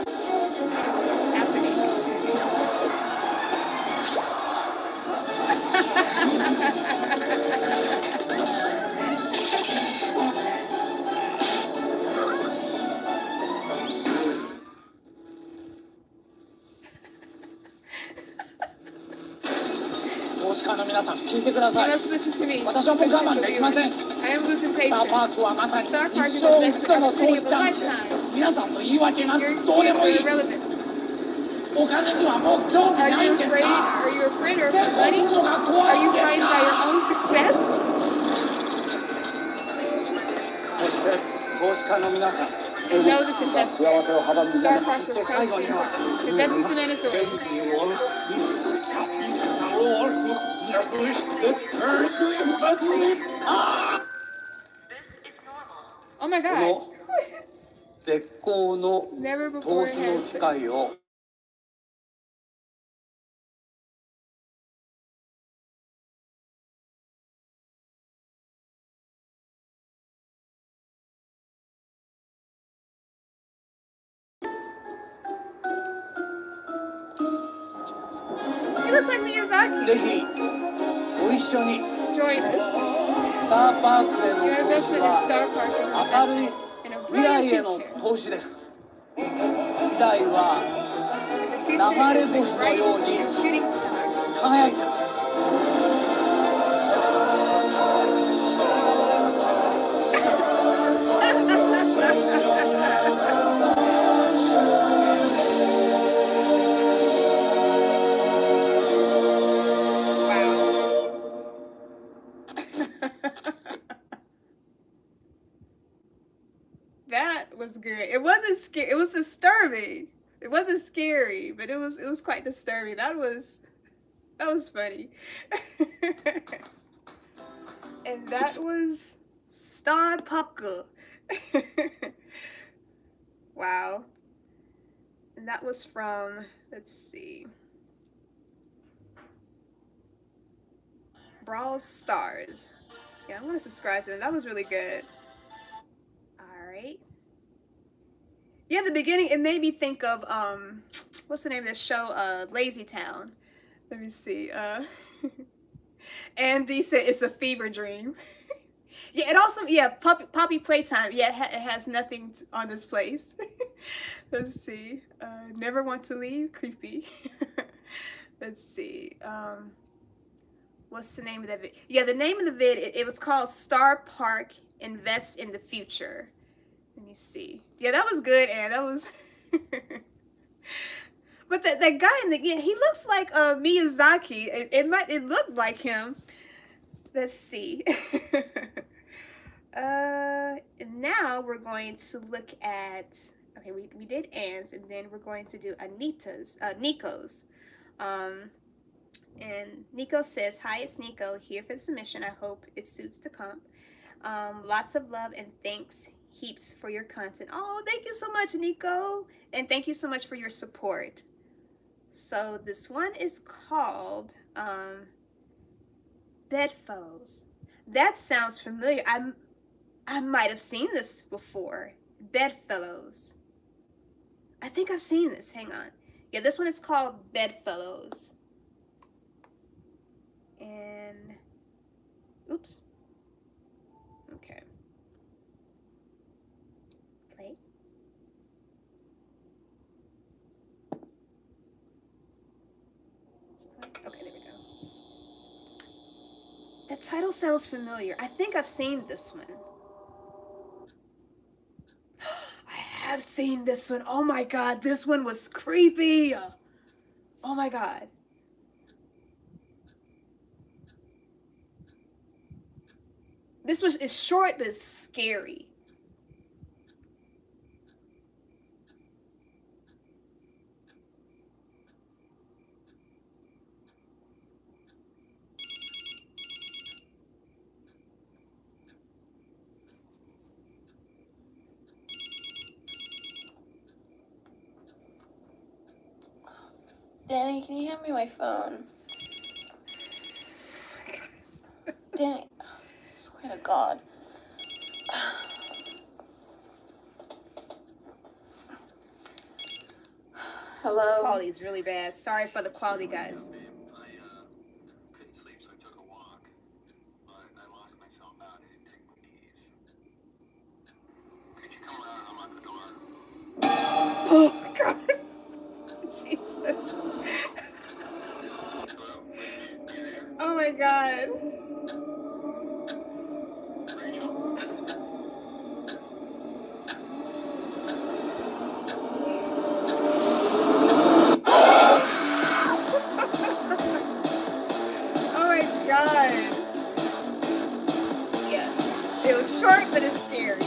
Speaker 1: What's happening?
Speaker 14: Now 投資家の皆さん、聞いてくだ
Speaker 1: You
Speaker 14: さい。
Speaker 1: must listen to me.
Speaker 14: 私はもう我慢できません。
Speaker 1: I am losing
Speaker 14: スターパー
Speaker 1: patience.
Speaker 14: クはまさに
Speaker 1: Star
Speaker 14: 一
Speaker 1: Park is
Speaker 14: 生
Speaker 1: the
Speaker 14: 一
Speaker 1: best
Speaker 14: 度の
Speaker 1: opportunity
Speaker 14: 投
Speaker 1: of
Speaker 14: 資
Speaker 1: a
Speaker 14: チャンス。
Speaker 1: lifetime.
Speaker 14: 皆さんの言い訳なん
Speaker 1: Your
Speaker 14: てどうで
Speaker 1: excuses
Speaker 14: もいい。
Speaker 1: are irrelevant.
Speaker 14: お金にはもう興味
Speaker 1: Are
Speaker 14: ない
Speaker 1: you
Speaker 14: んです
Speaker 1: afraid?
Speaker 14: か？
Speaker 1: Are you afraid of
Speaker 14: 結婚す
Speaker 1: money?
Speaker 14: るのが怖
Speaker 1: Are
Speaker 14: い
Speaker 1: you
Speaker 14: んです
Speaker 1: frightened by your
Speaker 14: か？
Speaker 1: own success?
Speaker 14: そして投資家の皆さん、
Speaker 1: And know this investment.
Speaker 14: 幸せを阻むんじゃ
Speaker 1: Star
Speaker 14: な
Speaker 1: Park
Speaker 14: く
Speaker 1: will
Speaker 14: て最後
Speaker 1: crush
Speaker 14: に
Speaker 1: you.
Speaker 14: は
Speaker 1: Investors in Venezuela. Oh my
Speaker 14: こ
Speaker 1: god.
Speaker 14: の絶好の
Speaker 1: Never
Speaker 14: 投
Speaker 1: before
Speaker 14: 資の機
Speaker 1: has
Speaker 14: 会を
Speaker 1: He looks like
Speaker 14: ぜ
Speaker 1: Miyazaki.
Speaker 14: ひご一緒に
Speaker 1: Join us.
Speaker 14: スターパークへ
Speaker 1: Your
Speaker 14: の投
Speaker 1: investment
Speaker 14: 資
Speaker 1: in
Speaker 14: は
Speaker 1: Star Park is an
Speaker 14: 明るい
Speaker 1: investment in a
Speaker 14: 未来へ
Speaker 1: brilliant
Speaker 14: の
Speaker 1: future.
Speaker 14: 投資です。未来は
Speaker 1: And the
Speaker 14: 流
Speaker 1: future
Speaker 14: れ
Speaker 1: is
Speaker 14: 星
Speaker 1: a
Speaker 14: のよう
Speaker 1: bright
Speaker 14: に
Speaker 1: and shooting star.
Speaker 14: 輝いてます。
Speaker 1: That was good. It wasn't scary. It was disturbing. It wasn't scary, but it was quite disturbing. That was funny. And that was Star Popka. Wow. And that was from, let's see, Brawl Stars. Yeah, I'm gonna subscribe to them. That was really good. Alright. Yeah, the beginning, it made me think of, what's the name of this show? Lazy Town. Let me see. Andy said it's a fever dream. Yeah, it also, yeah, Poppy Playtime. Yeah, it has nothing on this place. Let's see. Never want to leave. Creepy. Let's see. What's the name of that vid? Yeah, the name of the vid, it was called Star Park Invest in the Future. Let me see. Yeah, that was good, and that was... But that guy in the, yeah, he looks like Miyazaki. It looked like him. Let's see. And now we're going to look at, okay, we did Anne's, and then we're going to do Nico's. And Nico says, hi, it's Nico here for the submission. I hope it suits the comp. Lots of love and thanks heaps for your content. Oh, thank you so much, Nico. And thank you so much for your support. So this one is called Bedfellows. That sounds familiar. I might have seen this before. Bedfellows. I think I've seen this. Hang on. Yeah, this one is called Bedfellows. And oops. Okay. Play. Okay, there we go. That title sounds familiar. I think I've seen this one. I have seen this one. Oh my god, this one was creepy. Oh my god. This was, it's short but it's scary.
Speaker 12: Danny, can you hand me my phone? Danny, I swear to God. Hello?
Speaker 1: This quality is really bad. Sorry for the quality, guys. Oh, God. Jesus. Oh, my God. Oh, my God. Yeah. It was short, but it's scary.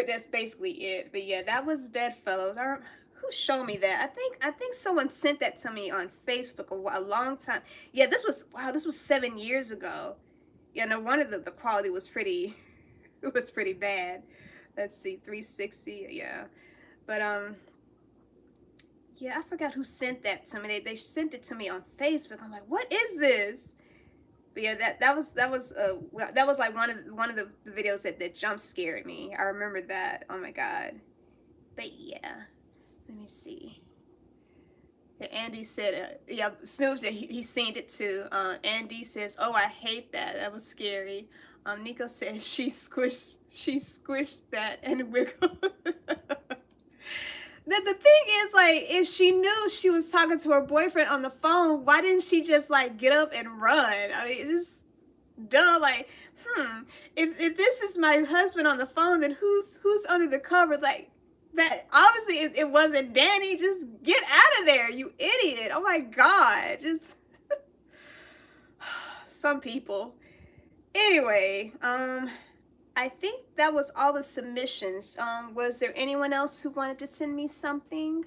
Speaker 1: That's basically it. But yeah, that was Bedfellows. Who showed me that? I think someone sent that to me on Facebook a long time. Yeah, this was, wow, this was 7 years ago. Yeah, no wonder the quality was pretty it was pretty bad. Let's see, 360, yeah. But yeah, I forgot who sent that to me. They sent it to me on Facebook. I'm like, what is this? But yeah, that was like one of the videos that jump scared me. I remember that. Oh my god. But yeah, let me see. Yeah, Andy said, yeah, Snoop said he seen it too. Andy says, oh, I hate that. That was scary. Nico says she squished that and wiggled. The thing is, like, if she knew she was talking to her boyfriend on the phone, why didn't she just, like, get up and run? I mean, it's just dumb. Like, if this is my husband on the phone, then who's under the cover? Like, that, obviously, it wasn't Danny. Just get out of there, you idiot. Oh, my God. Just, some people. Anyway, I think that was all the submissions. Was there anyone else who wanted to send me something?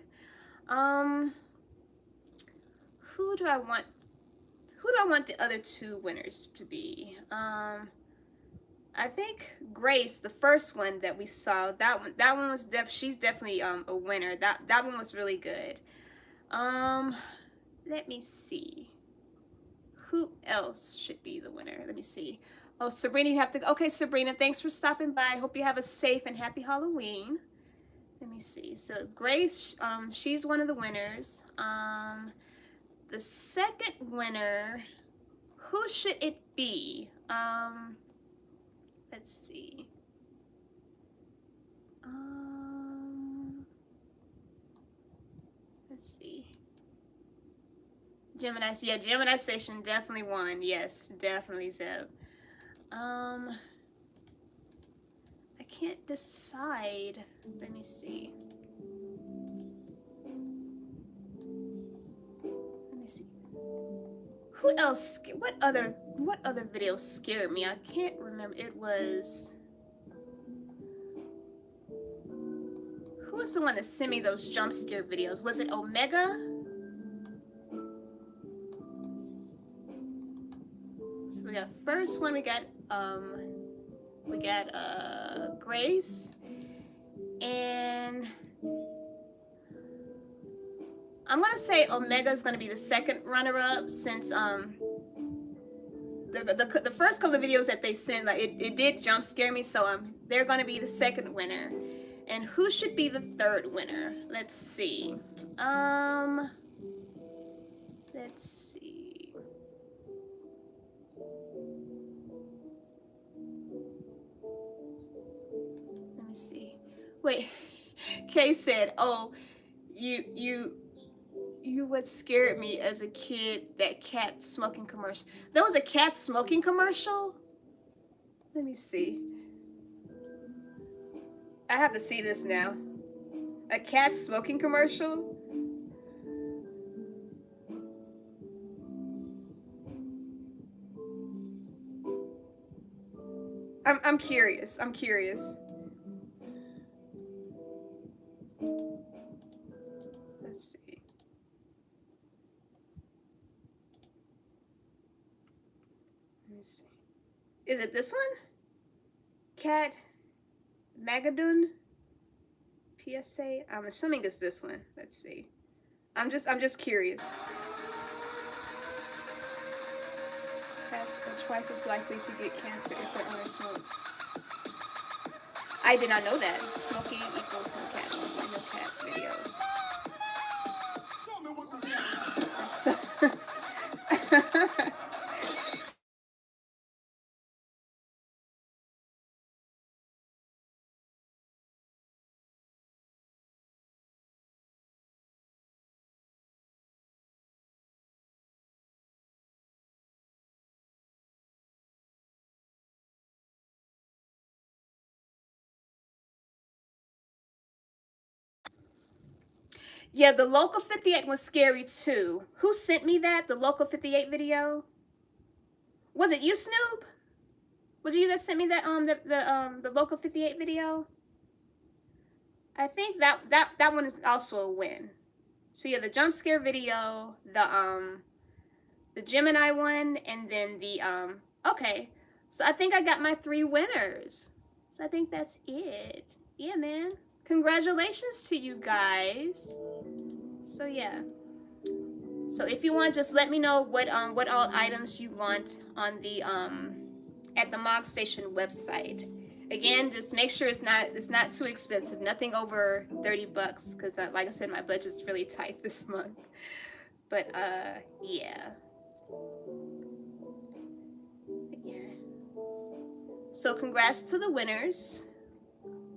Speaker 1: Who do I want? Who do I want the other two winners to be? I think Grace, the first one that we saw, that one was she's definitely a winner. That one was really good. Let me see. Who else should be the winner? Let me see. Oh, Sabrina, you have to. Okay, Sabrina, thanks for stopping by. Hope you have a safe and happy Halloween. Let me see. So Grace, she's one of the winners. The second winner, who should it be? Let's see. Let's see. Gemini, yeah, Gemini Station definitely won. Yes, definitely, Zeb. I can't decide. Let me see. Let me see. Who else? What other videos scared me? I can't remember. It was. Who was the one that sent me those jump scare videos? Was it Omega? So we got first one. We got Grace, and I'm gonna say Omega is gonna be the second runner-up since the first couple of videos that they sent, like it did jump scare me, so they're gonna be the second winner. And who should be the third winner? Let's see. Let's see. Let me see. Wait. Kay said, "Oh, you what scared me as a kid, that cat smoking commercial." There was a cat smoking commercial? Let me see. I have to see this now. A cat smoking commercial? I'm curious. I'm curious. Let's see. Let me see. Is it this one? Cat Magadun PSA. I'm assuming it's this one. Let's see. I'm just curious. Cats are twice as likely to get cancer if their owner smokes. I did not know that. Smoking equals no cats. I know cat videos. Yeah, the Local 58 was scary too. Who sent me that? The Local 58 video? Was it you, Snoop? Was it you that sent me that the Local 58 video? I think that one is also a win. So yeah, the jump scare video, the Gemini one, and then the okay. So I think I got my 3 winners. So I think that's it. Yeah, man. Congratulations to you guys. So yeah. So if you want, just let me know what all items you want on the at the MogStation website. Again, just make sure it's not too expensive. Nothing over $30, because like I said, my budget's really tight this month. But yeah. So congrats to the winners.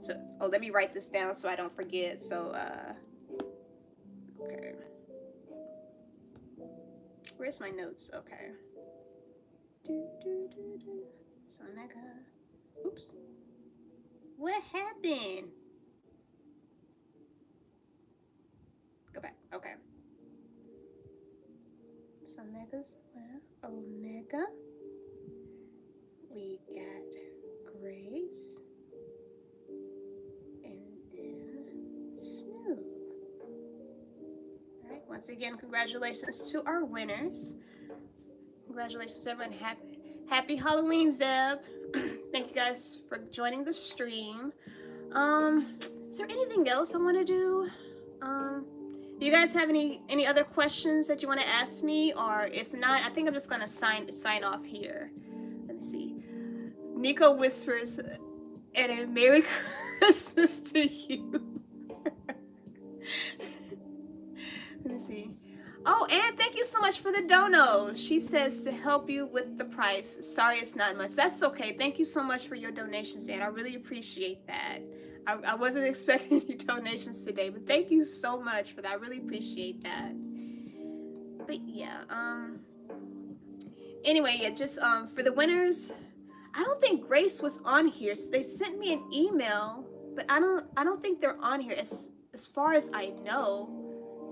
Speaker 1: So let me write this down so I don't forget. So okay. Where's my notes? Okay. So Mega. Oops. What happened? Go back. Okay. So Mega's winner. Omega. we got Grace, and then Snoop. All right, once again, congratulations to our winners. Congratulations, everyone. Happy Halloween, Zeb. Thank you guys for joining the stream. Is there anything else I want to do? Do you guys have any other questions that you want to ask me? Or if not, I think I'm just gonna sign off here. Let me see. Nico whispers, and a Merry Christmas to you. Let me see. Oh, and thank you so much for the dono. She says to help you with the price. Sorry, it's not much. That's okay. Thank you so much for your donations, and I really appreciate that. I wasn't expecting any donations today, but thank you so much for that. I really appreciate that. But yeah, anyway, yeah, just for the winners, I don't think Grace was on here. So they sent me an email, but I don't think they're on here. As far as I know,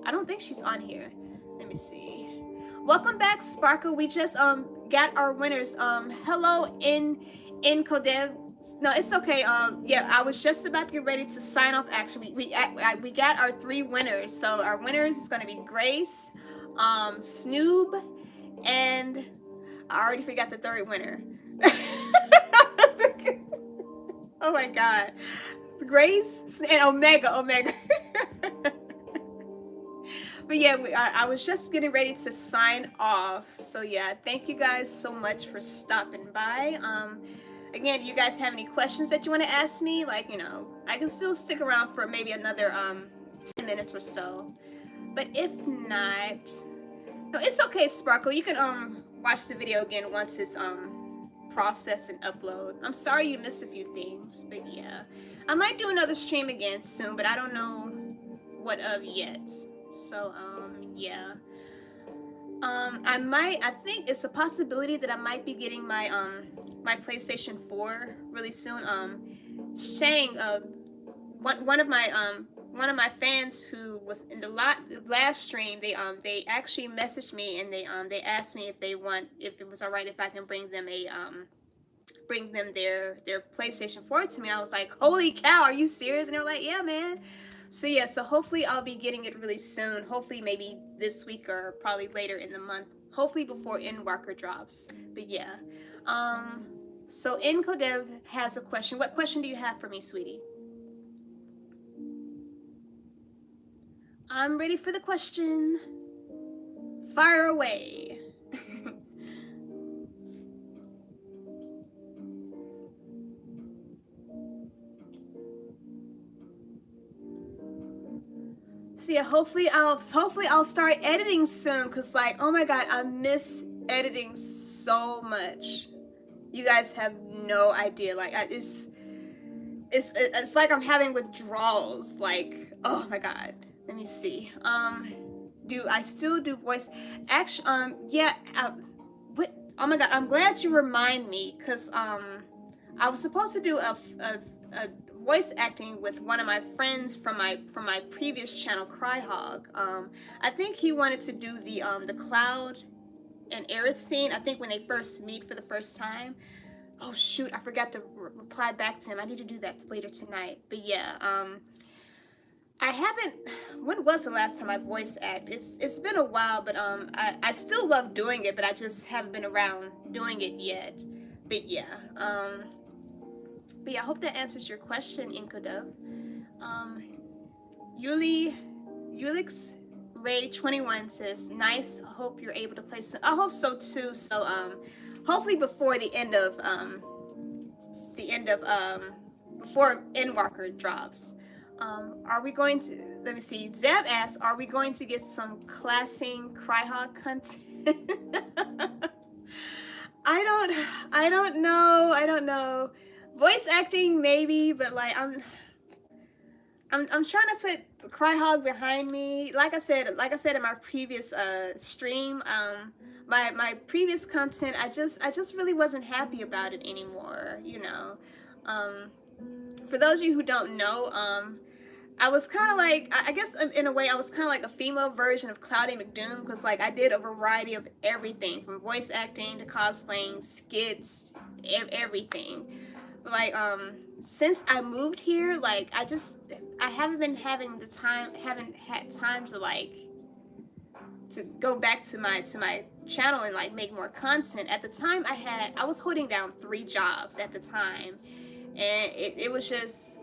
Speaker 1: I don't think she's on here. Let me see. Welcome back, Sparkle. We just got our winners. Hello in Kodev. No, it's okay. Yeah, I was just about to get ready to sign off. Actually, we got our 3 winners. So our winners is gonna be Grace, Snoop, and I already forgot the 3rd winner. Oh my God, Grace and Omega. But yeah, I was just getting ready to sign off. So yeah, thank you guys so much for stopping by. Again, do you guys have any questions that you want to ask me? Like, you know, I can still stick around for maybe another 10 minutes or so. But if not, no, it's okay, Sparkle. You can watch the video again once it's processed and upload. I'm sorry you missed a few things, but yeah, I might do another stream again soon, but I don't know what of yet. So yeah, I think it's a possibility that I might be getting my my PlayStation 4 really soon. Shang, one of my fans who was in the last stream, they actually messaged me, and they asked me if it was all right if I can bring them their PlayStation 4 to me. I was like, holy cow, are you serious? And they were like, yeah, man. So yeah, so hopefully I'll be getting it really soon. Hopefully maybe this week or probably later in the month. Hopefully before Endwalker drops. But yeah. So Inkodev has a question. What question do you have for me, sweetie? I'm ready for the question. Fire away. So yeah, hopefully I'll start editing soon, cause like, oh my God, I miss editing so much. You guys have no idea. Like, it's like I'm having withdrawals. Like, oh my God. Let me see. Do I still do voice? Actually, yeah. What? Oh my God. I'm glad you remind me, cause I was supposed to do a voice acting with one of my friends from my previous channel, Cryhog. I think he wanted to do the Cloud and Aerith scene. I think when they first meet for the first time. Oh shoot, I forgot to reply back to him. I need to do that later tonight. But yeah, I haven't. When was the last time I voice act? It's been a while, but I still love doing it, but I just haven't been around doing it yet. But yeah, I hope that answers your question, Inkodov. Ulix Ray 21 says, nice. I hope you're able to play some. I hope so too. So hopefully before the end of before Endwalker drops. Are we going to, let me see, Zeb asks, are we going to get some classing Cryhog content? I don't know. Voice acting maybe, but like I'm trying to put Cryhog behind me. Like I said in my previous stream, my previous content, I just really wasn't happy about it anymore, you know. For those of you who don't know, I was kind of like, I guess in a way, I was kind of like a female version of Cloudy McDoom, because like I did a variety of everything from voice acting to cosplaying, skits, everything. Like since I moved here, like I haven't been having the time, haven't had time to like to go back to my channel and like make more content. At the time I was holding down 3 jobs at the time, and it was just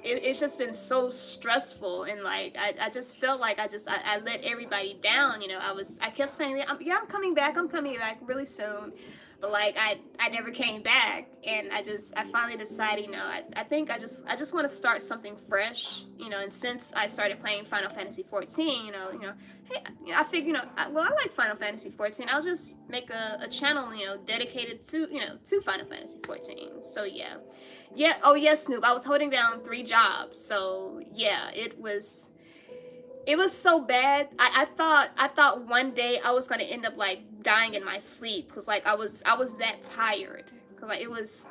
Speaker 1: it's just been so stressful, and like I just felt like I let everybody down, you know. I kept saying I'm coming back really soon, but like I never came back, and I finally decided, you know, I think I just want to start something fresh, you know. And since I started playing Final Fantasy 14, you know, hey, you know, I figured, you know, I like Final Fantasy 14. I'll just make a channel, you know, dedicated to, you know, to Final Fantasy 14. So yeah. Yeah, oh yes, Snoop. I was holding down 3 jobs. So yeah, it was so bad. I thought one day I was gonna end up like dying in my sleep, because like I was that tired. Cause like it was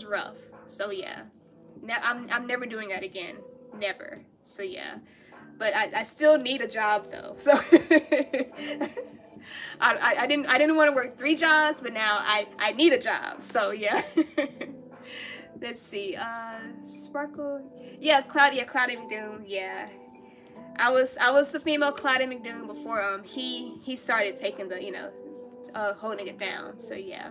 Speaker 1: rough. So yeah. I'm never doing that again. Never. So yeah. But I still need a job though. So I didn't want to work 3 jobs, but now I need a job. So yeah. Let's see. Sparkle. Yeah, Cloudy McDoom. Yeah. I was the female Cloudy McDoom before he started taking the, you know, holding it down. So yeah.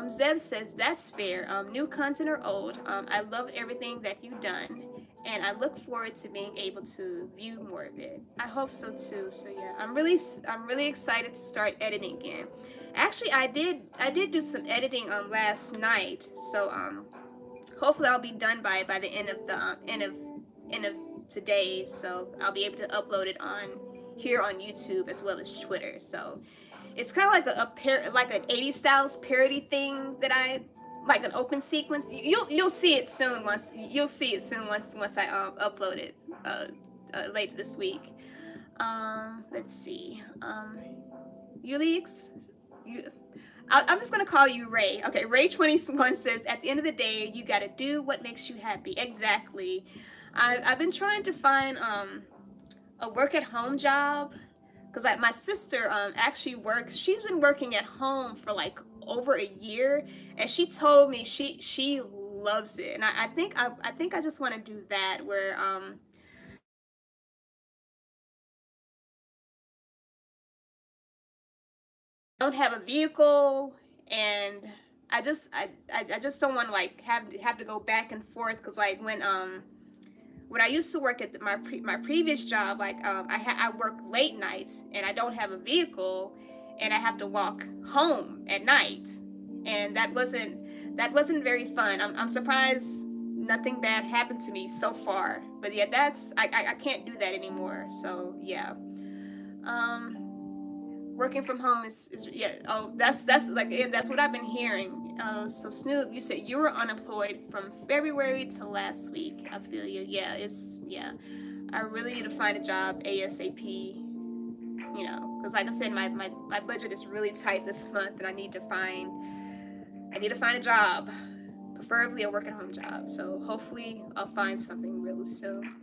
Speaker 1: Zeb says that's fair. New content or old. I love everything that you've done, and I look forward to being able to view more of it. I hope so too. So yeah, I'm really excited to start editing again. Actually, I did do some editing last night. So hopefully I'll be done by the end of the end of today. So I'll be able to upload it on here on YouTube as well as Twitter. So it's kind of like like an 80s styles parody thing that I like, an open sequence. You'll see it soon once I upload it later this week. Let's see. Ulix, I'm just gonna call you Ray. Okay, Ray21 says, at the end of the day, you gotta do what makes you happy. Exactly. I've been trying to find a work at home job, because like my sister actually works. She's been working at home for like over a year, and she told me she loves it. And I think I just want to do that, where I don't have a vehicle, and I just don't want to like have to go back and forth, because like when I used to work at my previous job, like I work late nights, and I don't have a vehicle, and I have to walk home at night, and that wasn't very fun. I'm surprised nothing bad happened to me so far, but yeah, I can't do that anymore. So yeah. Working from home is yeah. Oh, that's like, yeah, that's what I've been hearing. So Snoop, you said you were unemployed from February to last week. I feel you. Yeah, I really need to find a job ASAP. You know, because like I said, my budget is really tight this month, and I need to find a job, preferably a work at home job. So hopefully I'll find something really soon.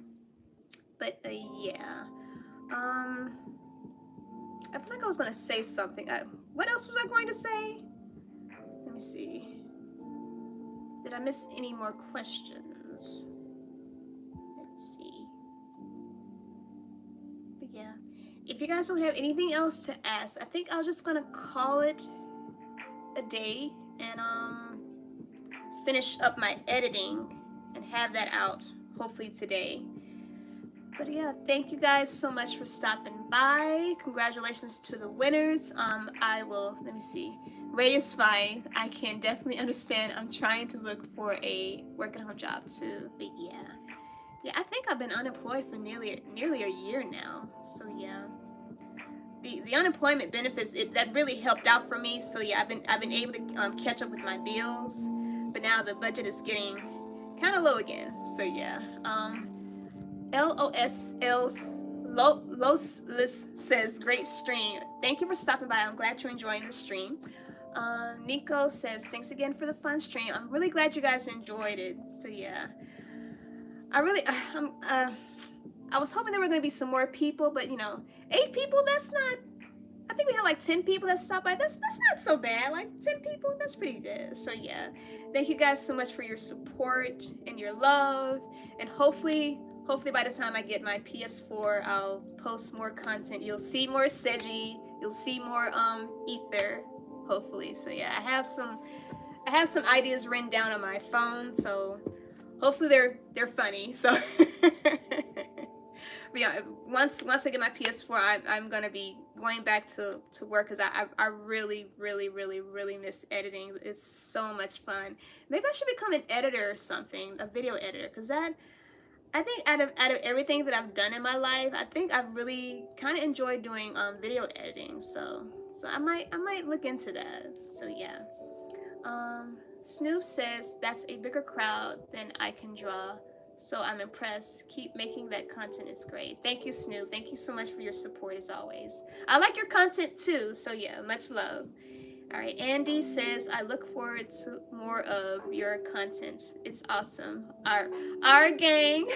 Speaker 1: But yeah. I feel like I was going to say something. What else was I going to say? Let me see. Did I miss any more questions? Let's see. But yeah. If you guys don't have anything else to ask, I think I was just going to call it a day and finish up my editing and have that out hopefully today. But yeah, thank you guys so much for stopping by. Congratulations to the winners. Let me see. Ray is fine. I can definitely understand. I'm trying to look for a work at home job too. But yeah. Yeah, I think I've been unemployed for nearly a year now. So yeah. The unemployment benefits, that really helped out for me. So yeah, I've been able to catch up with my bills. But now the budget is getting kind of low again. So yeah. Los says, great stream. Thank you for stopping by. I'm glad you're enjoying the stream. Nico says, thanks again for the fun stream. I'm really glad you guys enjoyed it. So yeah, I was hoping there were going to be some more people, but you know, 8 people, that's I think we had like 10 people that stopped by. That's not so bad. Like 10 people, that's pretty good. So yeah, thank you guys so much for your support and your love. And hopefully by the time I get my PS4, I'll post more content. You'll see more Seji. You'll see more Ether. Hopefully. So yeah, I have some ideas written down on my phone. So hopefully they're funny. So. But yeah, once I get my PS4, I'm gonna be going back to work because I really miss editing. It's so much fun. Maybe I should become an editor or something, a video editor, because I think out of everything that I've done in my life, I think I really kind of enjoy doing video editing. So I might look into that. So yeah. Snoop says that's a bigger crowd than I can draw. So I'm impressed. Keep making that content. It's great. Thank you, Snoop. Thank you so much for your support as always. I like your content too. So yeah, much love. All right. Andy says, I look forward to more of your content. It's awesome. Our gang.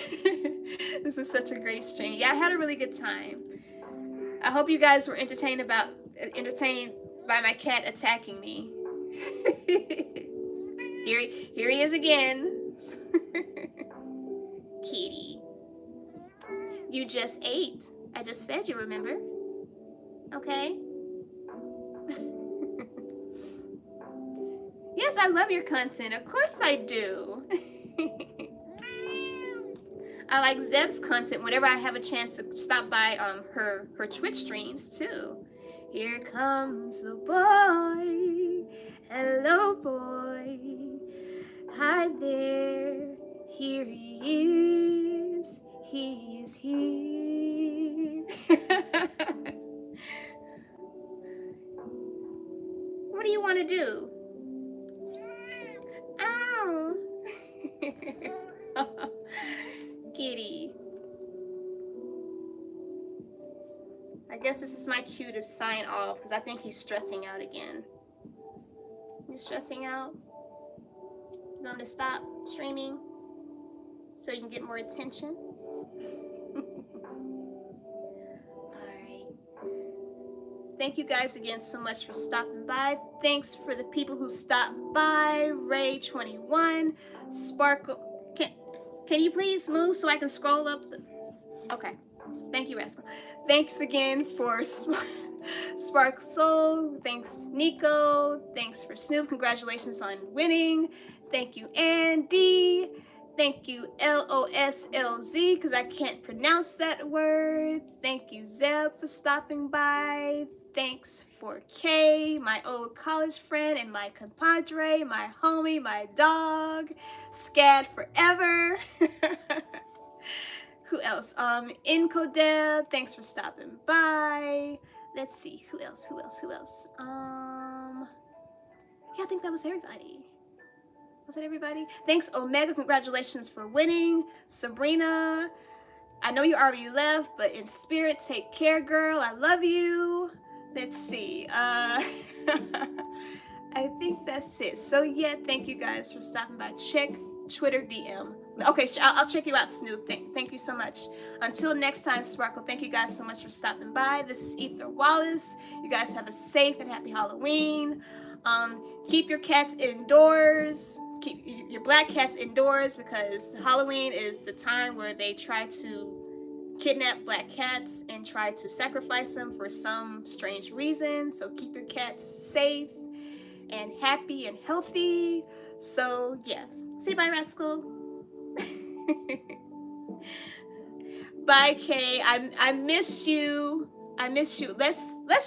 Speaker 1: This was such a great stream. Yeah, I had a really good time. I hope you guys were entertained by my cat attacking me. Here he is again. Kitty, you just ate. I just fed you, remember? Okay. Yes, I love your content. Of course I do. I like Zeb's content whenever I have a chance to stop by her Twitch streams too. Here comes the boy. Hello, boy. Hi there. Here he is. He is here. What do you want to do? Ow. Kitty. I guess this is my cue to sign off because I think he's stressing out again. You stressing out? You want me to stop streaming so you can get more attention? Alright. Thank you guys again so much for stopping by. Thanks for the people who stopped by. Ray21, Sparkle. Can you please move so I can scroll up the... Okay. Thank you, Rascal. Thanks again for Spark Soul. Thanks, Nico. Thanks for Snoop. Congratulations on winning. Thank you, Andy. Thank you, LOSLZ, because I can't pronounce that word. Thank you, Zeb, for stopping by. Thanks for Kay, my old college friend and my compadre, my homie, my dog. Scad forever. Who else? Incodev, thanks for stopping by. Let's see, who else? Yeah, I think that was everybody. Was that everybody? Thanks, Omega, congratulations for winning. Sabrina, I know you already left, but in spirit, take care, girl. I love you. Let's see, I think that's it. So yeah, thank you guys for stopping by. Check Twitter DM. Okay, I'll check you out, Snoop. Thank you so much. Until next time, Sparkle, thank you guys so much for stopping by. This is Ether Wallace. You guys have a safe and happy Halloween. Keep your cats indoors. Keep your black cats indoors because Halloween is the time where they try to kidnap black cats and try to sacrifice them for some strange reason. So keep your cats safe and happy and healthy. So yeah, say bye, Rascal. Bye, Kay. I miss you. Let's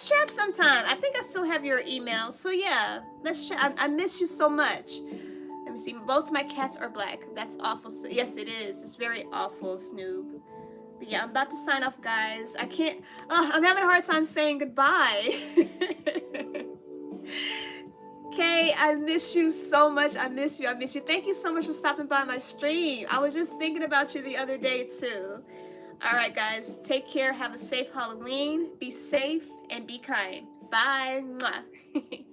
Speaker 1: chat sometime. I think I still have your email. So yeah, let's chat. I miss you so much. Let me see. Both my cats are black. That's awful. Yes, it is. It's very awful, Snoop. But yeah, I'm about to sign off, guys. I can't. I'm having a hard time saying goodbye. Kay, I miss you so much. I miss you. Thank you so much for stopping by my stream. I was just thinking about you the other day, too. All right, guys. Take care. Have a safe Halloween. Be safe and be kind. Bye. Mwah.